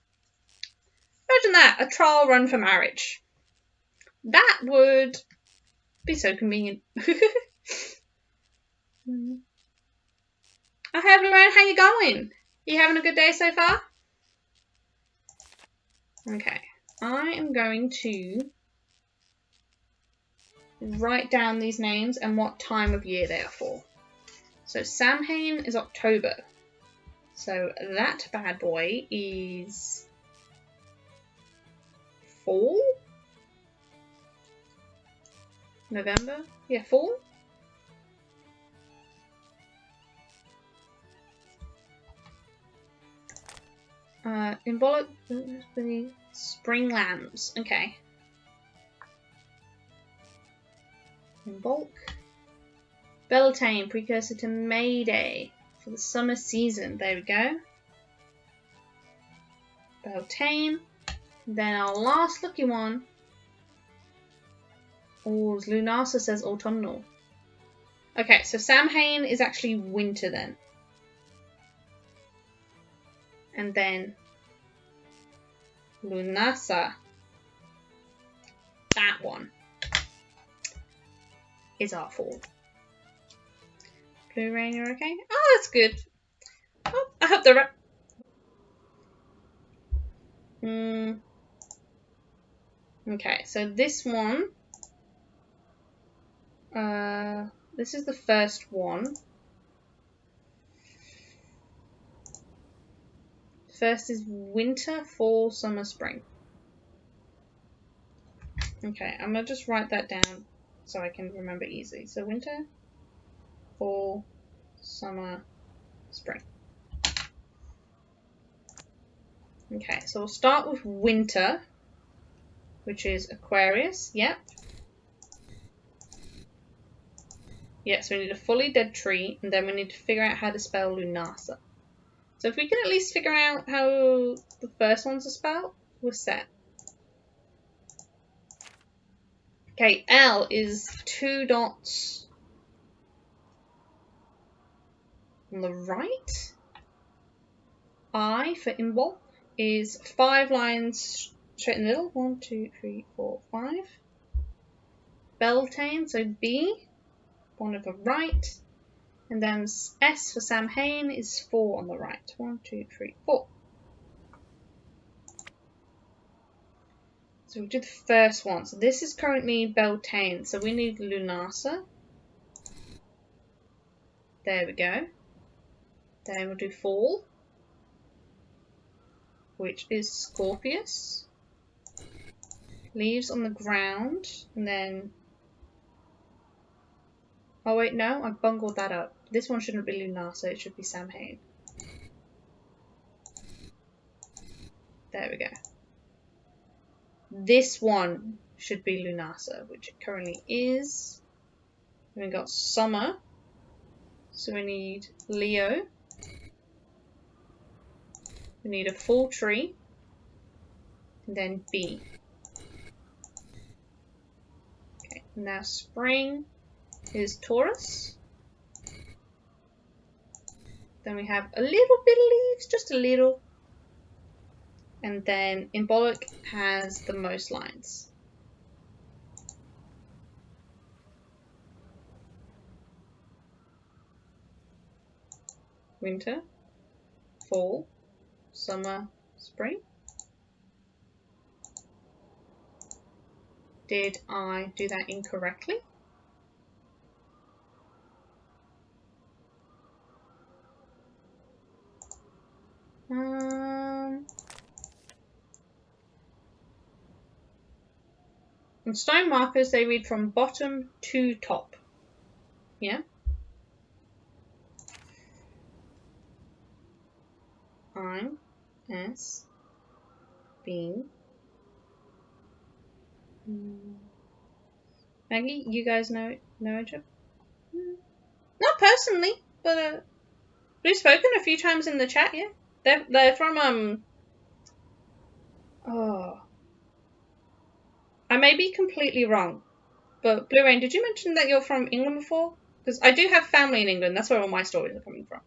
Imagine that, a trial run for marriage. That would be so convenient. Oh, hey everyone, how you going? You having a good day so far? Okay, I am going to write down these names and what time of year they are for. So Samhain is October. So that bad boy is fall? November? Yeah, fall? Imbolc, spring lambs. Okay. Imbolc. Beltane, precursor to May Day for the summer season. There we go. Beltane. Then our last lucky one. Oh, Lunasa says autumnal. Okay, so Samhain is actually winter then. And then Lunasa, that one, is our fall. Blue Rain, you're okay? Oh, that's good. Oh, I hope they're Okay, so this one, this is the first one. First is winter, fall, summer, spring. Okay, I'm going to just write that down so I can remember easily. So winter, fall, summer, spring. Okay, so we'll start with winter, which is Aquarius. Yep. Yeah, so we need a fully dead tree, and then we need to figure out how to spell Lunasa. So if we can at least figure out how the first ones are spelled, we're set. Okay, L is 2 dots on the right. I for Imbol is 5 lines straight in the middle. 1, 2, 3, 4, 5. Beltane, so B, 1 on the right. And then S for Samhain is 4 on the right. 1, 2, 3, 4. So we did the first one. So this is currently Beltane. So we need Lunasa. There we go. Then we'll do Fall, which is Scorpius. Leaves on the ground. And then... Oh wait, no, I bungled that up. This one shouldn't be Lunasa, it should be Samhain. There we go. This one should be Lunasa, which it currently is. Then we got Summer. So we need Leo. We need a full tree. And then B. Okay, now Spring is Taurus. Then we have a little bit of leaves, just a little. And then Imbolic has the most lines. Winter, fall, summer, spring. Did I do that incorrectly? On stone markers, they read from bottom to top. Yeah? I, S, B. Maggie, you guys know each other? Not personally, but we've spoken a few times in the chat, yeah? They're from, oh. I may be completely wrong, but Blue Rain, did you mention that you're from England before? Because I do have family in England, that's where all my stories are coming from.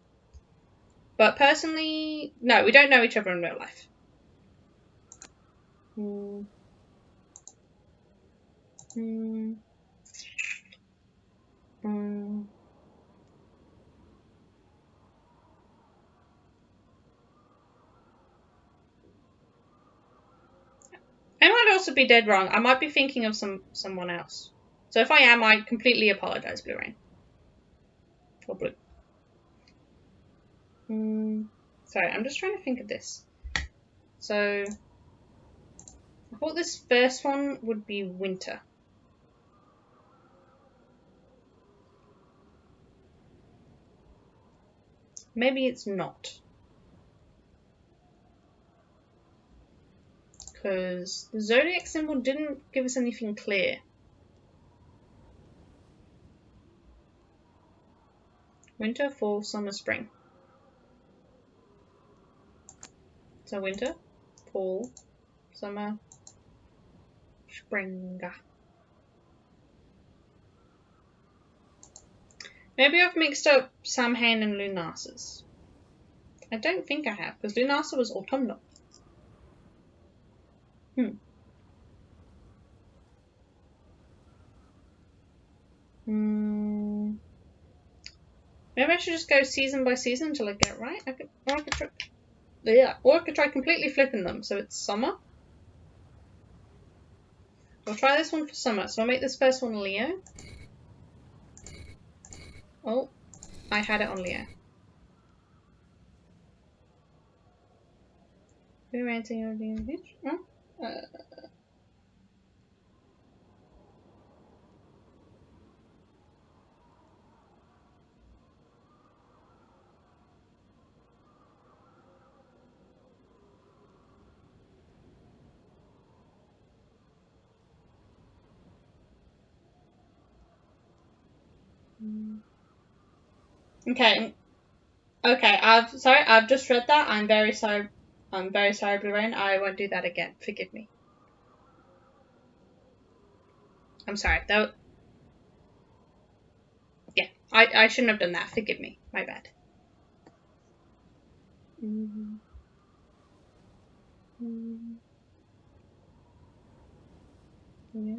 But personally, no, we don't know each other in real life. I might also be dead wrong. I might be thinking of someone else. So if I am, I completely apologise, Blue Rain. Or Blue. Sorry, I'm just trying to think of this. So, I thought this first one would be winter. Maybe it's not. Because the zodiac symbol didn't give us anything clear. Winter, fall, summer, spring. So winter, fall, summer, spring. Maybe I've mixed up Samhain and Lunasas. I don't think I have, because Lunasa was autumnal. Maybe I should just go season by season until I get it right. Or I could try completely flipping them, so it's summer. I'll try this one for summer, so I'll make this first one Leo. Oh, I had it on Leo. We're ranting your beach. Okay. Okay, I've just read that. I'm very sorry. I'm very sorry, Blue Rain. I won't do that again. Forgive me. I'm sorry. Though. Yeah, I shouldn't have done that. Forgive me. My bad. Yeah.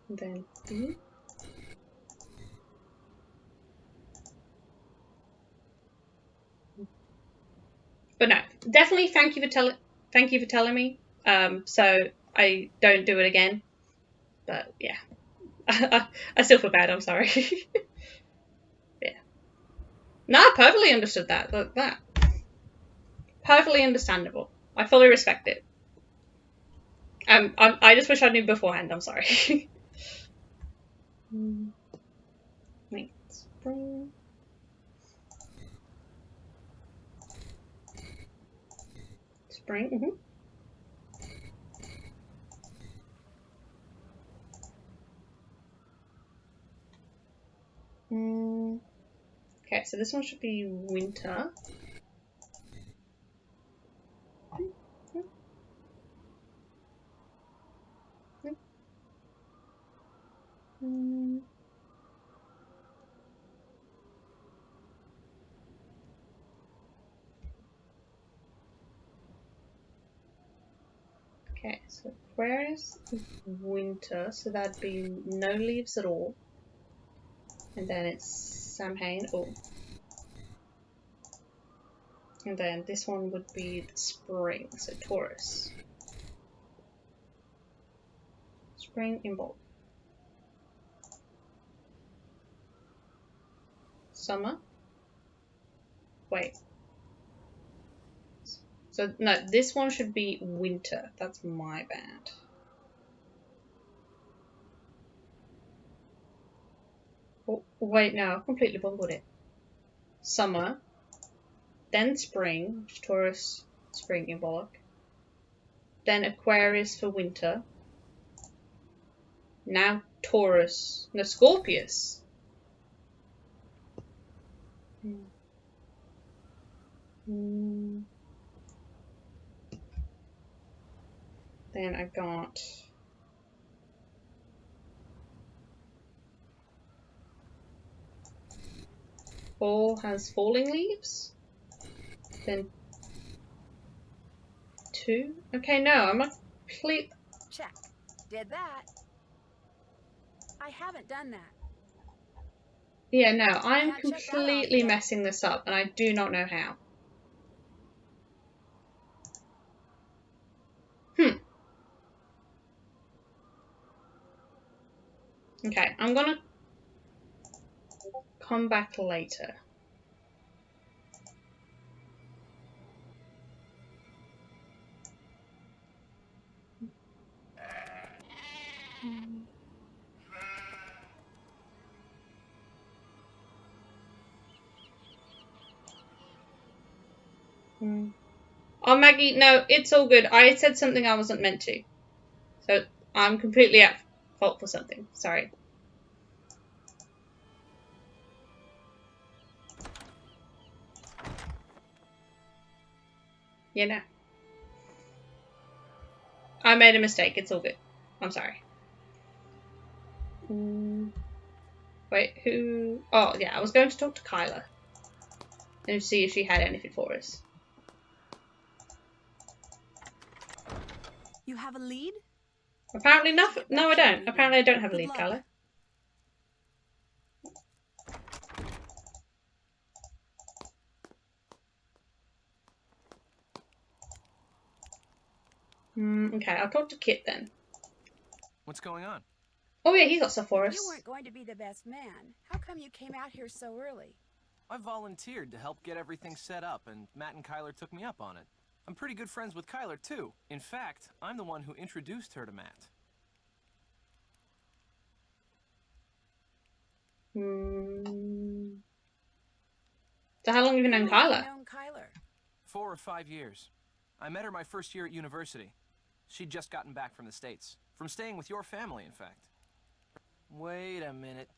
Then B. But no, definitely thank you for telling me. So I don't do it again. But yeah, I still feel bad. I'm sorry. Yeah. No, I perfectly understood that. That perfectly understandable. I fully respect it. I just wish I knew beforehand. I'm sorry. Wait, spring. Spring. Okay, so this one should be winter. Okay, so Aquarius is winter, so that'd be no leaves at all. And then it's Samhain. Oh. And then this one would be spring, so Taurus. Spring in bold. Summer. Wait. So, no, this one should be winter. That's my bad. Oh, wait, no, I completely bungled it. Summer. Then spring, Taurus, spring in Bollock. Then Aquarius for winter. Now Taurus. No, Scorpius. Then I got Fall has falling leaves. Then 2. Okay, no, I'm a complete. Check. Did that. I haven't done that. Yeah, no, I'm Can't check that off completely yet. messing this up, and I do not know how. Okay, I'm gonna come back later. Oh, Maggie, no, it's all good. I said something I wasn't meant to. So I'm completely at fault for something. Sorry. You know. I made a mistake. It's all good. I'm sorry. Wait, who? Oh, yeah, I was going to talk to Kyla and see if she had anything for us. You have a lead? Apparently I'll have to nothing. get No, back I to you, don't. Regan. Apparently I don't have a Good lead, luck. Kyla. Okay, I'll talk to Kit then. What's going on? Oh yeah, he's got stuff for If you us. weren't going to be the best man, how come you came out here so early? I volunteered to help get everything set up, and Matt and Kyler took me up on it. I'm pretty good friends with Kyler, too. In fact, I'm the one who introduced her to Matt. So how long have you How known long have you Kyla? known Kyler? 4 or 5 years. I met her my first year at university. She'd just gotten back from the States. From staying with your family, in fact. Wait a minute.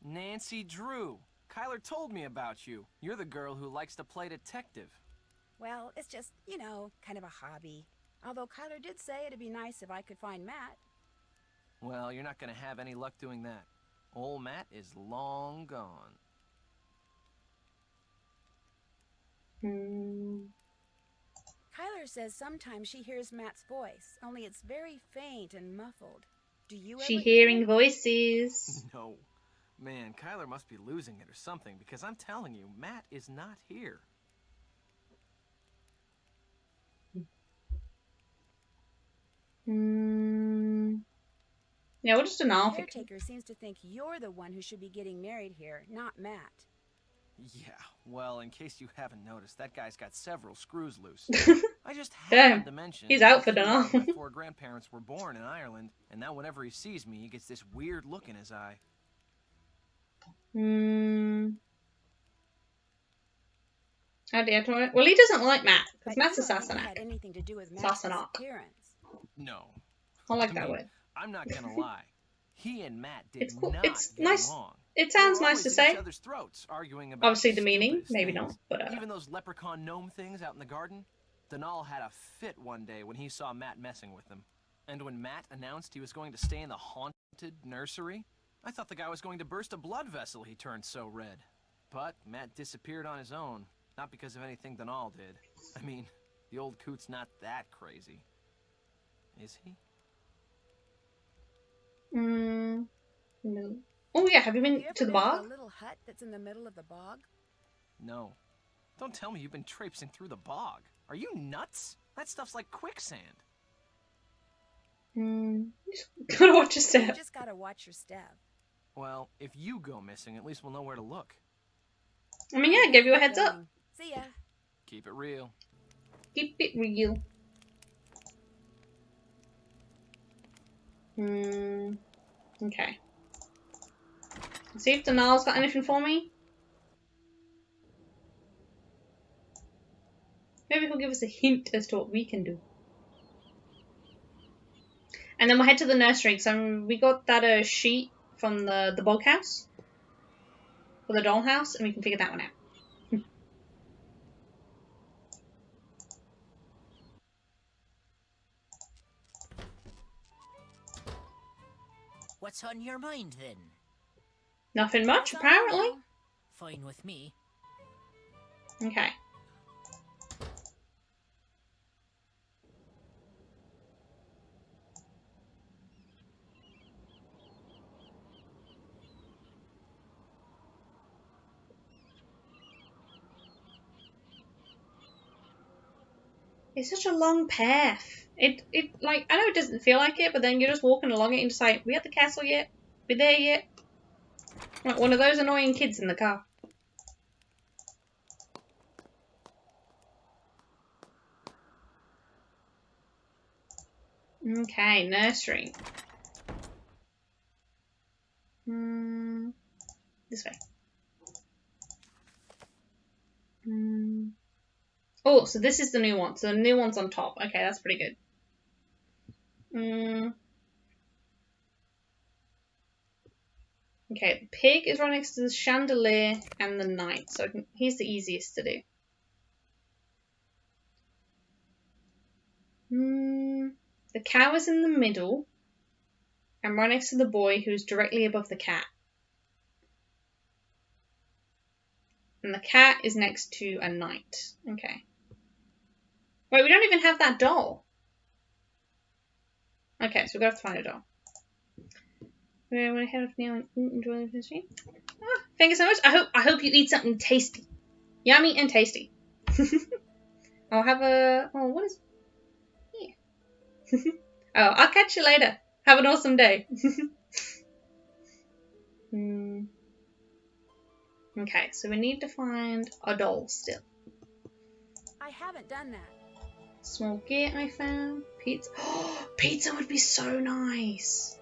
Nancy Drew. Kyler told me about you. You're the girl who likes to play detective. Well, it's just, you know, kind of a hobby. Although Kyler did say it'd be nice if I could find Matt. Well, you're not gonna have any luck doing that. Old Matt is long gone. Kyler says sometimes she hears Matt's voice, only it's very faint and muffled. Do you She ever hear hearing it? voices. No. Man, Kyler must be losing it or something, because I'm telling you, Matt is not here. Yeah, what does The Denal think? caretaker seems to think you're the one who should be getting married here, not Matt. Yeah, well, in case you haven't noticed, that guy's got several screws loose. I just Damn, happened to mention he's that out for he and one of Denal. my 4 grandparents were born in Ireland, and now whenever he sees me, he gets this weird look in his eye. Oh dear. Well, he doesn't like Matt, because But Matt's you a don't think it Sassenach. had anything to do with Matt's Sassenach. disappearance. No. I like I that mean, word. I'm not gonna lie. He and Matt did It's cool. not It's get nice. along. It They sounds were nice to always at each say. other's throats, arguing about Obviously, the meaning, stupidest maybe things. not, but Even those leprechaun gnome things out in the garden. Denal had a fit one day when he saw Matt messing with them. And when Matt announced he was going to stay in the haunted nursery, I thought the guy was going to burst a blood vessel, he turned so red. But Matt disappeared on his own, not because of anything Denal did. I mean, the old coot's not that crazy. Is he? no. Oh yeah, have you Have been you ever to the been to bar? the little hut that's in the middle of the bog? No. Don't tell me you've been traipsing through the bog. Are you nuts? That stuff's like quicksand. Just gotta watch your You step. just gotta watch your step. Well, if you go missing, at least we'll know where to look. I mean, yeah, give you a heads up. Going. See ya. Keep it real. Keep it real. Okay. See if Denal's got anything for me. Maybe he'll give us a hint as to what we can do. And then we'll head to the nursery, because we got that sheet from the bog house. For the doll house, and we can figure that one out. What's on your mind, then? Nothing much, That's all for apparently. now. Fine with me. Okay. It's such a long path. It like, I know it doesn't feel like it, but then you're just walking along it and just like, we at the castle yet? We there yet? Like one of those annoying kids in the car. Okay, nursery. This way. Oh, so this is the new one. So the new one's on top. Okay, that's pretty good. Okay, the pig is right next to the chandelier and the knight. So he's the easiest to do. The cow is in the middle. And right next to the boy who's directly above the cat. And the cat is next to a knight. Okay. Wait, we don't even have that doll. Okay, so we're going to have to find a doll. We're going to head off now and enjoy the stream. Thank you so much. I hope you eat something tasty. Yummy and tasty. I'll have a... Oh, what is... Yeah. Oh, I'll catch you later. Have an awesome day. Okay, so we need to find a doll still. I haven't done that. Small gear I found. Pizza. Oh, pizza would be so nice.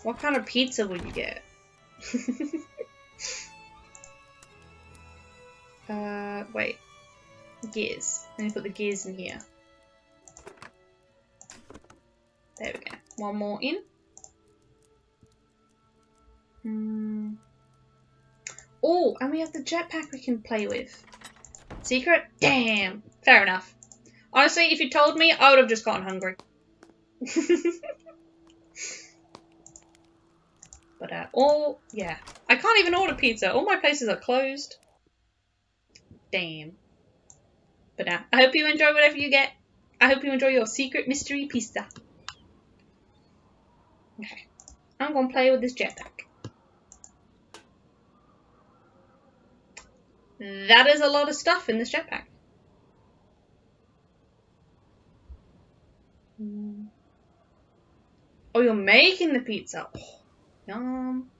What kind of pizza would you get? Wait. Gears. Let me put the gears in here. One more in. Oh, and we have the jetpack we can play with. Secret? Damn. Fair enough. Honestly, if you told me, I would have just gotten hungry. But, yeah. I can't even order pizza. All my places are closed. Damn. But I hope you enjoy whatever you get. I hope you enjoy your secret mystery pizza. Okay. I'm going to play with this jetpack. That is a lot of stuff in this jetpack. Oh, you're making the pizza. Oh, yum.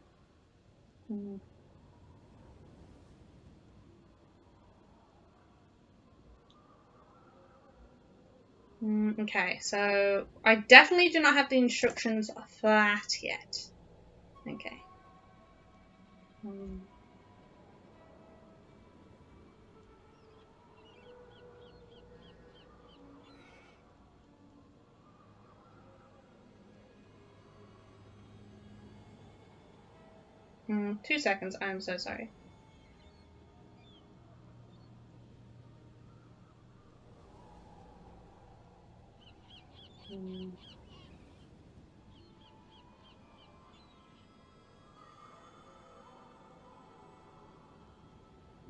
Okay, so I definitely do not have the instructions for that yet. Okay. Mm, 2 seconds. I'm so sorry.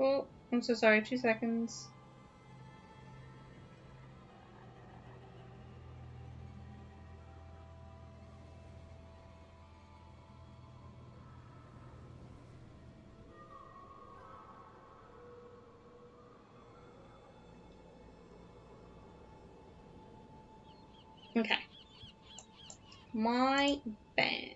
Oh, I'm so sorry. 2 seconds. Okay. My bad.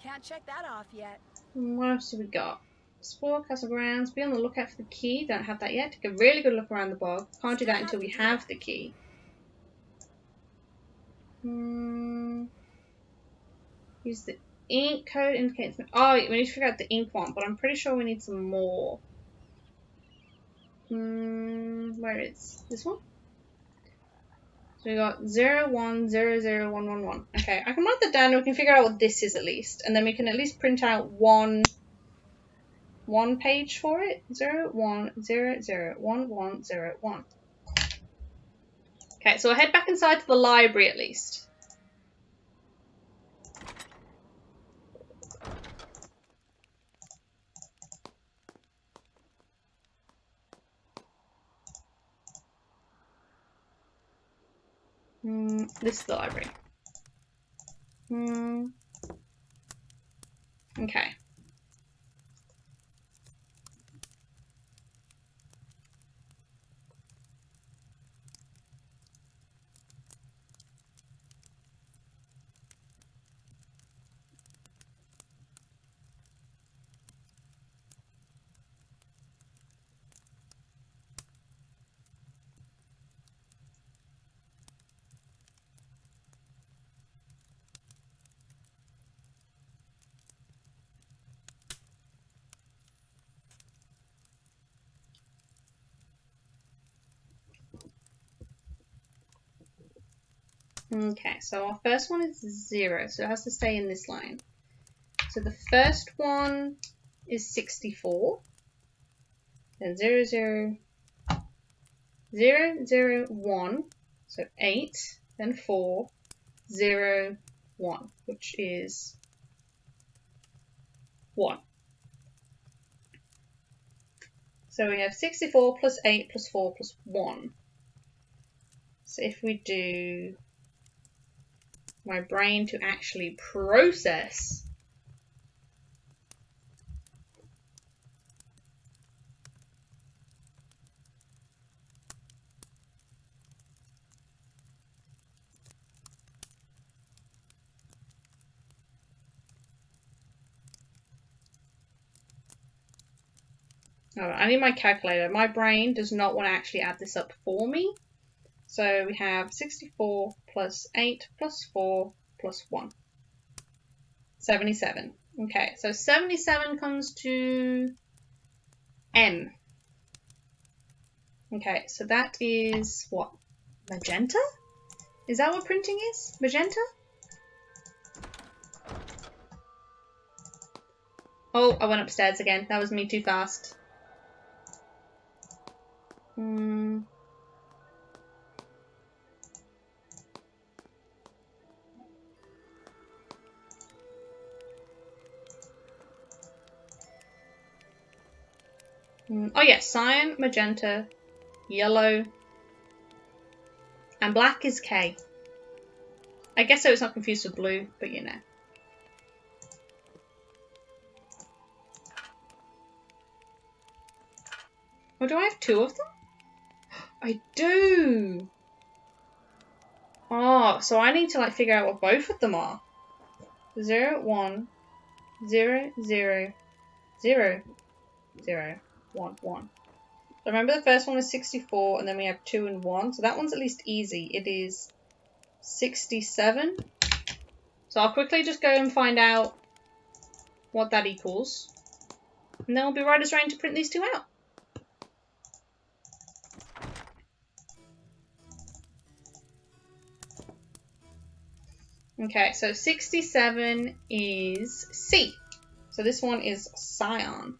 Can't check that off yet. What else do we got? Explore castle grounds. Be on the lookout for the key. Don't have that yet. Take a really good look around the bog. Can't do Still that until have we to do have that. the key. Use the ink code indicates. Oh, we need to figure out the ink one, but I'm pretty sure we need some more. Where is this one? So we got 01001111. Okay, I can write that down and we can figure out what this is at least. And then we can at least print out one page for it. 01001101. Okay, so we'll head back inside to the library at least. This is the library. Okay. Okay, so our first one is 0, so it has to stay in this line. So the first one is 64, then 001, so 8, then 4, 0, 1, which is 1. So we have 64 plus 8 plus 4 plus 1. So if we do my brain to actually process. I need my calculator. My brain does not want to actually add this up for me. So we have 64 plus 8 plus 4 plus 1. 77. Okay, so 77 comes to M. Okay, so that is what? Magenta? Is that what printing is? Magenta? Oh, I went upstairs again. That was me too fast. Oh yeah, cyan, magenta, yellow, and black is K. I guess so it's not confused with blue, but you know. Oh, do I have 2 of them? I do! Oh, so I need to like figure out what both of them are. 0, 1, 0, 0, 0, 0, 1, 1. So remember the first one was 64 and then we have 2 and 1. So that one's at least easy. It is 67. So I'll quickly just go and find out what that equals. And then we'll be right as rain to print these 2 out. Okay, so 67 is C. So this one is cyan.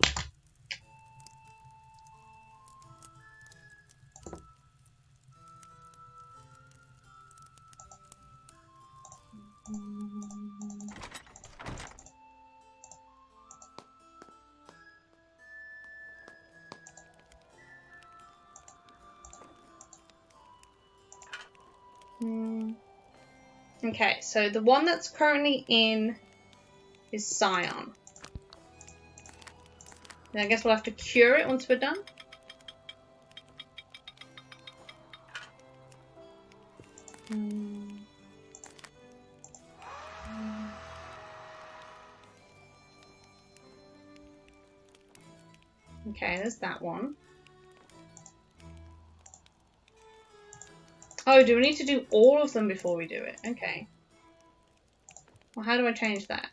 Okay, so the one that's currently in is cyan. And I guess we'll have to cure it once we're done. Okay, there's that one. Oh, do we need to do all of them before we do it? Okay. Well, how do I change that?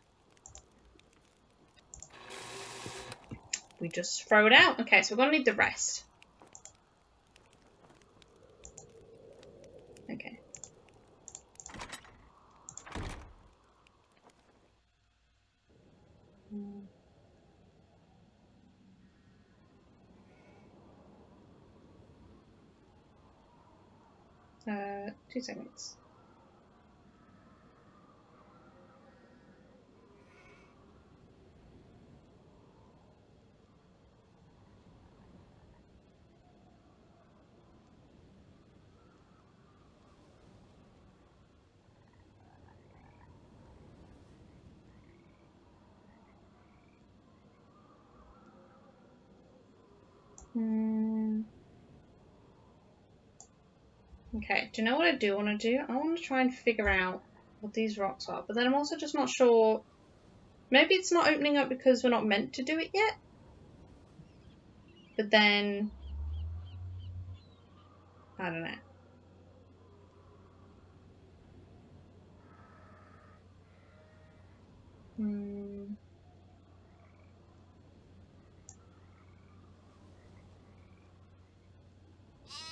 We just throw it out. Okay, so we're going to need the rest. Okay. Uh, 2 seconds. Okay, do you know what I do want to do? I want to try and figure out what these rocks are, but then I'm also just not sure. Maybe it's not opening up because we're not meant to do it yet. But then, I don't know.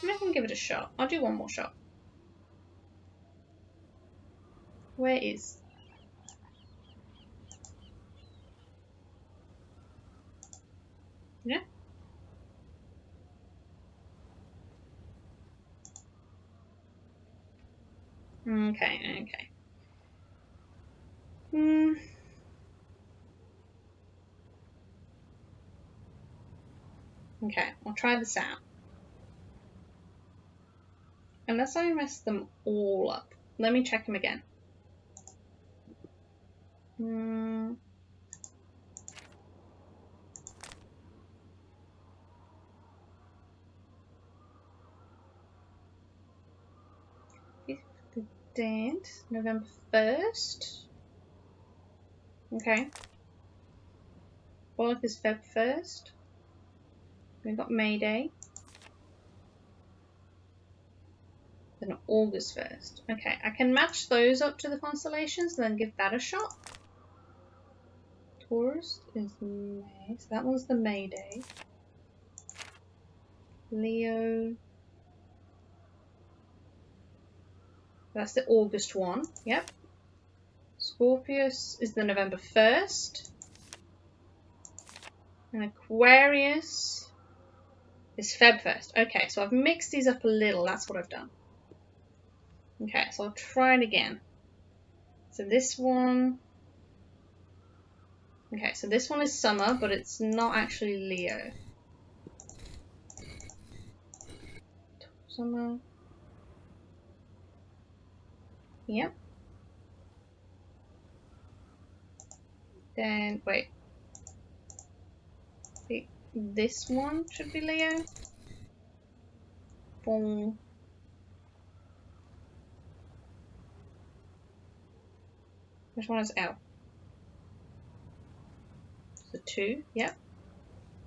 Maybe I can give it a shot. I'll do one more shot. Where is? Yeah? Okay, okay. Okay, I'll try this out. Unless I mess them all up. Let me check them again. 15th, November 1st. Okay. Bollock is Feb 1st. We've got May Day. Then August 1st. Okay, I can match those up to the constellations and then give that a shot. Taurus is May, so that one's the May Day. Leo. That's the August one. Yep. Scorpius is the November 1st. And Aquarius is Feb 1st. Okay, so I've mixed these up a little. That's what I've done. Okay, so I'll try it again. So this one... Okay, so this one is summer, but it's not actually Leo. Summer. Yep. Then, wait. This one should be Leo. Boom. Which one is L? The 2, yep.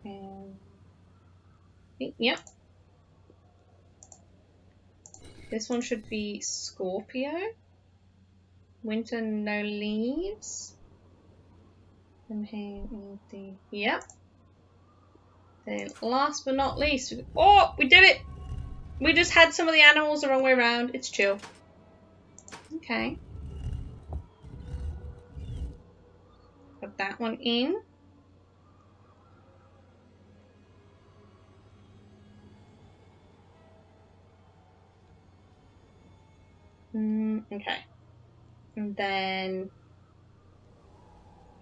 And yep. This one should be Scorpio. Winter, no leaves. Yep. Then last but not least, oh, we did it! We just had some of the animals the wrong way around. It's chill. Okay. Put that one in. Okay. And then,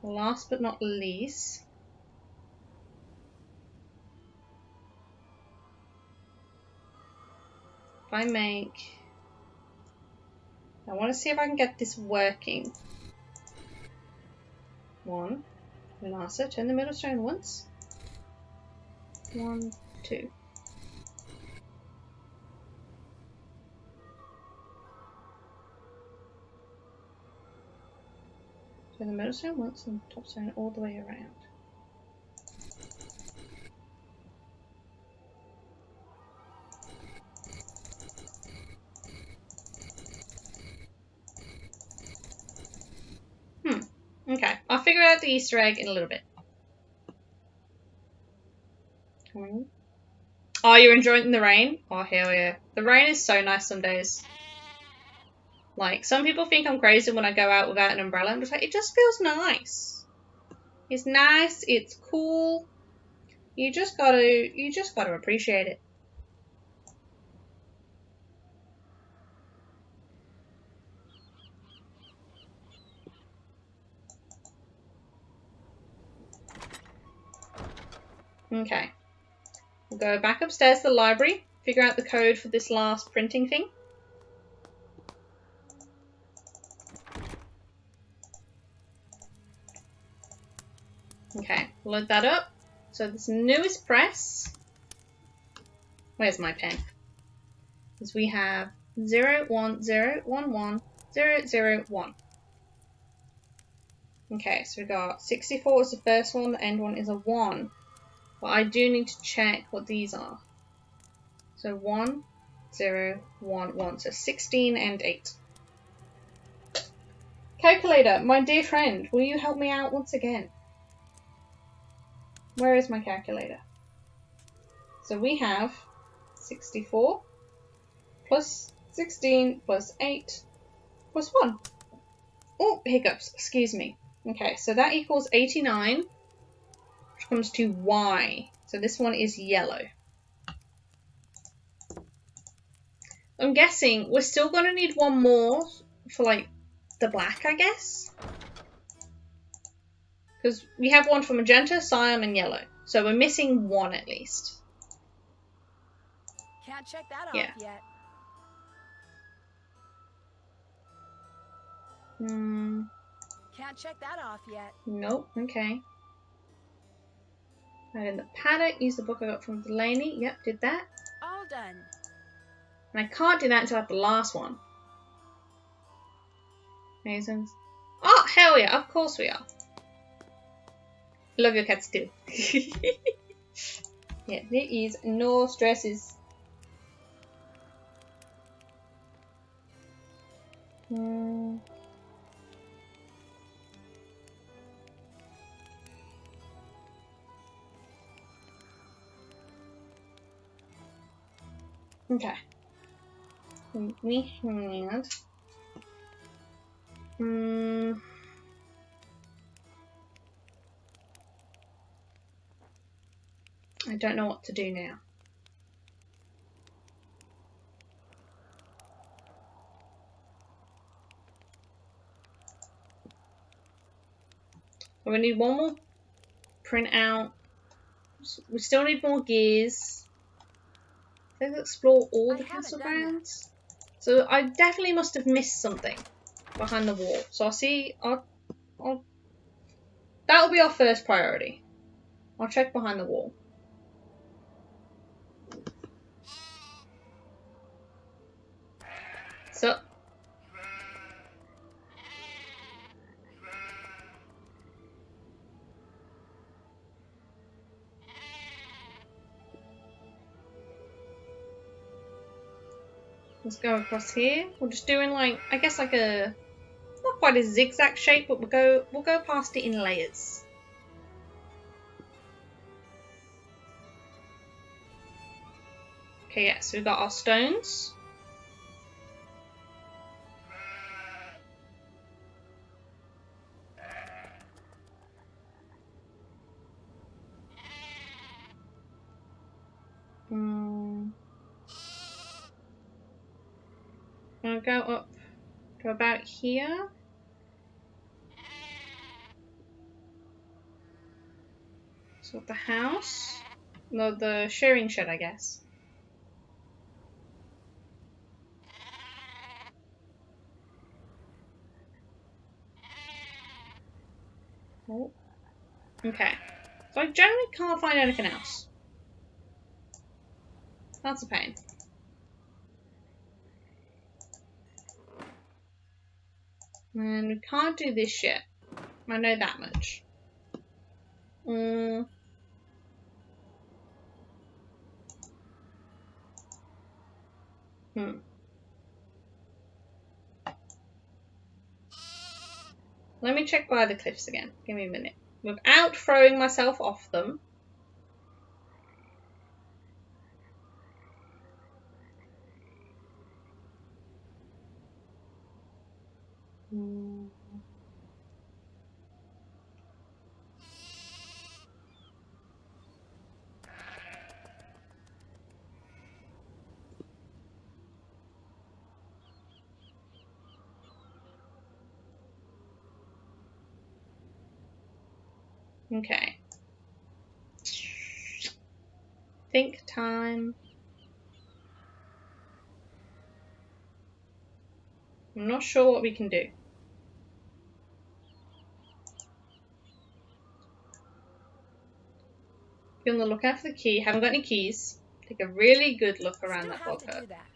last but not least, if I want to see if I can get this working. 1, Vanessa, turn the middle stone once. 1, 2. Turn the middle stone once and top stone all the way around. Okay, I'll figure out the Easter egg in a little bit. Oh, you're enjoying the rain? Oh, hell yeah. The rain is so nice some days. Like, some people think I'm crazy when I go out without an umbrella. I'm just like, it just feels nice. It's nice, it's cool. You just gotta appreciate it. Okay. We'll go back upstairs to the library, figure out the code for this last printing thing. Okay, load that up. So this newest press, where's my pen? Because we have 01011001. Okay, so we got 64 is the first one, the end one is a 1. But I do need to check what these are. So 1, 0, 1, 1. So 16 and 8. Calculator, my dear friend, will you help me out once again? Where is my calculator? So we have 64 plus 16 plus 8 plus 1. Oh, hiccups, excuse me. Okay, so that equals 89, which comes to Y. So this one is yellow. I'm guessing we're still going to need one more for, like, the black, I guess? Because we have one for magenta, cyan, and yellow. So we're missing one at least. Can't check that off yet. Can't check that off yet. Nope, okay. And in the paddock, use the book I got from Delaney. Yep, did that. All done. And I can't do that until I have the last one. Masons. Oh, hell yeah, of course we are. Love your cats too. Yeah, there is no stresses. Okay. We had I don't know what to do now. We need one more printout. We still need more gears. Let's explore all I the haven't castle done that. grounds. So I definitely must have missed something behind the wall. So that'll be our first priority. I'll check behind the wall. So let's go across here. We're just doing like, I guess like a, not quite a zigzag shape, but we'll go past it in layers. Okay, yeah, so we've got our stones. I'm gonna go up to about here. So the house. No, the shearing shed, I guess. Oh. Okay. So I generally can't find anything else. That's a pain. And we can't do this yet. I know that much. Let me check by the cliffs again. Give me a minute. Without throwing myself off them. Okay. Think time. I'm not sure what we can do. Be on the lookout for the key. Haven't got any keys. Take a really good look around Still that have to bulkhead. do that.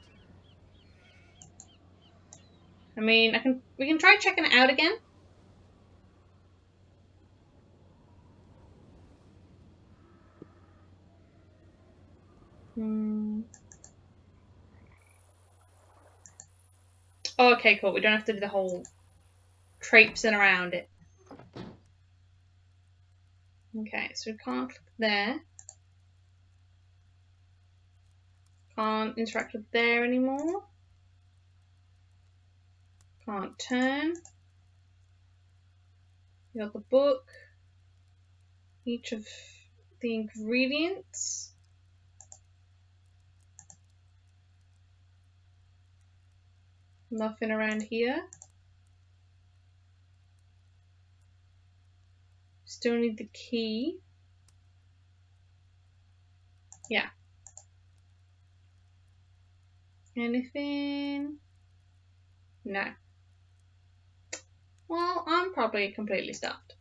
I mean, we can try checking it out again. Oh, okay, cool. We don't have to do the whole traipsing around it. Okay, so we can't click there. Can't interact with there anymore. Can't turn. You got the book. Each of the ingredients. Nothing around here. Still need the key. Yeah. Anything? No. Well, I'm probably completely stuffed.